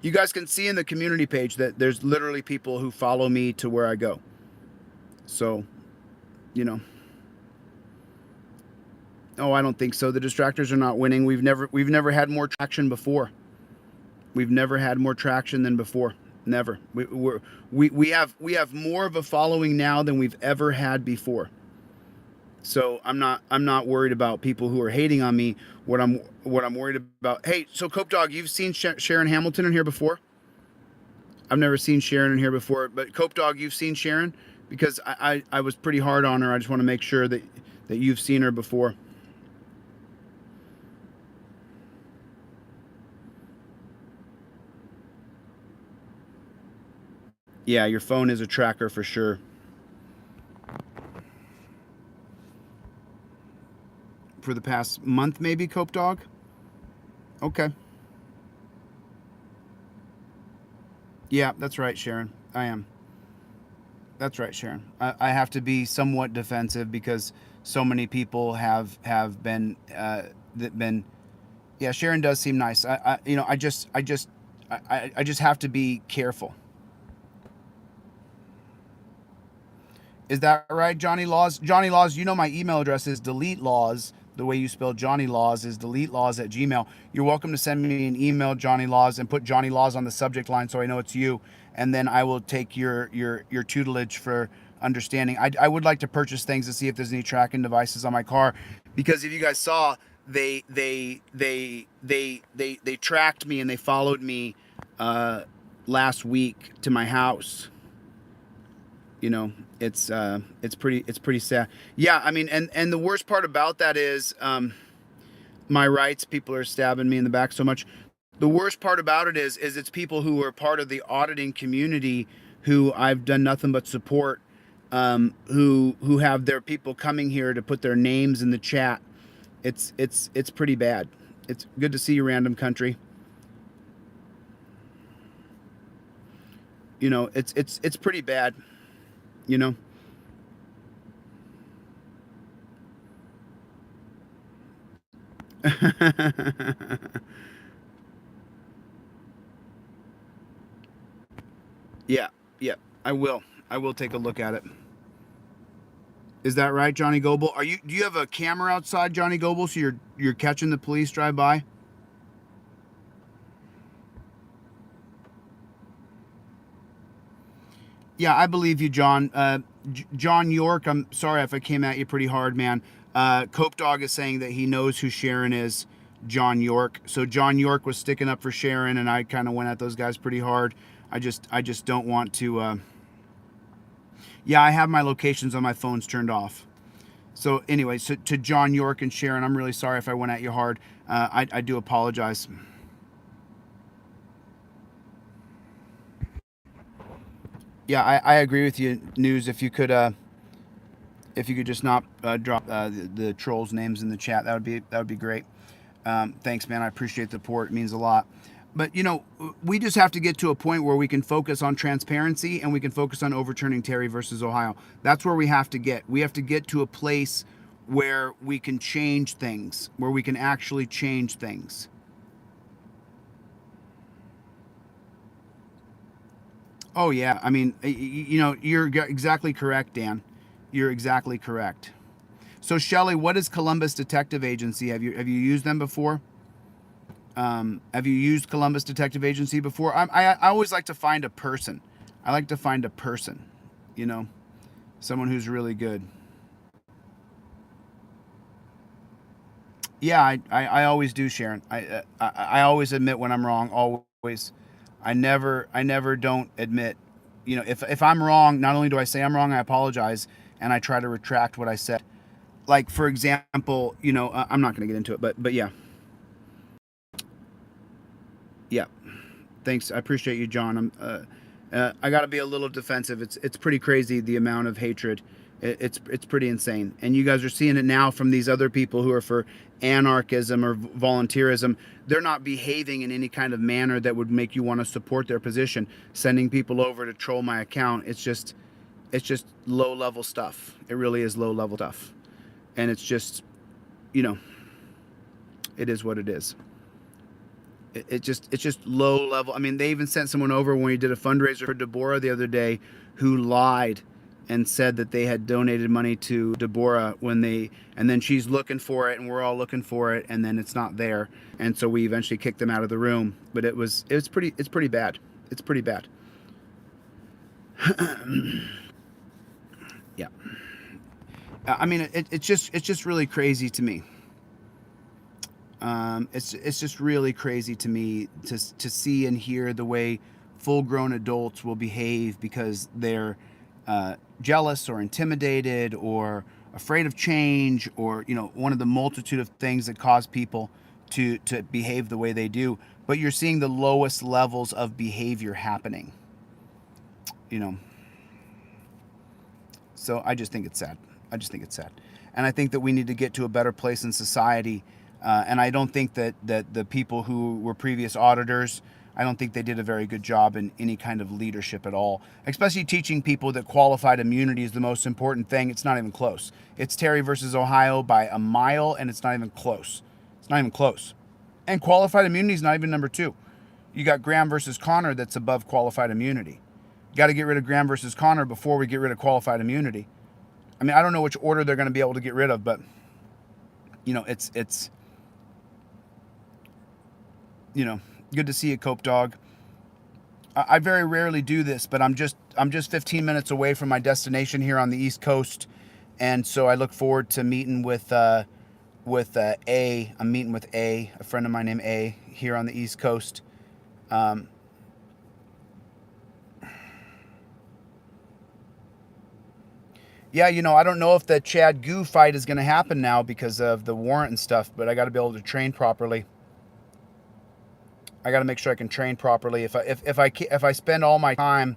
You guys can see in the community page that there's literally people who follow me to where I go. So, you know. Oh, I don't think so. The distractors are not winning. We've never had more traction before. We've never had more traction than before. Never. We have more of a following now than we've ever had before. So I'm not worried about people who are hating on me. What I'm worried about. Hey, so Cope Dog, you've seen Sharon Hamilton in here before? I've never seen Sharon in here before, but Cope Dog, you've seen Sharon? Because I was pretty hard on her. I just want to make sure that you've seen her before. Yeah, your phone is a tracker for sure. For the past month, maybe, Cope Dog? Okay. Yeah, that's right, Sharon. I am. That's right, Sharon. I have to be somewhat defensive because so many people have been Yeah, Sharon does seem nice. I just have to be careful. Is that right, Johnny Lawz? Johnny Lawz, you know my email address is DeleteLawZ. The way you spell Johnny Lawz is DeleteLawZ@gmail. You're welcome to send me an email, Johnny Lawz, and put Johnny Lawz on the subject line so I know it's you. And then I will take your tutelage for understanding. I would like to purchase things to see if there's any tracking devices on my car, because if you guys saw, they tracked me and they followed me last week to my house. You know, it's pretty sad. Yeah, I mean, and the worst part about that is my rights. People are stabbing me in the back so much. The worst part about it is it's people who are part of the auditing community who I've done nothing but support, who have their people coming here to put their names in the chat. It's pretty bad. It's good to see you, Random Country. You know, it's pretty bad. You know. Yeah, yeah. I will. I will take a look at it. Is that right, Johnny Goble? Are you? Do you have a camera outside, Johnny Goble? So you're catching the police drive by? Yeah, I believe you, John. John York. I'm sorry if I came at you pretty hard, man. Cope Dog is saying that he knows who Sharon is. John York. So John York was sticking up for Sharon, and I kind of went at those guys pretty hard. I just don't want to. Yeah, I have my locations on my phones turned off. So anyway, so to John York and Sharon, I'm really sorry if I went at you hard. I do apologize. Yeah, I agree with you, News. If you could just not drop the trolls' names in the chat, that would be great. Thanks, man. I appreciate the support. It means a lot. But we just have to get to a point where we can focus on transparency and we can focus on overturning Terry versus Ohio. That's where we have to get. We have to get to a place where we can change things, where we can actually change things. Oh yeah, I mean, you're exactly correct, Dan. You're exactly correct. So Shelley, what is Columbus Detective Agency? Have you used them before? Have you used Columbus Detective Agency before? I always like to find a person. I like to find a person, you know, someone who's really good. Yeah, I always do, Sharon. I always admit when I'm wrong. Always. I never don't admit. If I'm wrong, not only do I say I'm wrong, I apologize and I try to retract what I said. Like for example, I'm not going to get into it, but yeah, yeah. Thanks. I appreciate you, John. I got to be a little defensive. It's pretty crazy the amount of hatred. It's pretty insane, and you guys are seeing it now from these other people who are for anarchism or volunteerism. They're not behaving in any kind of manner that would make you want to support their position. Sending people over to troll my account. It's just low level stuff. It really is low level stuff, and it's just, you know, it is what it is. It's just low level. I mean, they even sent someone over when we did a fundraiser for Deborah the other day, who lied and said that they had donated money to Deborah and then she's looking for it and we're all looking for it and then it's not there, and so we eventually kicked them out of the room. But it's pretty bad. It's pretty bad. Yeah. I mean, it's just really crazy to me. It's just really crazy to me to see and hear the way full-grown adults will behave because they're jealous or intimidated or afraid of change, or one of the multitude of things that cause people to behave the way they do. But you're seeing the lowest levels of behavior happening. You know. So I just think it's sad. I just think it's sad. And I think that we need to get to a better place in society. And I don't think that the people who were previous auditors, I don't think they did a very good job in any kind of leadership at all, especially teaching people that qualified immunity is the most important thing. It's not even close. It's Terry versus Ohio by a mile, and it's not even close. It's not even close. And qualified immunity is not even number two. You got Graham versus Connor that's above qualified immunity. You got to get rid of Graham versus Connor before we get rid of qualified immunity. I mean, I don't know which order they're going to be able to get rid of, but it's good to see you, Cope Dog. I very rarely do this, but I'm just 15 minutes away from my destination here on the East Coast, and so I look forward to meeting with A. I'm meeting with a friend of mine named A, here on the East Coast. Yeah, I don't know if the Chad Goo fight is going to happen now because of the warrant and stuff, but I got to be able to train properly. I got to make sure I can train properly. If I spend all my time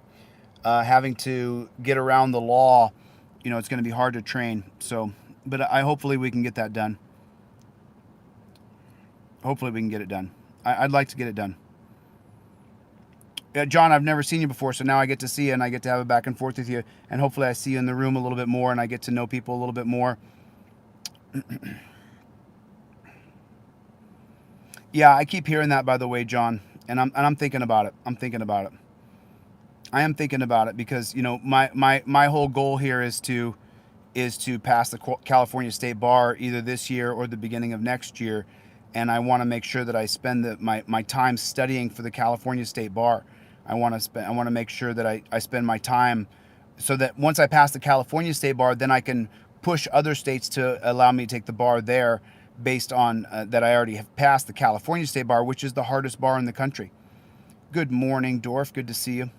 having to get around the law, it's going to be hard to train. So, but hopefully we can get that done. Hopefully we can get it done. I'd like to get it done. John, I've never seen you before, so now I get to see you and I get to have a back and forth with you, and hopefully I see you in the room a little bit more and I get to know people a little bit more. Yeah, I keep hearing that, by the way, John, and I'm thinking about it. I'm thinking about it. I am thinking about it because, you know, my whole goal here is to pass the California State Bar either this year or the beginning of next year, and I want to make sure that I spend my time studying for the California State Bar. I want to make sure that I spend my time so that once I pass the California State Bar, then I can push other states to allow me to take the bar there based on that I already have passed the California State Bar, which is the hardest bar in the country. Good morning, Dorf. Good to see you.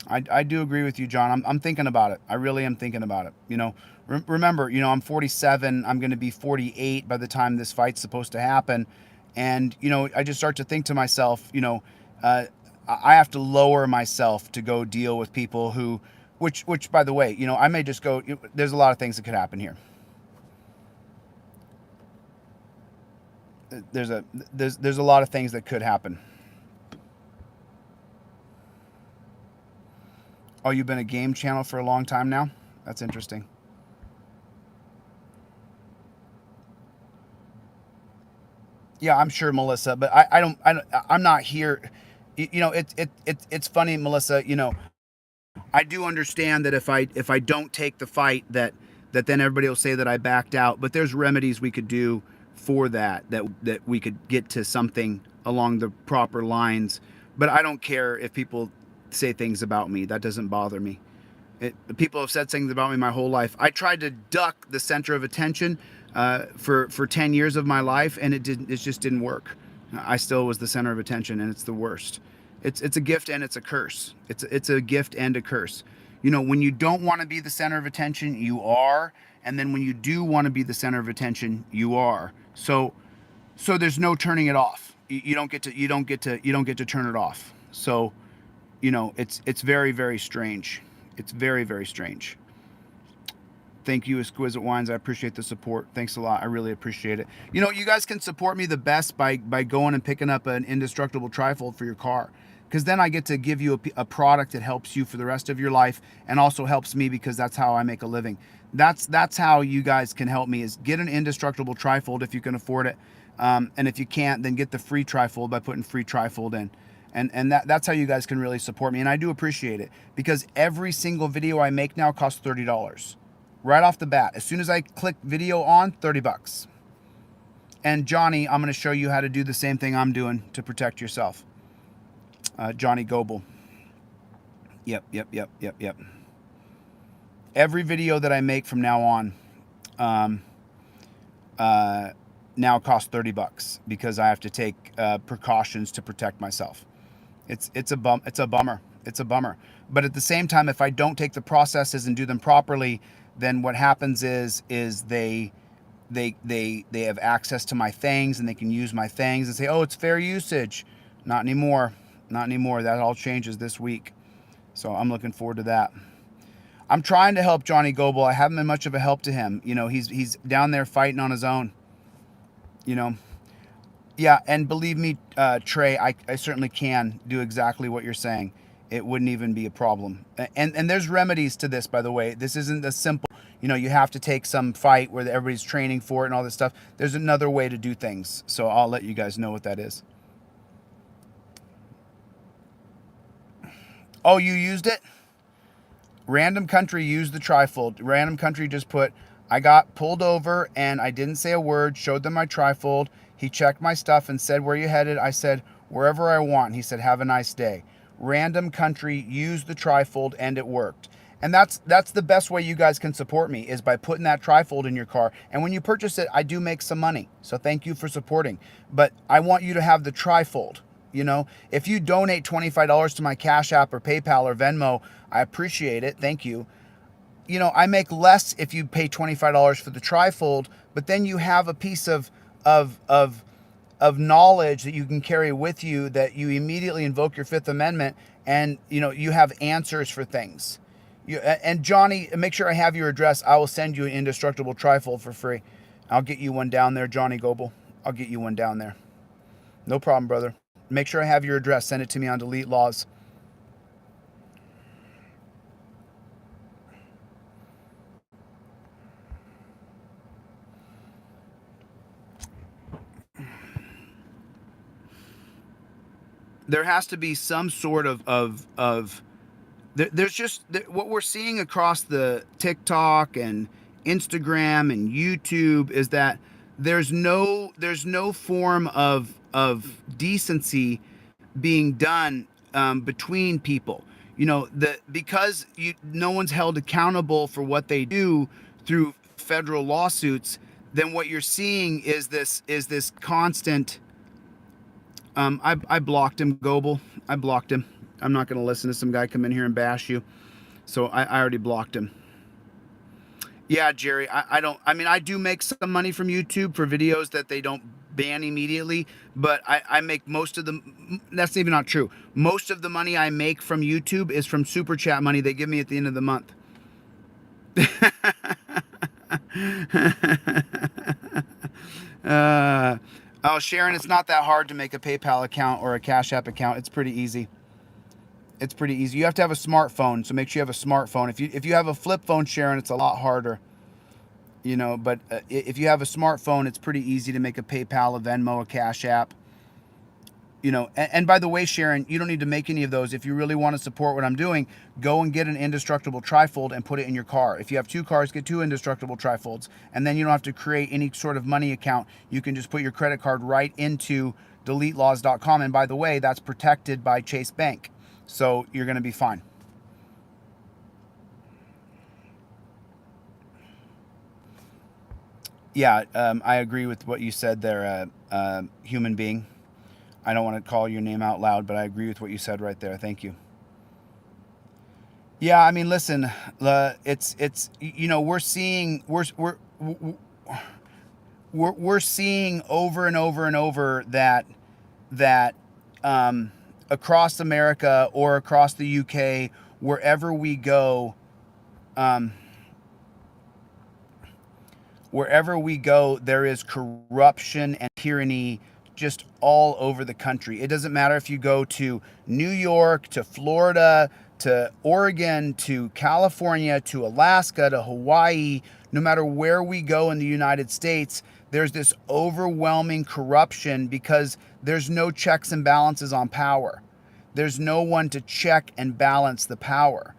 I do agree with you, John. I'm thinking about it. I really am thinking about it. You know, remember, you know, I'm 47. I'm going to be 48 by the time this fight's supposed to happen. And, you know, I just start to think to myself, you know, I have to lower myself to go deal with people who, which by the way, you know, I may just go, there's a lot of things that could happen here. There's a lot of things that could happen. Oh, you've been a game channel for a long time now? That's interesting. Yeah, I'm sure, Melissa, but I'm not here. You know, it's funny, Melissa, you know, I do understand that if I don't take the fight that then everybody will say that I backed out, but there's remedies we could do for that we could get to something along the proper lines. But I don't care if people say things about me. That doesn't bother me. People have said things about me my whole life. I tried to duck the center of attention for 10 years of my life, and it just didn't work. I still was the center of attention, and it's the worst. It's a gift and it's a curse. It's a gift and a curse. You know, when you don't want to be the center of attention, you are, and then when you do want to be the center of attention, you are. So there's no turning it off. You don't get to turn it off. So, you know, it's very, very strange. It's very, very strange. Thank you, Exquisite Wines. I appreciate the support. Thanks a lot. I really appreciate it. You know, you guys can support me the best by going and picking up an indestructible trifold for your car, because then I get to give you a product that helps you for the rest of your life and also helps me because that's how I make a living. That's how you guys can help me, is get an indestructible trifold if you can afford it. And if you can't, then get the free trifold by putting free trifold in. And that's how you guys can really support me. And I do appreciate it, because every single video I make now costs $30. Right off the bat. As soon as I click video on, $30. And Johnny, I'm going to show you how to do the same thing I'm doing to protect yourself. Johnny Goebel. Yep. Every video that I make from now on now costs $30 because I have to take precautions to protect myself. It's a bummer. It's a bummer. But at the same time, if I don't take the processes and do them properly, then what happens is they have access to my things, and they can use my things and say, oh, it's fair usage. Not anymore. Not anymore. That all changes this week. So I'm looking forward to that. I'm trying to help Johnny Goebel. I haven't been much of a help to him. You know, he's down there fighting on his own. You know. Yeah, and believe me, Trey, I certainly can do exactly what you're saying. It wouldn't even be a problem. And there's remedies to this, by the way. This isn't as simple, you know, you have to take some fight where everybody's training for it and all this stuff. There's another way to do things. So I'll let you guys know what that is. Oh, you used it? Random Country used the trifold. Random Country just put, I got pulled over and I didn't say a word, showed them my trifold. He checked my stuff and said, where you headed? I said, wherever I want. He said, have a nice day. Random Country used the trifold and it worked. And that's the best way you guys can support me, is by putting that trifold in your car. And when you purchase it, I do make some money. So thank you for supporting. But I want you to have the trifold. You know, if you donate $25 to my Cash App or PayPal or Venmo, I appreciate it. Thank you. You know, I make less if you pay $25 for the trifold, but then you have a piece of knowledge that you can carry with you, that you immediately invoke your Fifth Amendment, and you know, you have answers for things. And Johnny, make sure I have your address. I will send you an indestructible trifold for free. I'll get you one down there, Johnny Goebel. I'll get you one down there. No problem, brother. Make sure I have your address. Send it to me on DeleteLawZ. There has to be some sort of there's just what we're seeing across the TikTok and Instagram and YouTube is that there's no form of decency being done between people. Because no one's held accountable for what they do through federal lawsuits. Then what you're seeing is this constant. I blocked him, Goebel. I blocked him. I'm not going to listen to some guy come in here and bash you. So I already blocked him. Yeah, Jerry, I do make some money from YouTube for videos that they don't ban immediately, but I make most of them. That's even not true. Most of the money I make from YouTube is from super chat money they give me at the end of the month. Oh, Sharon, it's not that hard to make a PayPal account or a Cash App account. It's pretty easy. It's pretty easy. You have to have a smartphone, so make sure you have a smartphone. If you have a flip phone, Sharon, it's a lot harder. But if you have a smartphone, it's pretty easy to make a PayPal, a Venmo, a Cash App. And by the way, Sharon, you don't need to make any of those. If you really want to support what I'm doing, go and get an indestructible trifold and put it in your car. If you have 2 cars, get 2 indestructible trifolds. And then you don't have to create any sort of money account. You can just put your credit card right into DeleteLawZ.com. And by the way, that's protected by Chase Bank. So you're going to be fine. Yeah, I agree with what you said there, human being. I don't want to call your name out loud, but I agree with what you said right there. Thank you. Yeah, I mean, listen, it's we're seeing we're seeing over and over and over that across America or across the UK, wherever we go, there is corruption and tyranny just all over the country. It doesn't matter if you go to New York, to Florida, to Oregon, to California, to Alaska, to Hawaii. No matter where we go in the United States, there's this overwhelming corruption because there's no checks and balances on power. There's no one to check and balance the power.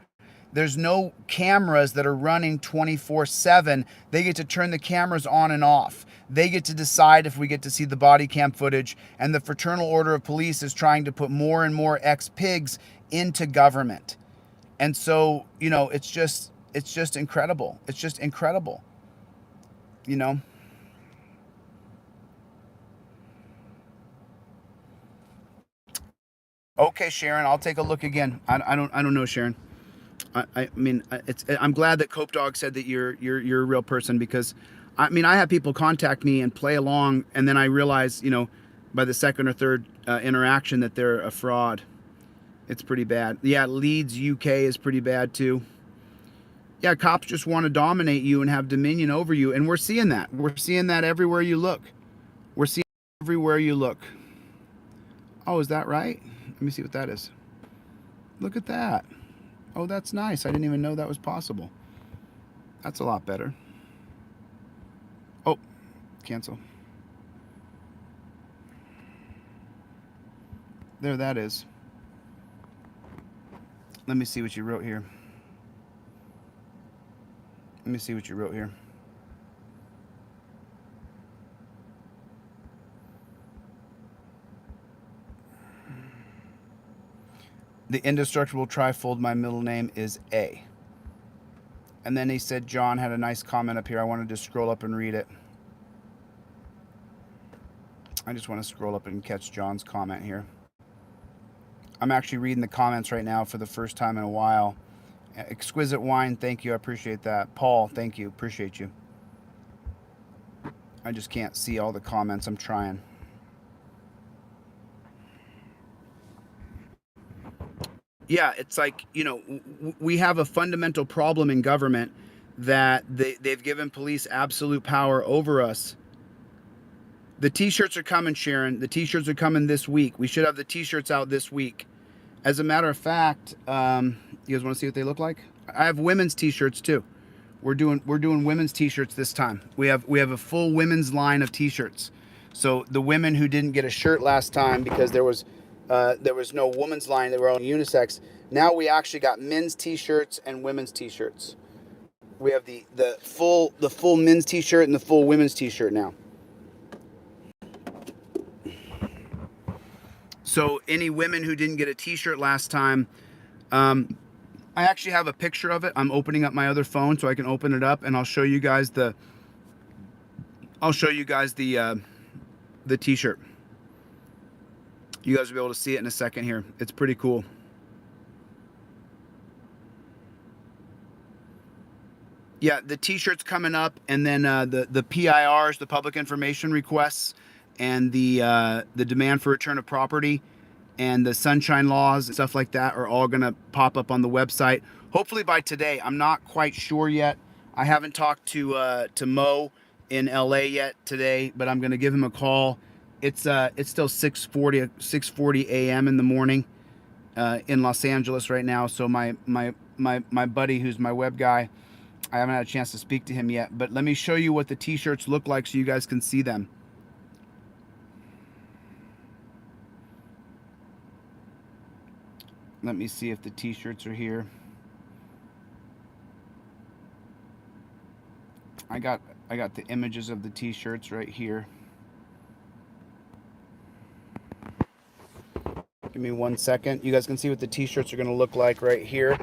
There's no cameras that are running 24/7. They get to turn the cameras on and off. They get to decide if we get to see the body cam footage, and the Fraternal Order of Police is trying to put more and more ex-pigs into government. And so, it's just incredible. It's just incredible. Okay, Sharon, I'll take a look again. I don't know, Sharon. I'm glad that Cope Dog said that you're a real person, because I have people contact me and play along, and then I realize, by the second or third interaction that they're a fraud. It's pretty bad. Yeah, Leeds, UK is pretty bad too. Yeah, cops just want to dominate you and have dominion over you, and we're seeing that. We're seeing that everywhere you look. We're seeing it everywhere you look. Oh, is that right? Let me see what that is. Look at that. Oh, that's nice. I didn't even know that was possible. That's a lot better. Oh, cancel. There that is. Let me see what you wrote here. Let me see what you wrote here. The indestructible trifold, my middle name is A. And then he said John had a nice comment up here. I wanted to scroll up and read it. I just want to scroll up and catch John's comment here. I'm actually reading the comments right now for the first time in a while. Exquisite Wine, thank you. I appreciate that. Paul, thank you. Appreciate you. I just can't see all the comments. I'm trying. Yeah, it's like, we have a fundamental problem in government that they've given police absolute power over us. The t-shirts are coming, Sharon. The t-shirts are coming this week. We should have the t-shirts out this week. As a matter of fact, you guys want to see what they look like? I have women's t-shirts too. We're doing women's t-shirts this time. We have a full women's line of t-shirts. So the women who didn't get a shirt last time because there was no women's line, they were only unisex. Now we actually got men's t-shirts and women's t-shirts. We have the full men's t-shirt and the full women's t-shirt now. So any women who didn't get a t-shirt last time, I actually have a picture of it. I'm opening up my other phone so I can open it up and I'll show you guys the t-shirt. You guys will be able to see it in a second here. It's pretty cool. Yeah, the t-shirt's coming up, and then the PIRs, the public information requests, and the demand for return of property, and the sunshine laws and stuff like that are all gonna pop up on the website. Hopefully by today. I'm not quite sure yet. I haven't talked to Mo in LA yet today, but I'm gonna give him a call. It's still 6:40 a.m. in the morning in Los Angeles right now. So my buddy, who's my web guy, I haven't had a chance to speak to him yet. But let me show you what the t-shirts look like so you guys can see them. Let me see if the t-shirts are here. I got the images of the t-shirts right here. Give me 1 second. You guys can see what the t-shirts are going to look like right here.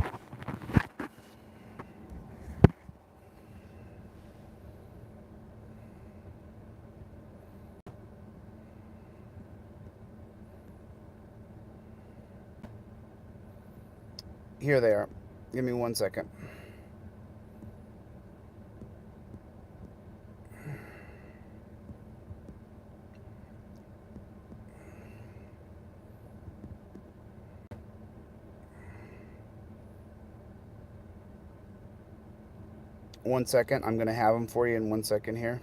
Here they are. Give me 1 second. One second. I'm going to have them for you in 1 second here.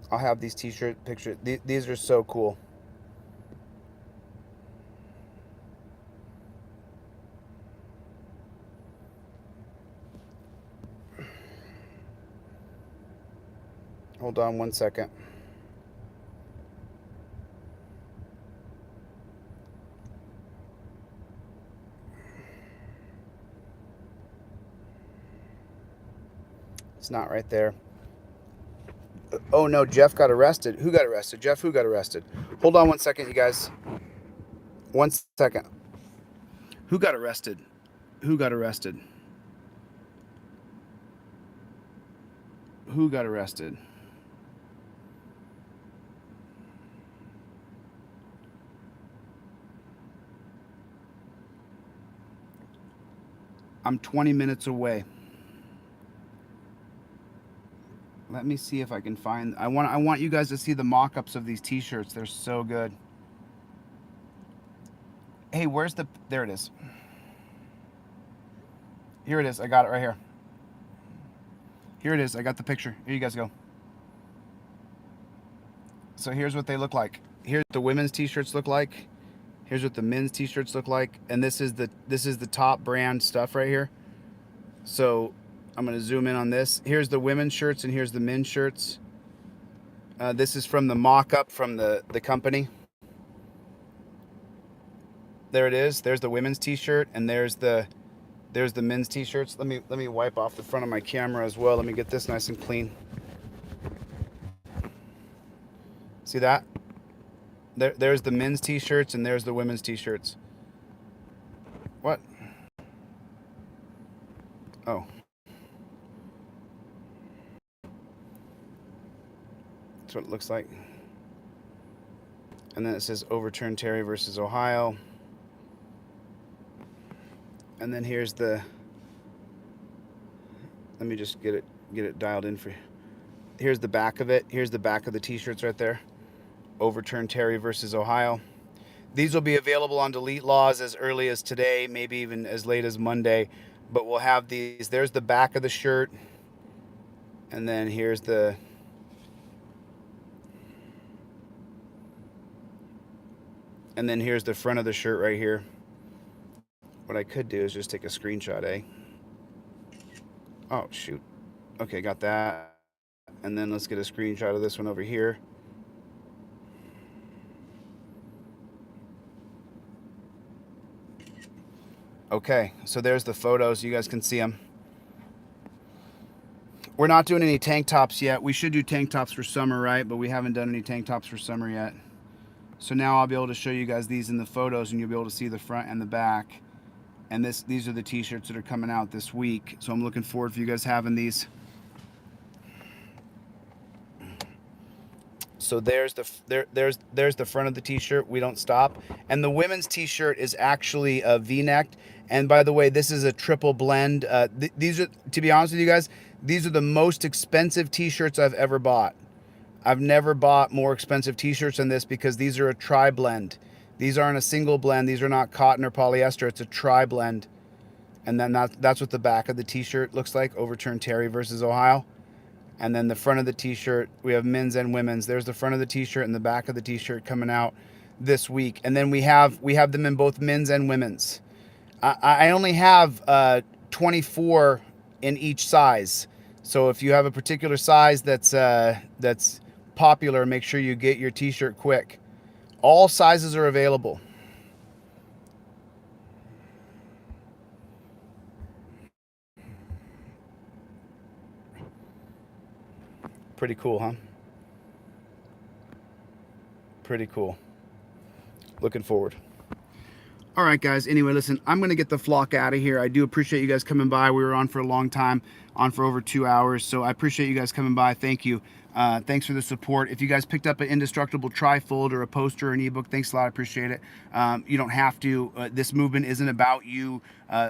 I'll have these t-shirt pictures. These are so cool. Hold on 1 second. It's not right there. Oh no, Jeff got arrested. Who got arrested? Jeff, who got arrested? Hold on 1 second, you guys. 1 second. Who got arrested? Who got arrested? Who got arrested? I'm 20 minutes away. Let me see if I can find. I want you guys to see the mock-ups of these t-shirts. They're so good. Hey, where's the? There it is. Here it is. I got it right here. Here it is. I got the picture. Here you guys go. So here's what they look like. Here's what the women's t-shirts look like. Here's what the men's t-shirts look like. And this is the top brand stuff right here. So I'm going to zoom in on this. Here's the women's shirts and here's the men's shirts. This is from the mock-up from the company. There it is. There's the women's t-shirt and there's the men's t-shirts. Let me wipe off the front of my camera as well. Let me get this nice and clean. See that? There's the men's t-shirts and there's the women's t-shirts. What? Oh. That's what it looks like. And then it says overturn Terry versus Ohio. And then here's the, let me just get it dialed in for you. Here's the back of it. Here's the back of the t-shirts right there. Overturn Terry versus Ohio. These will be available on DeleteLawZ as early as today, maybe even as late as Monday. But we'll have these. There's the back of the shirt. And then here's the... And then here's the front of the shirt right here. What I could do is just take a screenshot, eh? Oh, shoot. Okay, got that. And then let's get a screenshot of this one over here. Okay, so there's the photos. You guys can see them. We're not doing any tank tops yet. We should do tank tops for summer, right? But we haven't done any tank tops for summer yet. So now I'll be able to show you guys these in the photos, and you'll be able to see the front and the back. And these are the t-shirts that are coming out this week. So I'm looking forward for you guys having these. So there's the front of the t-shirt. We don't stop. And the women's t-shirt is actually a V-necked. And by the way, this is a triple blend. These are, to be honest with you guys, these are the most expensive t-shirts I've ever bought. I've never bought more expensive t-shirts than this because these are a tri-blend. These aren't a single blend. These are not cotton or polyester. It's a tri-blend. And then that's what the back of the t-shirt looks like. Overturned Terry versus Ohio. And then the front of the t-shirt, we have men's and women's. There's the front of the t-shirt and the back of the t-shirt coming out this week. And then we have them in both men's and women's. I only have 24 in each size. So if you have a particular size that's popular, make sure you get your t-shirt quick. All sizes are available. Pretty cool, huh? Pretty cool. Looking forward. All right, guys. Anyway, listen, I'm going to get the flock out of here. I do appreciate you guys coming by. We were on for a long time, on for over 2 hours. So I appreciate you guys coming by. Thank you. Thanks for the support. If you guys picked up an indestructible trifold or a poster or an ebook, thanks a lot. I appreciate it. You don't have to. This movement isn't about you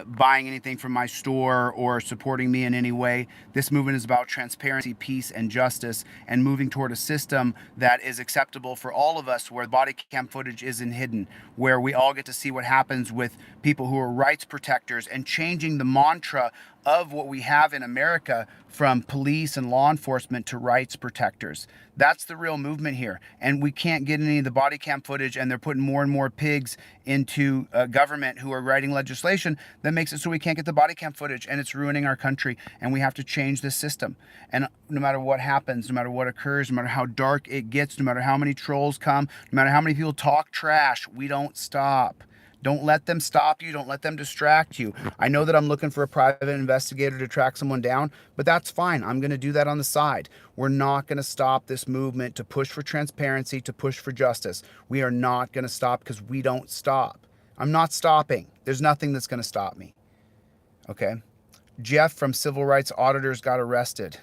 buying anything from my store or supporting me in any way. This movement is about transparency, peace, and justice, and moving toward a system that is acceptable for all of us, where body cam footage isn't hidden, where we all get to see what happens with people who are rights protectors, and changing the mantra of what we have in America from police and law enforcement to rights protectors. That's the real movement here. And we can't get any of the body cam footage, and they're putting more and more pigs into government who are writing legislation that makes it so we can't get the body cam footage, and it's ruining our country, and we have to change this system. And no matter what happens, no matter what occurs, no matter how dark it gets, no matter how many trolls come, no matter how many people talk trash, we don't stop. Don't let them stop you. Don't let them distract you. I know that I'm looking for a private investigator to track someone down, but that's fine. I'm going to do that on the side. We're not going to stop this movement to push for transparency, to push for justice. We are not going to stop because we don't stop. I'm not stopping. There's nothing that's going to stop me. Okay? Jeff from Civil Rights Auditors got arrested.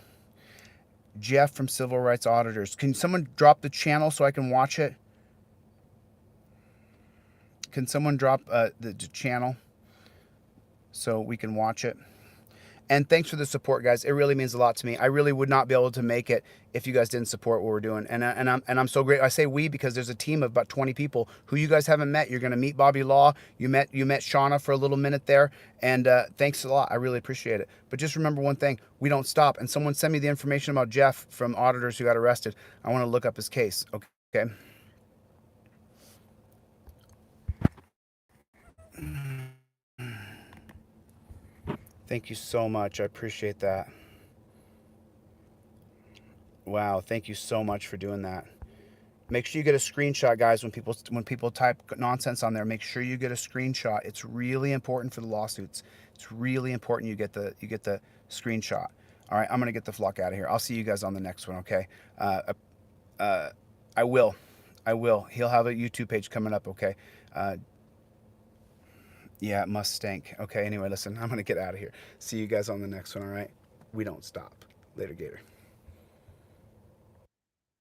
Jeff from Civil Rights Auditors. Can someone drop the channel so I can watch it? Can someone drop the channel so we can watch it? And thanks for the support, guys. It really means a lot to me. I really would not be able to make it if you guys didn't support what we're doing. And I'm so great. I say we because there's a team of about 20 people who you guys haven't met. You're going to meet Bobby Law. You met Shauna for a little minute there. And thanks a lot. I really appreciate it. But just remember one thing. We don't stop. And someone sent me the information about Jeff from Auditors who got arrested. I want to look up his case. Okay. Thank you so much. I appreciate that. Wow, thank you so much for doing that. Make sure you get a screenshot, guys, when people type nonsense on there. Make sure you get a screenshot. It's really important for the lawsuits. It's really important you get the screenshot. All right, I'm going to get the flock out of here. I'll see you guys on the next one, okay? I will. He'll have a YouTube page coming up, okay? Yeah, it must stink. Okay, anyway, listen, I'm going to get out of here. See you guys on the next one, all right? We don't stop. Later, Gator.